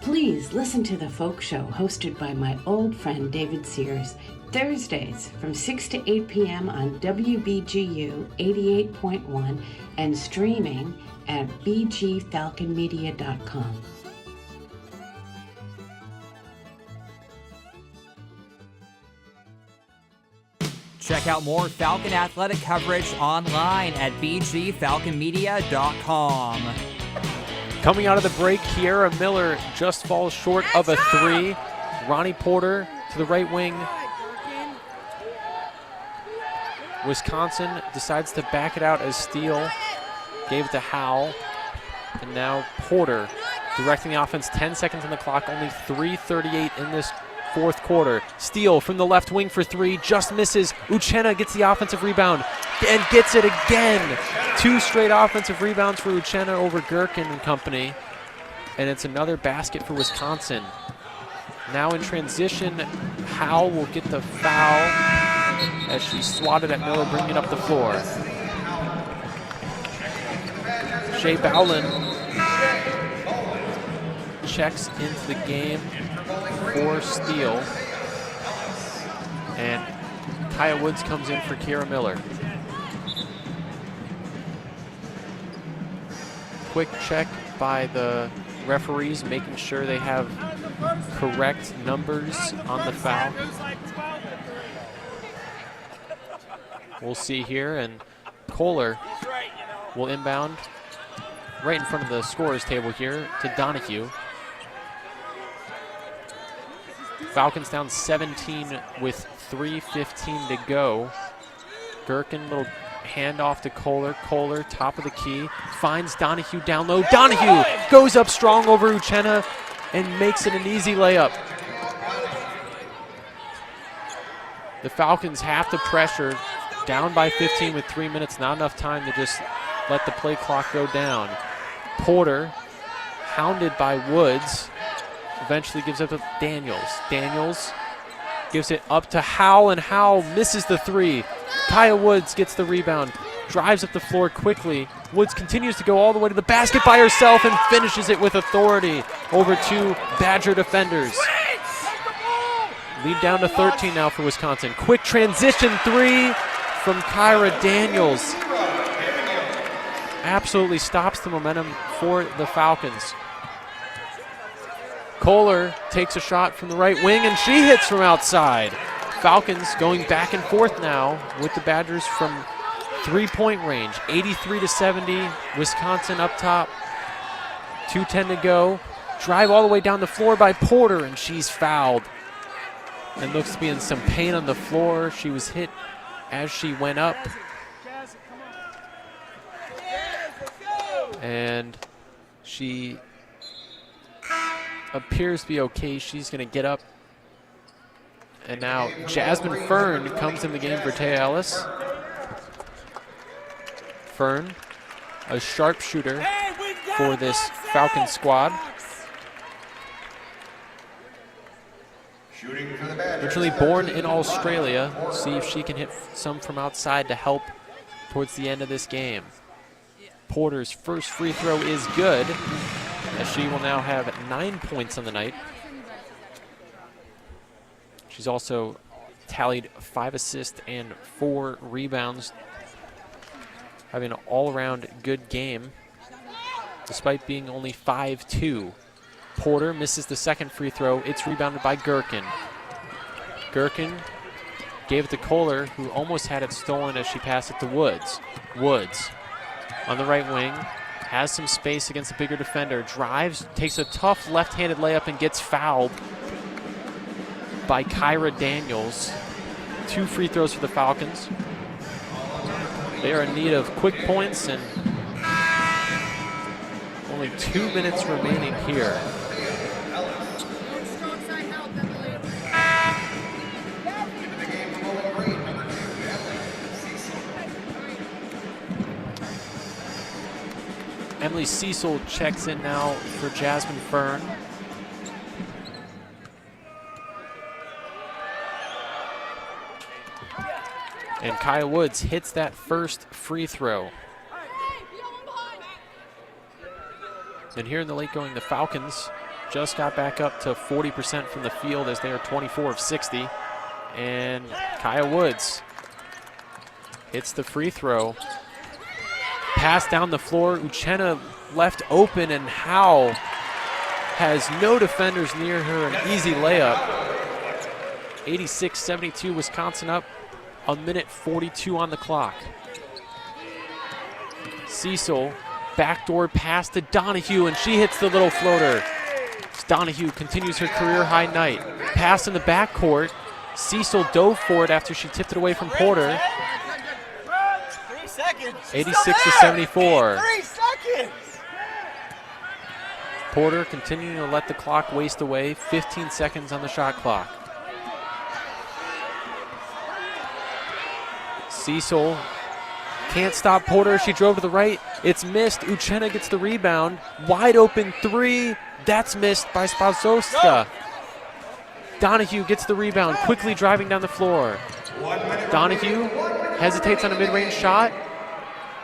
Please listen to The Folk Show, hosted by my old friend David Sears, Thursdays from 6 to 8 p.m. on WBGU 88.1 and streaming at bgfalconmedia.com. Check out more Falcon athletic coverage online at bgfalconmedia.com. Coming out of the break, Kiera Miller just falls short of a 3. Ronnie Porter to the right wing. Wisconsin decides to back it out as Steele gave it to Howell. And now Porter directing the offense. 10 seconds on the clock, only 3:38 in this fourth quarter. Steele from the left wing for 3, just misses. Uchenna gets the offensive rebound and gets it again. 2 straight offensive rebounds for Uchenna over Gherkin and company. And it's another basket for Wisconsin. Now in transition, Howell will get the foul as she swatted at Miller, bringing up the floor. Shea Bowlin checks into the game for Steele. And Kaya Woods comes in for Kiera Miller. Quick check by the referees, making sure they have correct numbers on the foul. We'll see here, and Kohler will inbound right in front of the scorer's table here to Donahue. Falcons down 17 with 3:15 to go. Gherkin, little handoff to Kohler. Kohler, top of the key, finds Donahue down low. Donahue goes up strong over Uchenna and makes it an easy layup. The Falcons have to pressure, down by 15 with 3 minutes. Not enough time to just let the play clock go down. Porter, hounded by Woods, eventually gives up to Daniels. Daniels gives it up to Howell, and Howell misses the three. Kaya Woods gets the rebound, drives up the floor quickly. Woods continues to go all the way to the basket by herself and finishes it with authority over two Badger defenders. Lead down to 13 now for Wisconsin. Quick transition three from Kyra Daniels. Absolutely stops the momentum for the Falcons. Kohler takes a shot from the right wing, and she hits from outside. Falcons going back and forth now with the Badgers from three-point range. 83-70, Wisconsin up top. 2:10 to go. Drive all the way down the floor by Porter, and she's fouled. And looks to be in some pain on the floor. She was hit as she went up. And she appears to be okay. She's going to get up. And now Jasmine Fern comes in the game for Taya Ellis. Fern, a sharpshooter for this Falcon squad. Originally born in Australia. See if she can hit some from outside to help towards the end of this game. Porter's first free throw is good, as she will now have 9 points on the night. She's also tallied 5 assists and 4 rebounds, having an all-around good game, despite being only 5'2". Porter misses the second free throw. It's rebounded by Gherkin. Gherkin gave it to Kohler, who almost had it stolen as she passed it to Woods. Woods on the right wing, has some space against a bigger defender, drives, takes a tough left-handed layup and gets fouled by Kyra Daniels. 2 free throws for the Falcons. They are in need of quick points, and only 2 minutes remaining here. Emily Cecil checks in now for Jasmine Fern. And Kaya Woods hits that first free throw. And here in the late going, the Falcons just got back up to 40% from the field as they are 24 of 60. And Kaya Woods hits the free throw. Pass down the floor, Uchenna left open, and Howell has no defenders near her, an easy layup. 86-72, Wisconsin up, 1:42 on the clock. Cecil, backdoor pass to Donahue, and she hits the little floater. Donahue continues her career-high night. Pass in the backcourt. Cecil dove for it after she tipped it away from Porter. 86-74. 3 seconds. Porter continuing to let the clock waste away. 15 seconds on the shot clock. Cecil can't stop Porter. She drove to the right. It's missed. Uchenna gets the rebound. Wide open three. That's missed by Spazowska. Donahue gets the rebound, quickly driving down the floor. Donahue hesitates on a mid-range shot.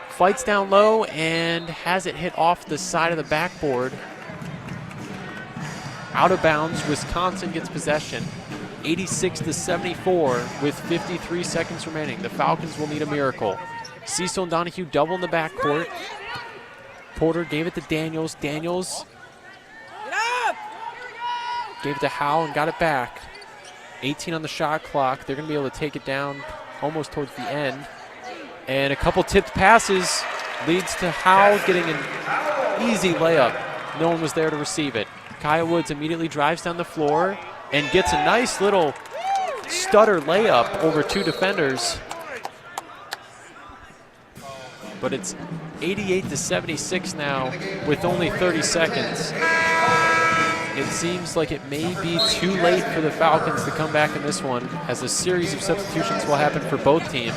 Fights down low and has it hit off the side of the backboard. Out of bounds, Wisconsin gets possession. 86-74 with 53 seconds remaining. The Falcons will need a miracle. Cecil and Donahue double in the backcourt. Porter gave it to Daniels. Daniels gave it to Howell and got it back. 18 on the shot clock. They're going to be able to take it down almost towards the end. And a couple tipped passes leads to Howe getting an easy layup. No one was there to receive it. Kaya Woods immediately drives down the floor and gets a nice little stutter layup over two defenders. But it's 88-76 now with only 30 seconds. It seems like it may be too late for the Falcons to come back in this one, as a series of substitutions will happen for both teams,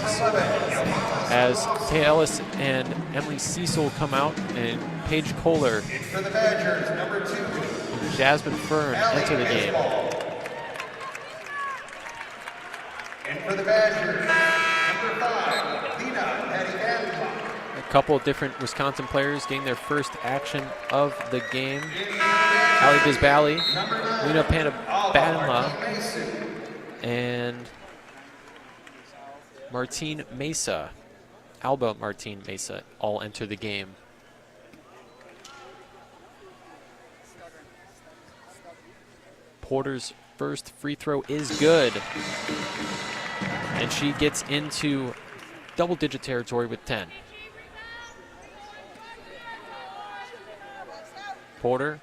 as Tay Ellis and Emily Cecil come out and Paige Kohler For the Badgers, number 2. and Jasmine Fern enter the game. And for the Badgers, number 5, Lena Patty-Antoine. A couple of different Wisconsin players getting their first action of the game. Ali Bisbali, Lena Panabadla, and Martine Mesa, Alba Martine Mesa, all enter the game. Porter's first free throw is good, and she gets into double-digit territory with 10. Porter,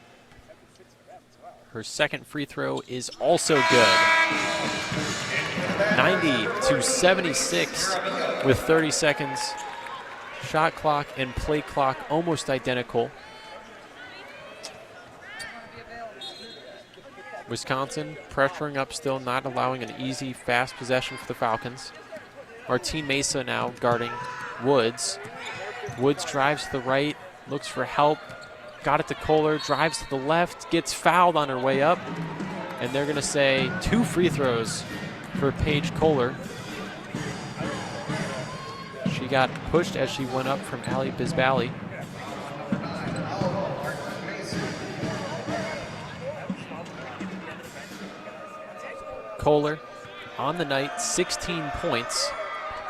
her second free throw is also good. 90-76 with 30 seconds. Shot clock and play clock almost identical. Wisconsin pressuring up still, not allowing an easy, fast possession for the Falcons. Martine Mesa now guarding Woods. Woods drives to the right, looks for help. Got it to Kohler, drives to the left, gets fouled on her way up. And they're going to say 2 free throws for Paige Kohler. She got pushed as she went up from Ali Bisbali. Kohler on the night, 16 points,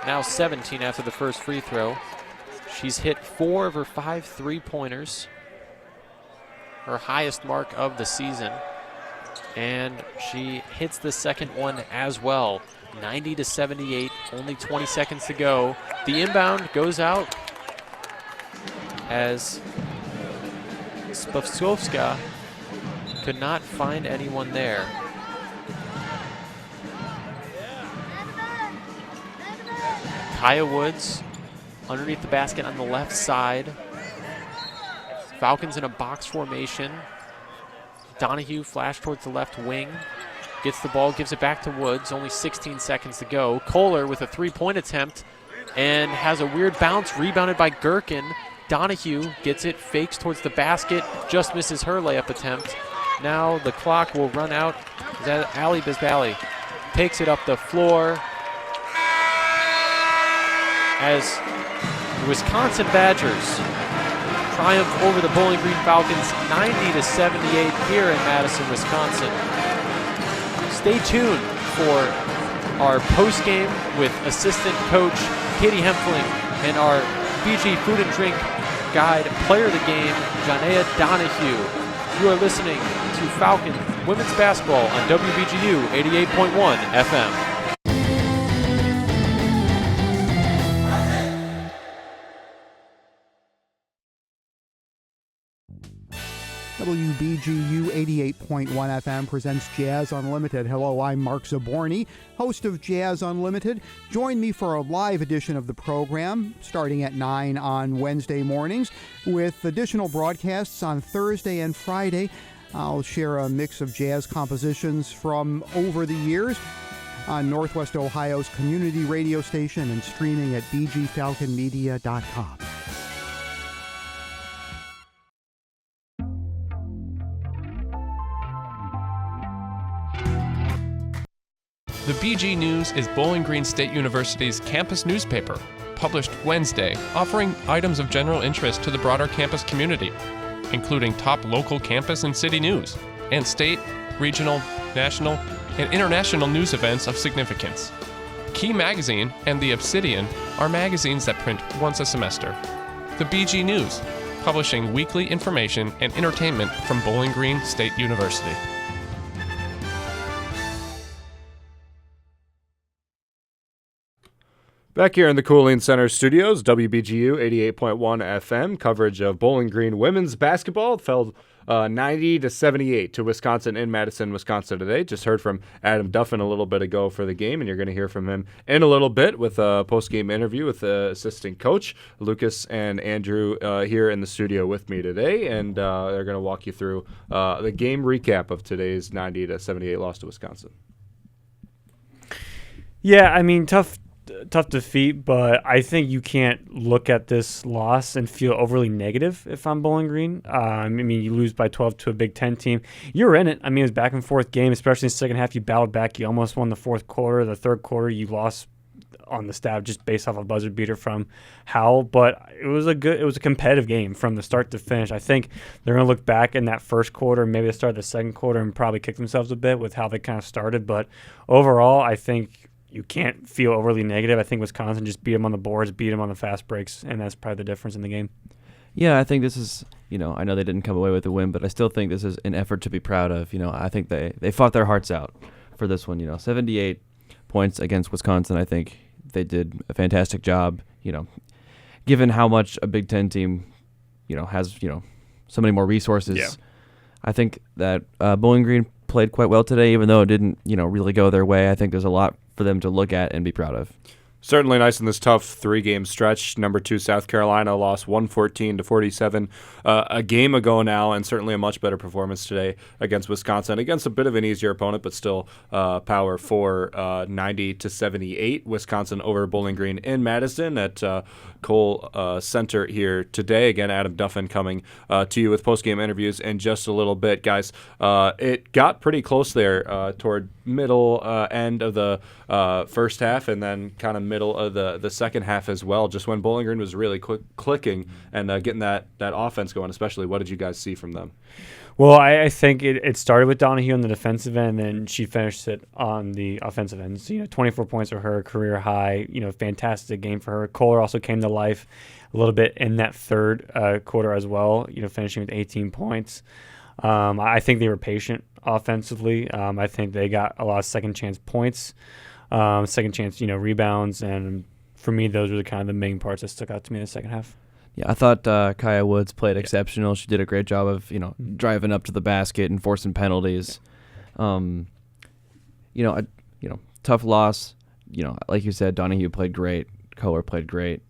now 17 after the first free throw. She's hit 4 of her 5 3-pointers, her highest mark of the season, and she hits the second one as well. 90-78, only 20 seconds to go. The inbound goes out as Spavskovska could not find anyone there. Kaya Woods underneath the basket on the left side. Falcons in a box formation. Donahue flash towards the left wing. Gets the ball, gives it back to Woods. Only 16 seconds to go. Kohler with a 3-point attempt and has a weird bounce, rebounded by Gherkin. Donahue gets it, fakes towards the basket, just misses her layup attempt. Now the clock will run out. Ali Bisbali takes it up the floor as the Wisconsin Badgers triumph over the Bowling Green Falcons 90-78 here in Madison, Wisconsin. Stay tuned for our post-game with assistant coach Katie Hempfling and our BG Food and Drink guide player of the game, Janea Donahue. You are listening to Falcon Women's Basketball on WBGU 88.1 FM. WBGU 88.1 FM presents Jazz Unlimited. Hello, I'm Mark Zaborny, host of Jazz Unlimited. Join me for a live edition of the program starting at 9 on Wednesday mornings with additional broadcasts on Thursday and Friday. I'll share a mix of jazz compositions from over the years on Northwest Ohio's community radio station and streaming at bgfalconmedia.com. The BG News is Bowling Green State University's campus newspaper, published Wednesday, offering items of general interest to the broader campus community, including top local campus and city news, and state, regional, national, and international news events of significance. Key Magazine and The Obsidian are magazines that print once a semester. The BG News, publishing weekly information and entertainment from Bowling Green State University. Back here in the Cooling Center studios, WBGU 88.1 FM, coverage of Bowling Green women's basketball fell 90-78 to Wisconsin in Madison, Wisconsin today. Just heard from Adam Duffin a little bit ago for the game, and you're going to hear from him in a little bit with a post-game interview with the assistant coach, Lucas and Andrew, here in the studio with me today, and they're going to walk you through the game recap of today's 90-78 loss to Wisconsin. Yeah, I mean, tough defeat, but I think you can't look at this loss and feel overly negative if I'm Bowling Green. I mean, you lose by 12 to a Big Ten team. You're in it. I mean, it was back and forth game, especially in the second half. You battled back. You almost won the fourth quarter. The third quarter, you lost on the stab just based off a buzzer beater from Howell. But it was a competitive game from the start to finish. I think they're going to look back in that first quarter, maybe the start of the second quarter, and probably kick themselves a bit with how they kind of started. But overall, I think you can't feel overly negative. I think Wisconsin just beat them on the boards, beat them on the fast breaks, and that's probably the difference in the game. Yeah, I think this is, I know they didn't come away with a win, but I still think this is an effort to be proud of. I think they fought their hearts out for this one. 78 points against Wisconsin. I think they did a fantastic job, given how much a Big Ten team, has, so many more resources. Yeah. I think that Bowling Green played quite well today, even though it didn't, really go their way. I think there's a lot for them to look at and be proud of. Certainly nice in this tough three-game stretch. Number 2 South Carolina lost 114-47 a game ago now, and certainly a much better performance today against Wisconsin, against a bit of an easier opponent, but still power 4 90-78. Wisconsin over Bowling Green in Madison at Cole Center here today. Again, Adam Duffin coming to you with post-game interviews in just a little bit. Guys, it got pretty close there toward middle end of the first half, and then kind of middle of the second half as well, just when Bowling Green was really clicking and getting that offense going. Especially, what did you guys see from them? Well, I think it started with Donahue on the defensive end, and then she finished it on the offensive end. So, 24 points for her, career high, fantastic game for her. Kohler also came to life a little bit in that third quarter as well, finishing with 18 points. I think they were patient offensively. I think they got a lot of second chance points, second chance, rebounds, and for me, those were the main parts that stuck out to me in the second half. Yeah, I thought Kaya Woods played exceptional. She did a great job of, driving up to the basket and forcing penalties. Tough loss. Like you said, Donahue played great. Kohler played great.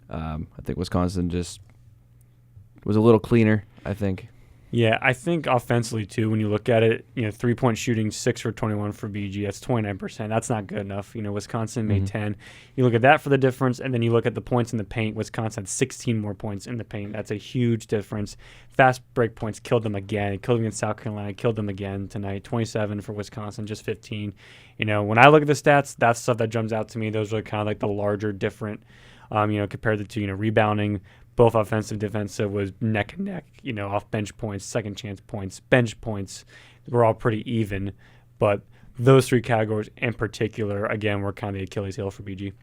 I think Wisconsin just was a little cleaner, I think. Yeah, I think offensively, too, when you look at it, 3-point shooting, 6 for 21 for BG. That's 29%. That's not good enough. Wisconsin made 10. You look at that for the difference, and then you look at the points in the paint. Wisconsin had 16 more points in the paint. That's a huge difference. Fast break points killed them again. It killed them against South Carolina. Killed them again tonight. 27 for Wisconsin, just 15. When I look at the stats, that's stuff that jumps out to me. Those are kind of like the larger different, compared to two, rebounding. Both offensive, defensive was neck and neck, off bench points, second chance points, bench points. We're all pretty even. But those three categories in particular, again, were kind of the Achilles heel for BG.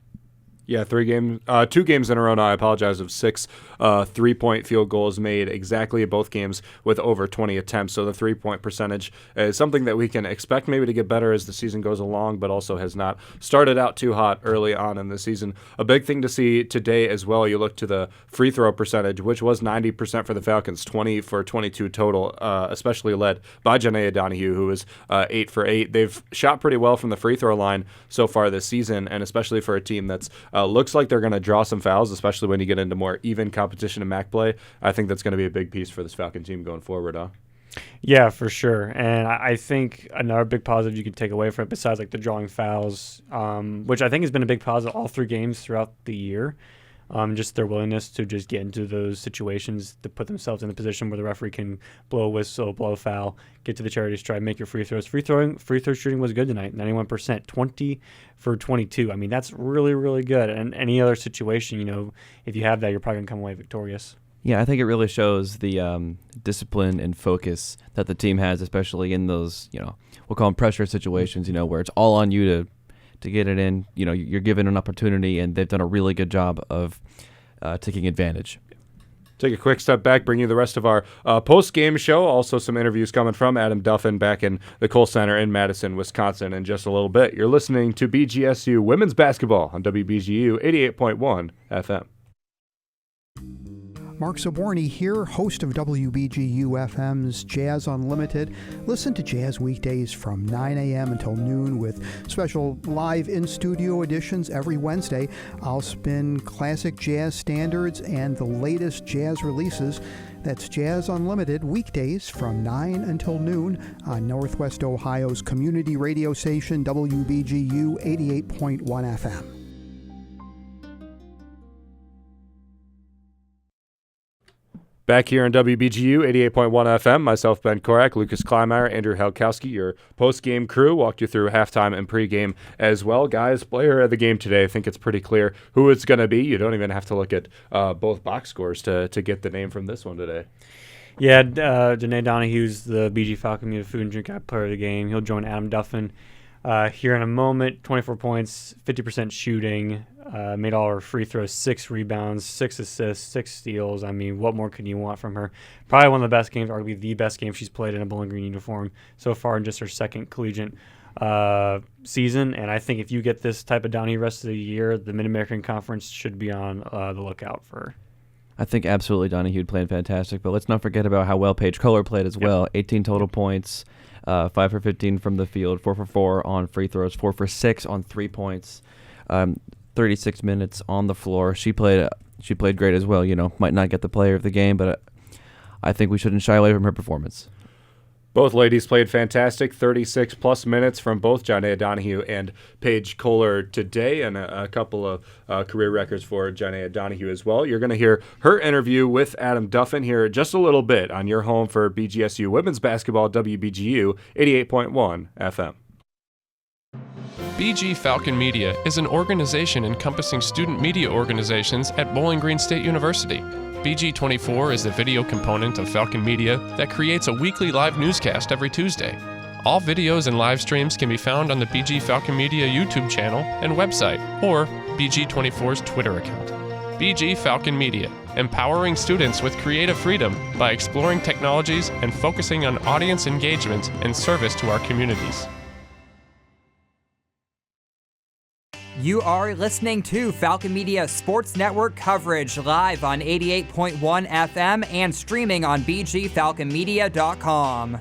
Yeah, 2 games in a row now, I apologize, of 6 3-point field goals made exactly in both games with over 20 attempts. So the 3-point percentage is something that we can expect maybe to get better as the season goes along, but also has not started out too hot early on in the season. A big thing to see today as well, you look to the free throw percentage, which was 90% for the Falcons, 20 for 22 total, especially led by Janaea Donahue, who was 8 for 8. They've shot pretty well from the free throw line so far this season, and especially for a team that's looks like they're going to draw some fouls, especially when you get into more even competition in MAC play. I think that's going to be a big piece for this Falcon team going forward, huh? Yeah, for sure. And I think another big positive you can take away from it, besides like the drawing fouls, which I think has been a big positive all 3 games throughout the year, just their willingness to just get into those situations, to put themselves in a position where the referee can blow a whistle, blow a foul, get to the charity stripe, make your free throws. Free throw shooting was good tonight, 91%, 20 for 22. I mean, that's really, really good. And any other situation, if you have that, you're probably going to come away victorious. Yeah, I think it really shows the discipline and focus that the team has, especially in those, we'll call them pressure situations, where it's all on you to get it in. You're given an opportunity, and they've done a really good job of taking advantage. Take a quick step back, bring you the rest of our post-game show. Also some interviews coming from Adam Duffin back in the Kohl Center in Madison, Wisconsin in just a little bit. You're listening to BGSU Women's Basketball on WBGU 88.1 FM. Mark Zaborny here, host of WBGU FM's Jazz Unlimited. Listen to Jazz weekdays from 9 a.m. until noon with special live in-studio editions every Wednesday. I'll spin classic jazz standards and the latest jazz releases. That's Jazz Unlimited weekdays from 9 until noon on Northwest Ohio's community radio station WBGU 88.1 FM. Back here on WBGU 88.1 FM, myself, Ben Korak, Lucas Kleinmeyer, Andrew Halkowski, your post-game crew, walked you through halftime and pregame as well. Guys, player of the game today, I think it's pretty clear who it's going to be. You don't even have to look at both box scores to get the name from this one today. Yeah, Janae Donahue's the BG Falcon Media Food and Drink Guide player of the game. He'll join Adam Duffin here in a moment. 24 points, 50% shooting, made all her free throws, 6 rebounds, 6 assists, 6 steals. I mean, what more can you want from her? Probably one of the best games, arguably the best game she's played in a Bowling Green uniform so far in just her second collegiate season. And I think if you get this type of Downey rest of the year, the Mid-American Conference should be on the lookout for her. I think absolutely Donahue played fantastic, but let's not forget about how well Paige Kohler played as well. 18 total points, 5 for 15 from the field, 4 for 4 on free throws, 4 for 6 on 3 points, 36 minutes on the floor. She played great as well. You know, might not get the player of the game, but I think we shouldn't shy away from her performance. Both ladies played fantastic, 36-plus minutes from both Janaea Donahue and Paige Kohler today, and a couple of career records for Janaea Donahue as well. You're going to hear her interview with Adam Duffin here just a little bit on your home for BGSU Women's Basketball, WBGU 88.1 FM. BG Falcon Media is an organization encompassing student media organizations at Bowling Green State University. BG24 is the video component of Falcon Media that creates a weekly live newscast every Tuesday. All videos and live streams can be found on the BG Falcon Media YouTube channel and website, or BG24's Twitter account. BG Falcon Media, empowering students with creative freedom by exploring technologies and focusing on audience engagement and service to our communities. You are listening to Falcon Media Sports Network coverage live on 88.1 FM and streaming on bgfalconmedia.com.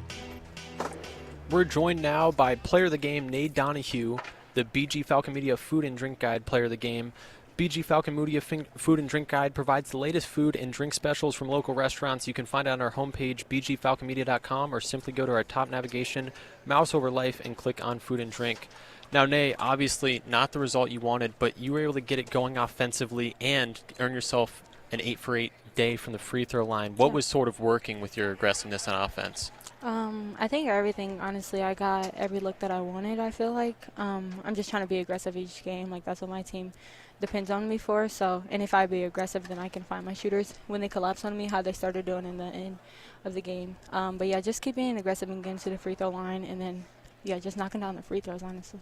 We're joined now by player of the game, Nade Donahue, the BG Falcon Media Food and Drink Guide player of the game. BG Falcon Media Food and Drink Guide provides the latest food and drink specials from local restaurants. You can find it on our homepage, bgfalconmedia.com, or simply go to our top navigation, mouse over life, and click on food and drink. Now, Nay, obviously not the result you wanted, but you were able to get it going offensively and earn yourself an 8-for-8 day from the free throw line. What was sort of working with your aggressiveness on offense? I think everything, honestly. I got every look that I wanted, I feel like. I'm just trying to be aggressive each game. Like, that's what my team depends on me for. So, and if I be aggressive, then I can find my shooters when they collapse on me, how they started doing in the end of the game. But, yeah, just keep being aggressive and getting to the free throw line, and then, yeah, just knocking down the free throws, honestly.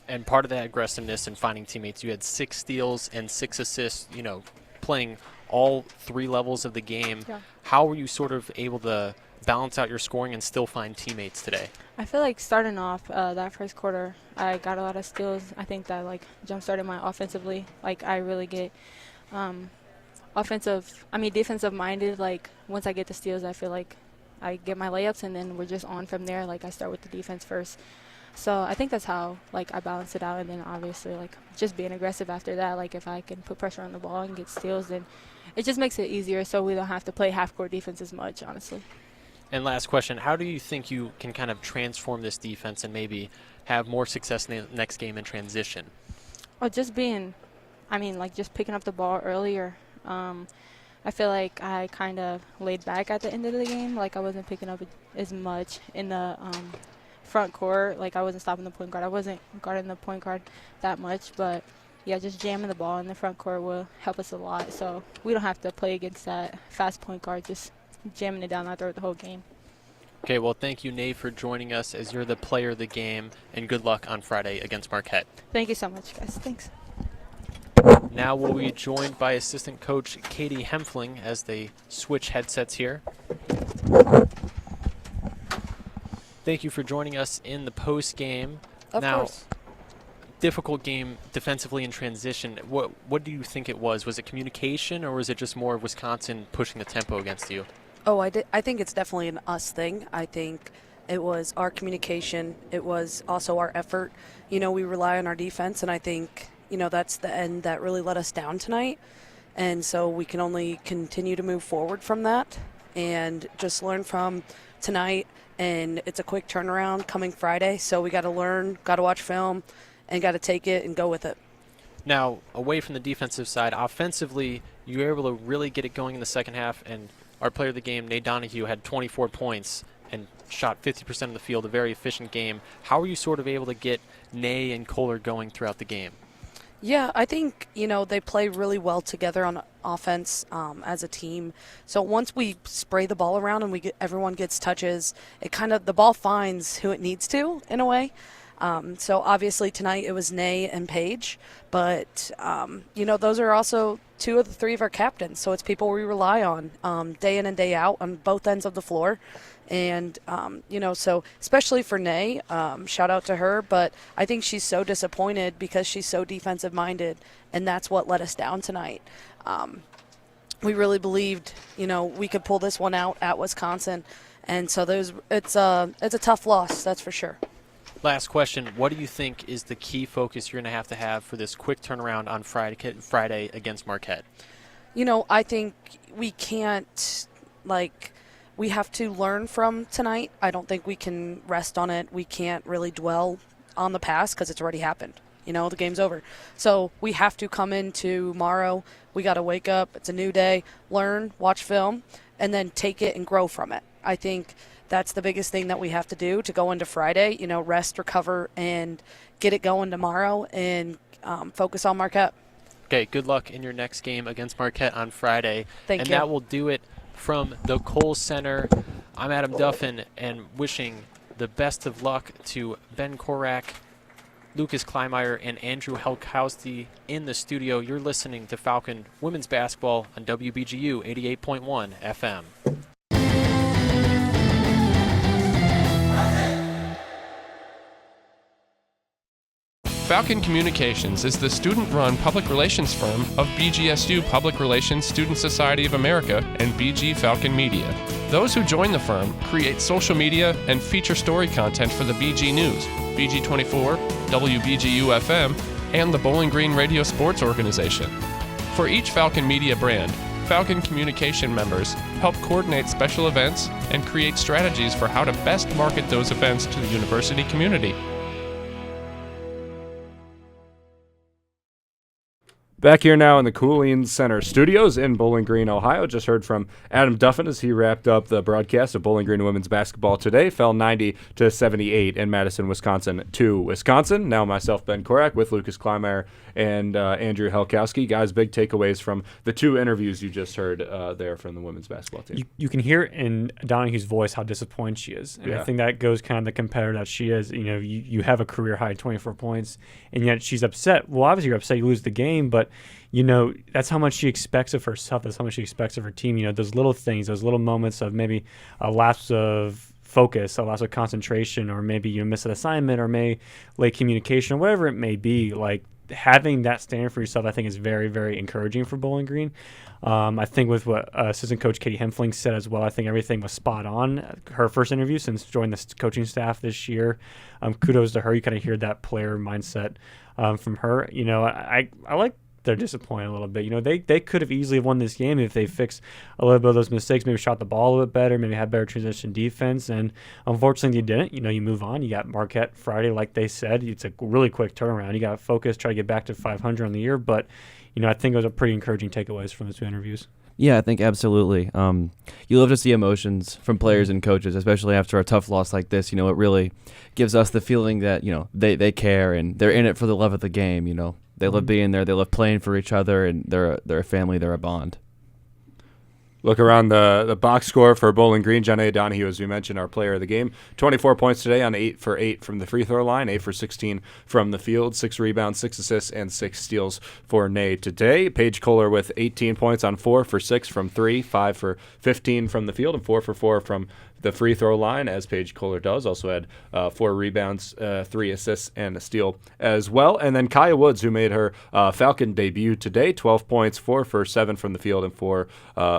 And part of that aggressiveness and finding teammates, you had 6 steals and 6 assists, you know, playing all 3 levels of the game. Yeah. How were you sort of able to balance out your scoring and still find teammates today? I feel like starting off that first quarter, I got a lot of steals. I think that, like, jump-started my offensively. Like, I really get defensive-minded. Like, once I get the steals, I feel like I get my layups, and then we're just on from there. Like, I start with the defense first. So I think that's how, like, I balance it out, and then obviously, like, just being aggressive after that. Like, if I can put pressure on the ball and get steals, then it just makes it easier so we don't have to play half-court defense as much, honestly. And last question, how do you think you can kind of transform this defense and maybe have more success in the next game in transition? Well, just picking up the ball earlier. I feel like I kind of laid back at the end of the game. Like, I wasn't picking up as much in the front court. Like, I wasn't stopping the point guard. I wasn't guarding the point guard that much, but yeah, just jamming the ball in the front court will help us a lot. So we don't have to play against that fast point guard, just jamming it down our throat the whole game. Okay, well, thank you, Nate, for joining us as you're the player of the game, and good luck on Friday against Marquette. Thank you so much, guys. Thanks. Now we'll be joined by assistant coach Katie Hempfling as they switch headsets here. Thank you for joining us in the post game. Of course. Difficult game defensively in transition. What do you think it was? Was it communication, or was it just more of Wisconsin pushing the tempo against you? Oh, I think it's definitely an us thing. I think it was our communication. It was also our effort. We rely on our defense, and I think, that's the end that really let us down tonight. And so we can only continue to move forward from that and just learn from tonight. And it's a quick turnaround coming Friday, so we got to learn, got to watch film, and got to take it and go with it. Now, away from the defensive side, offensively, you were able to really get it going in the second half, and our player of the game, Nate Donahue, had 24 points and shot 50% of the field, a very efficient game. How were you sort of able to get Nay and Kohler going throughout the game? Yeah, I think, they play really well together on offense as a team. So once we spray the ball around and everyone gets touches, the ball finds who it needs to, in a way. So obviously tonight it was Nay and Paige, but, those are also two of the three of our captains. So it's people we rely on day in and day out on both ends of the floor. And, so especially for Nay, shout out to her, but I think she's so disappointed because she's so defensive minded, and that's what let us down tonight. We really believed, we could pull this one out at Wisconsin. And so it's a tough loss, that's for sure. Last question. What do you think is the key focus you're going to have for this quick turnaround on Friday against Marquette? I think we can't, we have to learn from tonight. I don't think we can rest on it. We can't really dwell on the past because it's already happened. The game's over. So we have to come into tomorrow. We got to wake up. It's a new day. Learn, watch film, and then take it and grow from it. I think that's the biggest thing that we have to do to go into Friday, rest, recover, and get it going tomorrow and focus on Marquette. Okay, good luck in your next game against Marquette on Friday. Thank you. And that will do it from the Kohl Center. I'm Adam Duffin, and wishing the best of luck to Ben Korak, Lucas Kleinmeyer, and Andrew Helkowski in the studio. You're listening to Falcon Women's Basketball on WBGU 88.1 FM. Falcon Communications is the student-run public relations firm of BGSU Public Relations Student Society of America and BG Falcon Media. Those who join the firm create social media and feature story content for the BG News, BG24, WBGU FM, and the Bowling Green Radio Sports Organization. For each Falcon Media brand, Falcon Communication members help coordinate special events and create strategies for how to best market those events to the university community. Back here now in the Cooling Center studios in Bowling Green, Ohio. Just heard from Adam Duffin as he wrapped up the broadcast of Bowling Green women's basketball today. Fell 90-78 in Madison, Wisconsin to Wisconsin. Now myself, Ben Korak, with Lucas Kleinmeyer and Andrew Helkowski. Guys, big takeaways from the two interviews you just heard there from the women's basketball team. You can hear in Donahue's voice how disappointed she is. And I think that goes kind of the competitor that she is. You have a career high 24 points, and yet she's upset. Well, obviously you're upset you lose the game, but that's how much she expects of herself. That's how much she expects of her team. Those little things, those little moments of maybe a lapse of focus, a lapse of concentration, or maybe you miss an assignment, or late communication, or whatever it may be. Like, having that standard for yourself, I think, is very, very encouraging for Bowling Green. I think with what assistant coach Katie Hempfling said as well, I think everything was spot on. Her first interview since joining the coaching staff this year. Kudos to her. You kind of hear that player mindset from her. I like they're disappointed a little bit. They could have easily won this game if they fixed a little bit of those mistakes, maybe shot the ball a little bit better, maybe had better transition defense. And unfortunately, you didn't. You move on. You got Marquette Friday, like they said. It's a really quick turnaround. You got to focus, try to get back to 500 on the year. But, I think it was a pretty encouraging takeaways from the two interviews. Yeah, I think absolutely. You love to see emotions from players and coaches, especially after a tough loss like this. It really gives us the feeling that, they care and they're in it for the love of the game, They love being there. They love playing for each other, and they're a family. They're a bond. Look around the box score for Bowling Green. Jenna Donahue, as we mentioned, our player of the game. 24 points today on 8 for 8 from the free throw line, 8 for 16 from the field, 6 rebounds, 6 assists, and 6 steals for Nay today. Paige Kohler with 18 points on 4 for 6 from 3, 5 for 15 from the field, and 4 for 4 from the free throw line, as Paige Kohler does. Also had 4 rebounds, 3 assists, and a steal as well. And then Kaya Woods, who made her Falcon debut today, 12 points, 4 for 7 from the field, and 4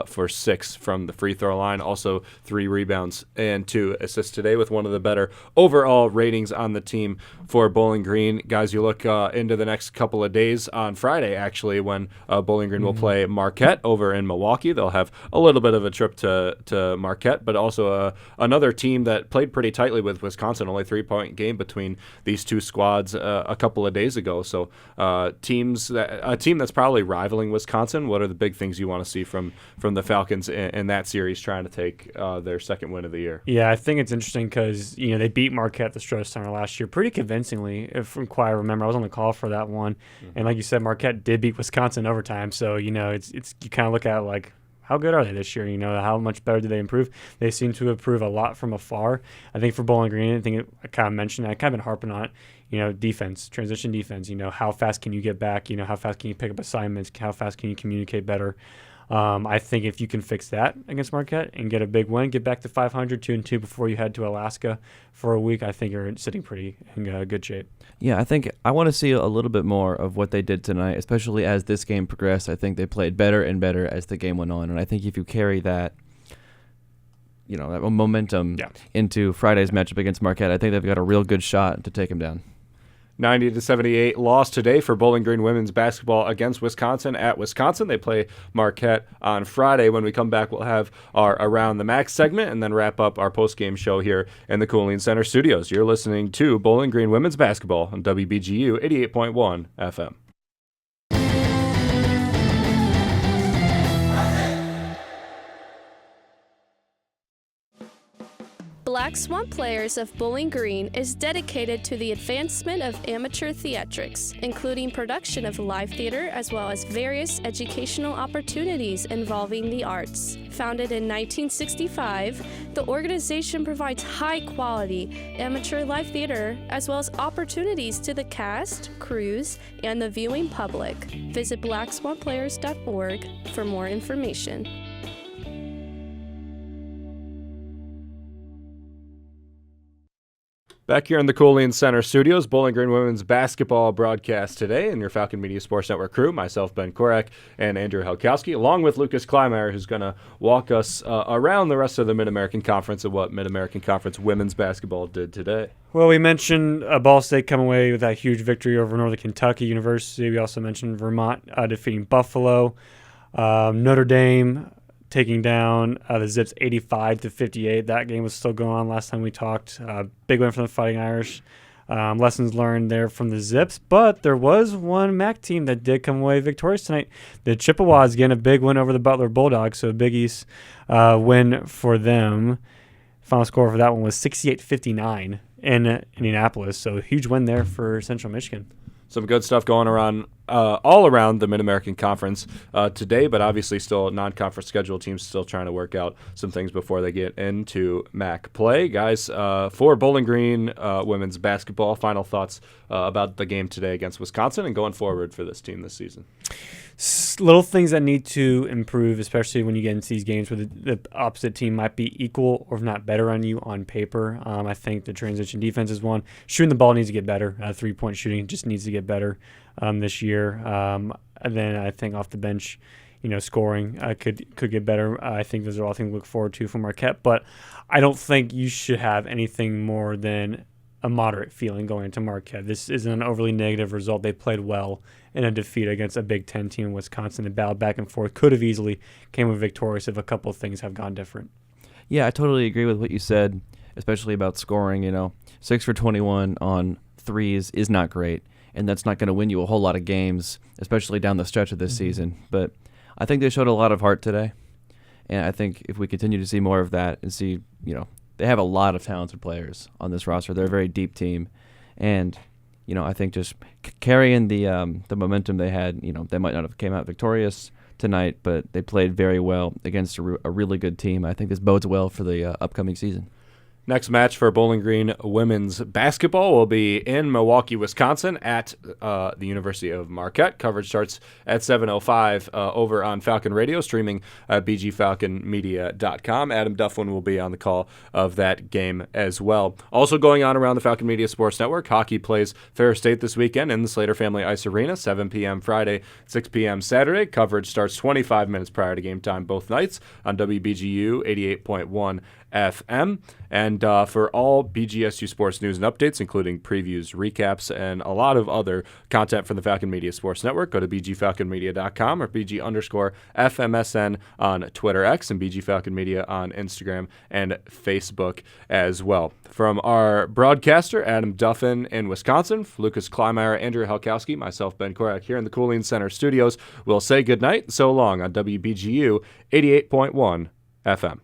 for 6 from the free throw line. Also 3 rebounds and 2 assists today, with one of the better overall ratings on the team for Bowling Green. Guys, you look into the next couple of days, on Friday actually, when Bowling Green will play Marquette over in Milwaukee. They'll have a little bit of a trip to Marquette, but also another team that played pretty tightly with Wisconsin. Only 3-point game between these two squads a couple of days ago. So a team that's probably rivaling Wisconsin. What are the big things you want to see from the Falcons in that series, trying to take their second win of the year? Yeah, I think it's interesting because they beat Marquette at the Stroh Center last year pretty convincingly. If from quite I remember, I was on the call for that one, and like you said, Marquette did beat Wisconsin in overtime. So it's you kind of look at it like, how good are they this year? How much better do they improve? They seem to improve a lot from afar. I think for Bowling Green, I think I kind of mentioned, I kind of been harping on it, defense, transition defense. How fast can you get back? How fast can you pick up assignments? How fast can you communicate better? I think if you can fix that against Marquette and get a big win, get back to 500, 2-2 before you head to Alaska for a week, I think you're sitting pretty in good shape. Yeah, I think I want to see a little bit more of what they did tonight, especially as this game progressed. I think they played better and better as the game went on, and I think if you carry that, that momentum into Friday's matchup against Marquette, I think they've got a real good shot to take them down. 90-78 loss today for Bowling Green women's basketball against Wisconsin at Wisconsin. They play Marquette on Friday. When we come back, we'll have our Around the Max segment and then wrap up our post-game show here in the Cooling Center studios. You're listening to Bowling Green women's basketball on WBGU 88.1 FM. Black Swan Players of Bowling Green is dedicated to the advancement of amateur theatrics, including production of live theater as well as various educational opportunities involving the arts. Founded in 1965, the organization provides high-quality amateur live theater as well as opportunities to the cast, crews, and the viewing public. Visit blackswanplayers.org for more information. Back here in the Cooling Center studios, Bowling Green women's basketball broadcast today, and your Falcon Media Sports Network crew, myself, Ben Korak, and Andrew Helkowski, along with Lucas Kleinmeyer, who's going to walk us around the rest of the Mid-American Conference and what Mid-American Conference women's basketball did today. Well, we mentioned Ball State coming away with that huge victory over Northern Kentucky University. We also mentioned Vermont defeating Buffalo. Notre Dame taking down the Zips 85-58. That game was still going on last time we talked. Big win from the Fighting Irish. Lessons learned there from the Zips, but there was one MAC team that did come away victorious tonight. The Chippewas getting a big win over the Butler Bulldogs, so a Big East win for them. Final score for that one was 68-59 in Indianapolis, so a huge win there for Central Michigan. Some good stuff going around all around the Mid-American Conference today, but obviously still non-conference schedule teams still trying to work out some things before they get into MAC play. Guys, for Bowling Green women's basketball, final thoughts about the game today against Wisconsin and going forward for this team this season. Little things that need to improve, especially when you get into these games where the opposite team might be equal or if not better on you on paper. I think the transition defense is one. Shooting the ball needs to get better. Three-point shooting just needs to get better this year. And then I think off the bench, scoring could get better. I think those are all things to look forward to from Marquette. But I don't think you should have anything more than a moderate feeling going into Marquette. This isn't an overly negative result. They played well in a defeat against a Big Ten team in Wisconsin. They battled back and forth. Could have easily came away victorious if a couple of things have gone different. Yeah, I totally agree with what you said, especially about scoring. 6 for 21 on threes is not great, and that's not going to win you a whole lot of games, especially down the stretch of this season. But I think they showed a lot of heart today, and I think if we continue to see more of that and see, they have a lot of talented players on this roster. They're a very deep team, and I think just carrying the momentum they had, they might not have came out victorious tonight, but they played very well against a really good team. I think this bodes well for the upcoming season. Next match for Bowling Green women's basketball will be in Milwaukee, Wisconsin at the University of Marquette. Coverage starts at 7:05 over on Falcon Radio, streaming at bgfalconmedia.com. Adam Dufflin will be on the call of that game as well. Also going on around the Falcon Media Sports Network, hockey plays Ferris State this weekend in the Slater Family Ice Arena, 7 p.m. Friday, 6 p.m. Saturday. Coverage starts 25 minutes prior to game time both nights on WBGU 88.1 FM. And for all BGSU sports news and updates, including previews, recaps, and a lot of other content from the Falcon Media Sports Network, go to bgfalconmedia.com or BG_FMSN on Twitter X and BG Falcon Media on Instagram and Facebook as well. From our broadcaster, Adam Duffin in Wisconsin, Lucas Kleinmeyer, Andrew Halkowski, myself, Ben Korak, here in the Cooling Center studios, we'll say goodnight. So long on WBGU 88.1 FM.